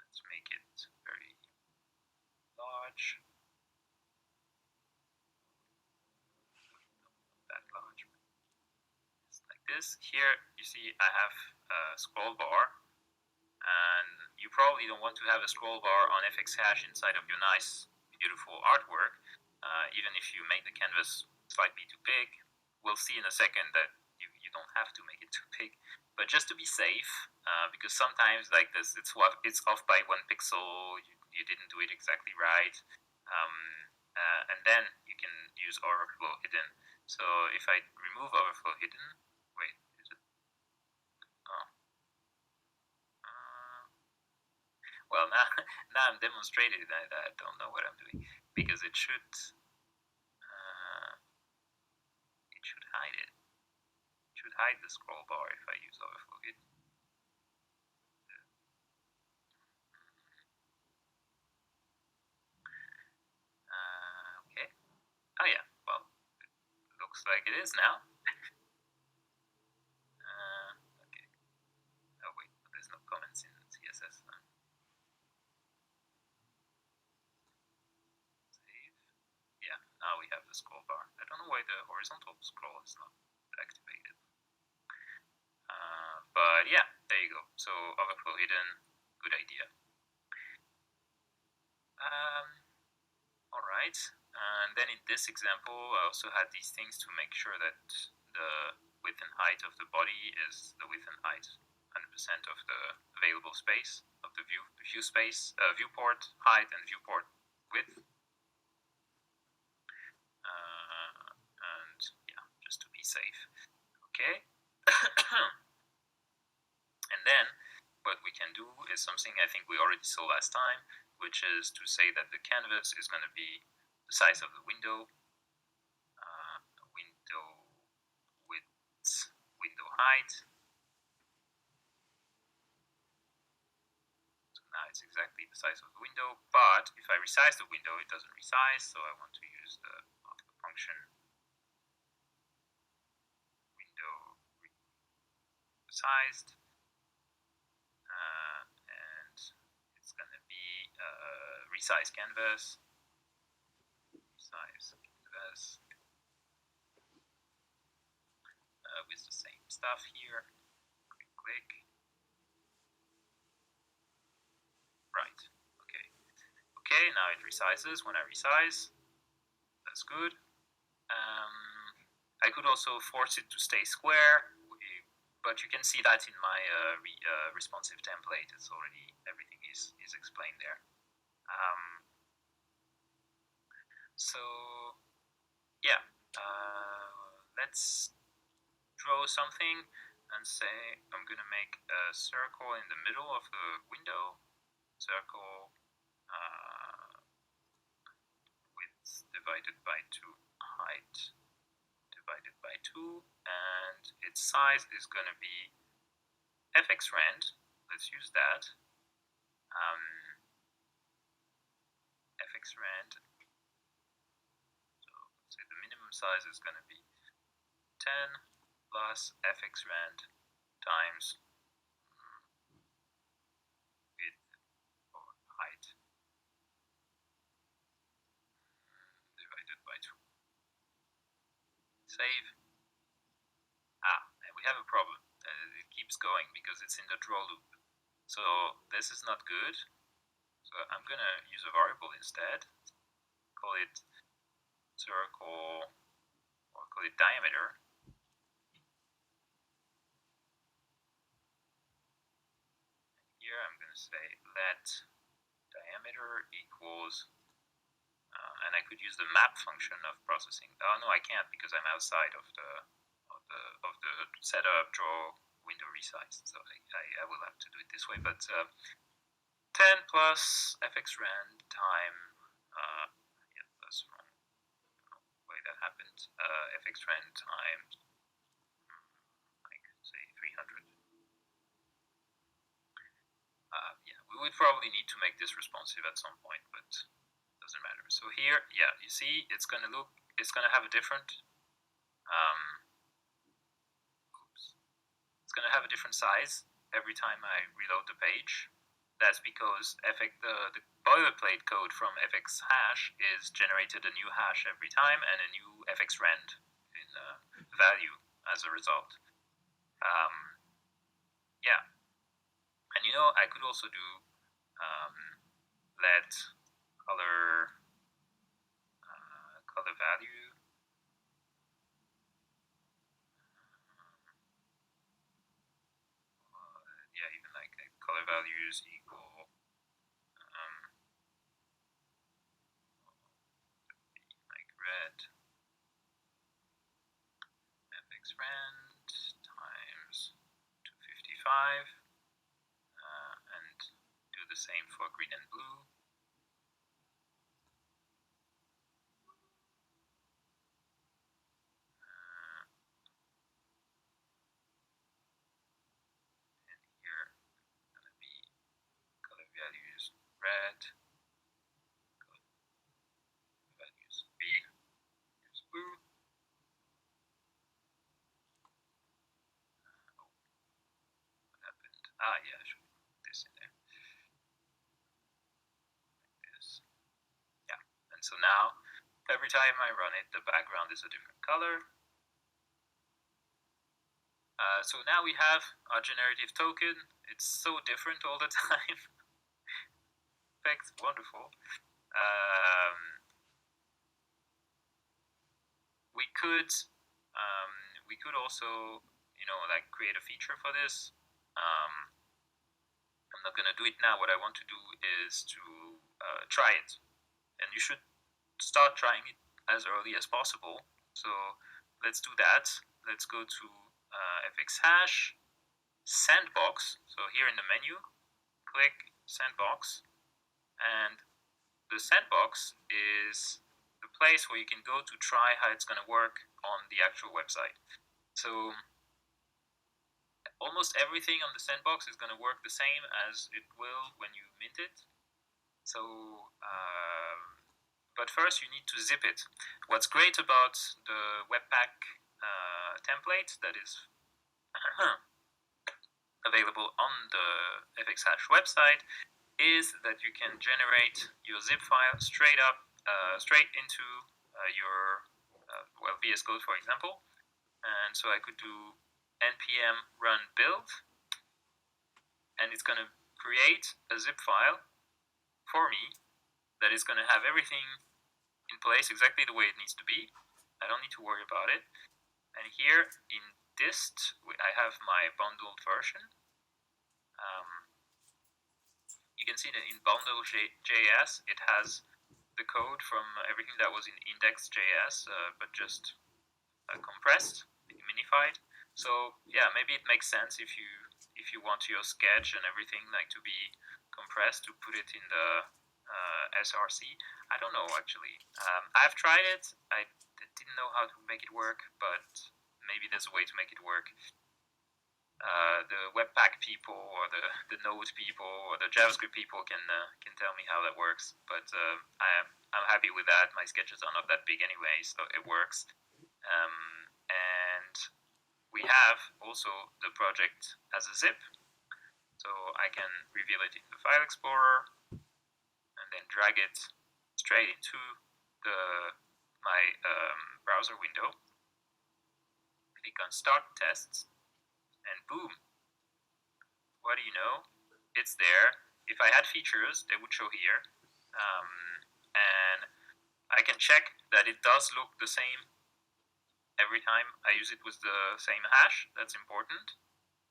Let's make it very large. Not that large. It's like this. Here you see I have a scroll bar, and you probably don't want to have a scroll bar on fxhash inside of your nice, beautiful artwork, even if you make the canvas slightly too big. We'll see in a second that you don't have to make it too big, but just to be safe, because sometimes like this, it's off by 1 pixel, you didn't do it exactly right, and then you can use overflow hidden. So if I remove overflow hidden, wait, is it? Oh. Well, now I'm demonstrating that I don't know what I'm doing, because it should hide it. It should hide the scroll bar if I use overflow hidden. Okay. Oh yeah. Well, it looks like it is now. Okay. Oh wait, there's no comments in CSS. Save. Yeah. Now we have the scroll bar. I don't know why the horizontal scroll is not activated. But yeah, there you go. So overflow hidden, good idea. All right. And then in this example, I also had these things to make sure that the width and height of the body is the width and height 100% of the available space of the view space, viewport height and viewport width. And yeah, just to be safe. Okay. And then what we can do is something I think we already saw last time, which is to say that the canvas is going to be the size of the window, window width, window height. So now it's exactly the size of the window, but if I resize the window, it doesn't resize, so I want to use the function window resized. And it's going to be resize canvas, with the same stuff here. Click. Right. Okay. Okay. Now it resizes. When I resize, that's good. I could also force it to stay square, but you can see that in my responsive template. It's already, everything is explained there. So yeah, let's draw something and say I'm gonna make a circle in the middle of the window. circle width divided by 2, height divided by 2, and its size is going to be fx rand. Let's use that. Fx rand. So let's say the minimum size is going to be 10 plus fx rand times width or height divided by 2. Save. And we have a problem. It keeps going because it's in the draw loop. So this is not good. So I'm going to use a variable instead. Call it circle, or call it diameter. And here I'm going to say let diameter equals, and I could use the map function of processing. Oh no, I can't because I'm outside of the setup, draw, window resize. So I will have to do it this way. But 10 plus fx rand time, yeah, that's wrong. I don't know why that happened. Fx rand times, I could say 300. Yeah, we would probably need to make this responsive at some point, but it doesn't matter. So here, yeah, you see, it's going to have a different, it's going to have a different size every time I reload the page. That's because the boilerplate code from fx hash is generated a new hash every time and a new fx rand in value as a result. Yeah, and I could also do let color value. Yeah, even like color values equal like red fx rand times 255, and do the same for green and blue. And here going to be color values red, color values B, here's blue. What happened? Yeah, I should put this in there. Like this. Yeah, and so now every time I run it, the background is a different color. So now we have our generative token. It's so different all the time. Perfect, wonderful. We could also, like create a feature for this. I'm not gonna do it now. What I want to do is to try it, and you should start trying it as early as possible. So let's do that. Let's go to fx hash sandbox. So here in the menu, click sandbox, and the sandbox is the place where you can go to try how it's going to work on the actual website. So almost everything on the sandbox is going to work the same as it will when you mint it. So but first you need to zip it. What's great about the Webpack template that is available on the fxhash website is that you can generate your zip file straight into your VS Code, for example. And so I could do npm run build, and it's going to create a zip file for me that is going to have everything in place exactly the way it needs to be. I don't need to worry about it. And here in dist, I have my bundled version. You can see that in bundle.js, it has the code from everything that was in index.js, but just compressed, minified. So yeah, maybe it makes sense if you want your sketch and everything like to be compress to put it in the SRC. I don't know actually. I've tried it. I didn't know how to make it work, but maybe there's a way to make it work. The Webpack people or the Node people or the JavaScript people can tell me how that works. But I'm happy with that. My sketches are not that big anyway, so it works. And we have also the project as a zip, so I can reveal it in the File Explorer and then drag it straight into my browser window. Click on Start Tests, and boom! What do you know? It's there. If I had features, they would show here, and I can check that it does look the same every time I use it with the same hash. That's important.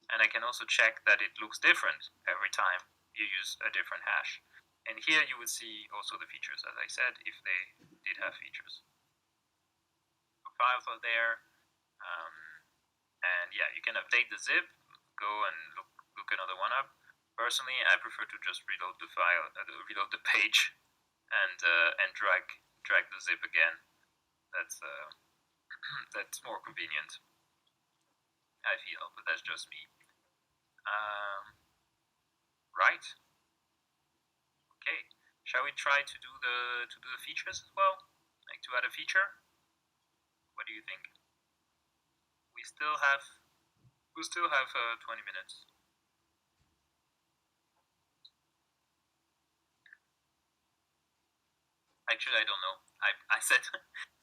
And I can also check that it looks different every time you use a different hash. And here you would see also the features, as I said, if they did have features. The files are there. And yeah, you can update the zip, go and look another one up. Personally, I prefer to just reload the file, reload the page, and drag the zip again. That's more convenient, I feel, but that's just me. Right. Okay. Shall we try to do the features as well? Like to add a feature? What do you think? We still have 20 minutes. Actually, I don't know. I said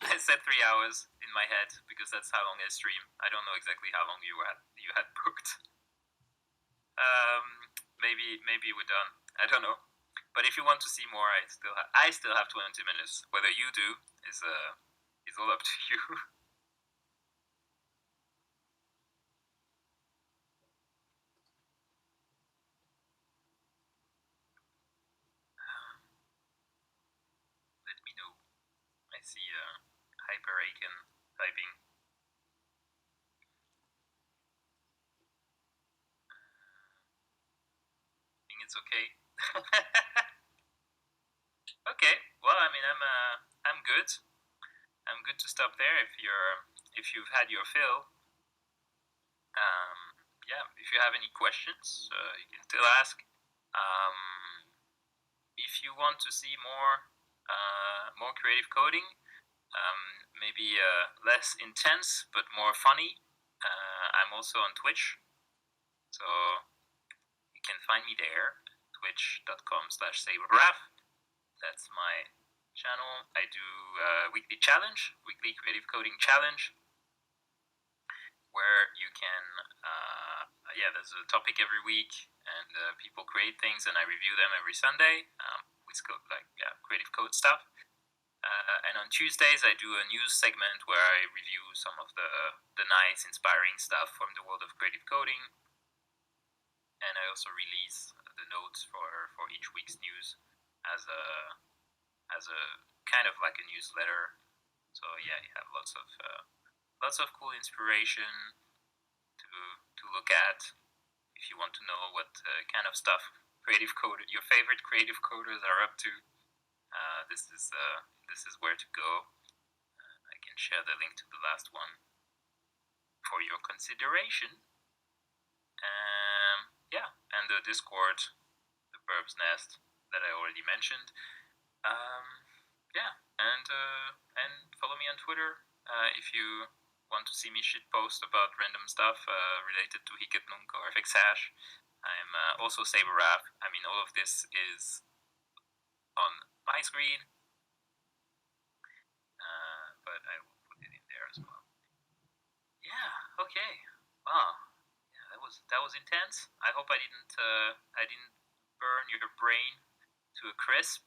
I said 3 hours in my head because that's how long I stream. I don't know exactly how long you had booked. Maybe we're done. I don't know. But if you want to see more, I still have 20 minutes. Whether you do is all up to you. Let me know. I see Hyperaken typing. I think it's okay. Okay. Well, I mean, I'm good. I'm good to stop there. If you've had your fill. Yeah. If you have any questions, you can still ask. If you want to see more creative coding, maybe less intense but more funny, I'm also on Twitch, so you can find me there, twitch.com/Sable Raph. That's my channel. I do weekly creative coding challenge, where you can there's a topic every week, and people create things, and I review them every Sunday with creative code stuff. And on Tuesdays, I do a news segment where I review some of the nice, inspiring stuff from the world of creative coding. And I also release the notes for each week's news as a kind of like a newsletter. So yeah, you have lots of cool inspiration to look at if you want to know what kind of stuff your favorite creative coders are up to. This is where to go. I can share the link to the last one for your consideration. And the Discord, the Burbs Nest that I already mentioned. And follow me on Twitter if you want to see me shitpost about random stuff related to Hicketnunk or FXHash. I'm also Sable Raph. I mean, all of this is on my screen, but I will put it in there as well. Yeah. Okay. Wow. Yeah, that was intense. I hope I didn't burn your brain to a crisp.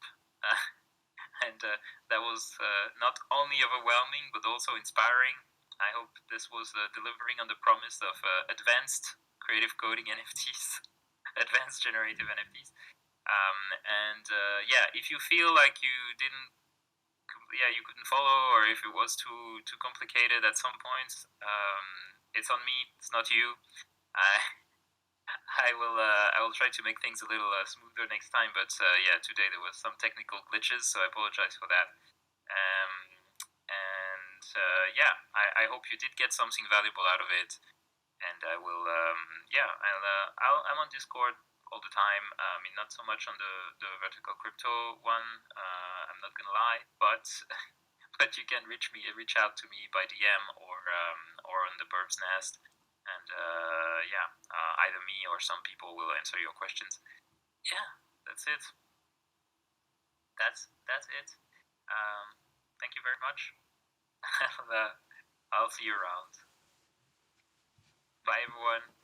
And that was not only overwhelming but also inspiring. I hope this was delivering on the promise of advanced creative coding NFTs, advanced generative NFTs. If you feel like you couldn't follow, or if it was too complicated at some points, it's on me. It's not you. I will try to make things a little smoother next time. But yeah, today there was some technical glitches, so I apologize for that. Um, and yeah, I hope you did get something valuable out of it. And I will, yeah, I'm on Discord all the time. I mean, not so much on the vertical crypto one. I'm not gonna lie, but but you can reach out to me by DM or on the Bird's Nest, and yeah, either me or some people will answer your questions. Yeah, that's it. That's it. Thank you very much. I'll see you around. Bye, everyone.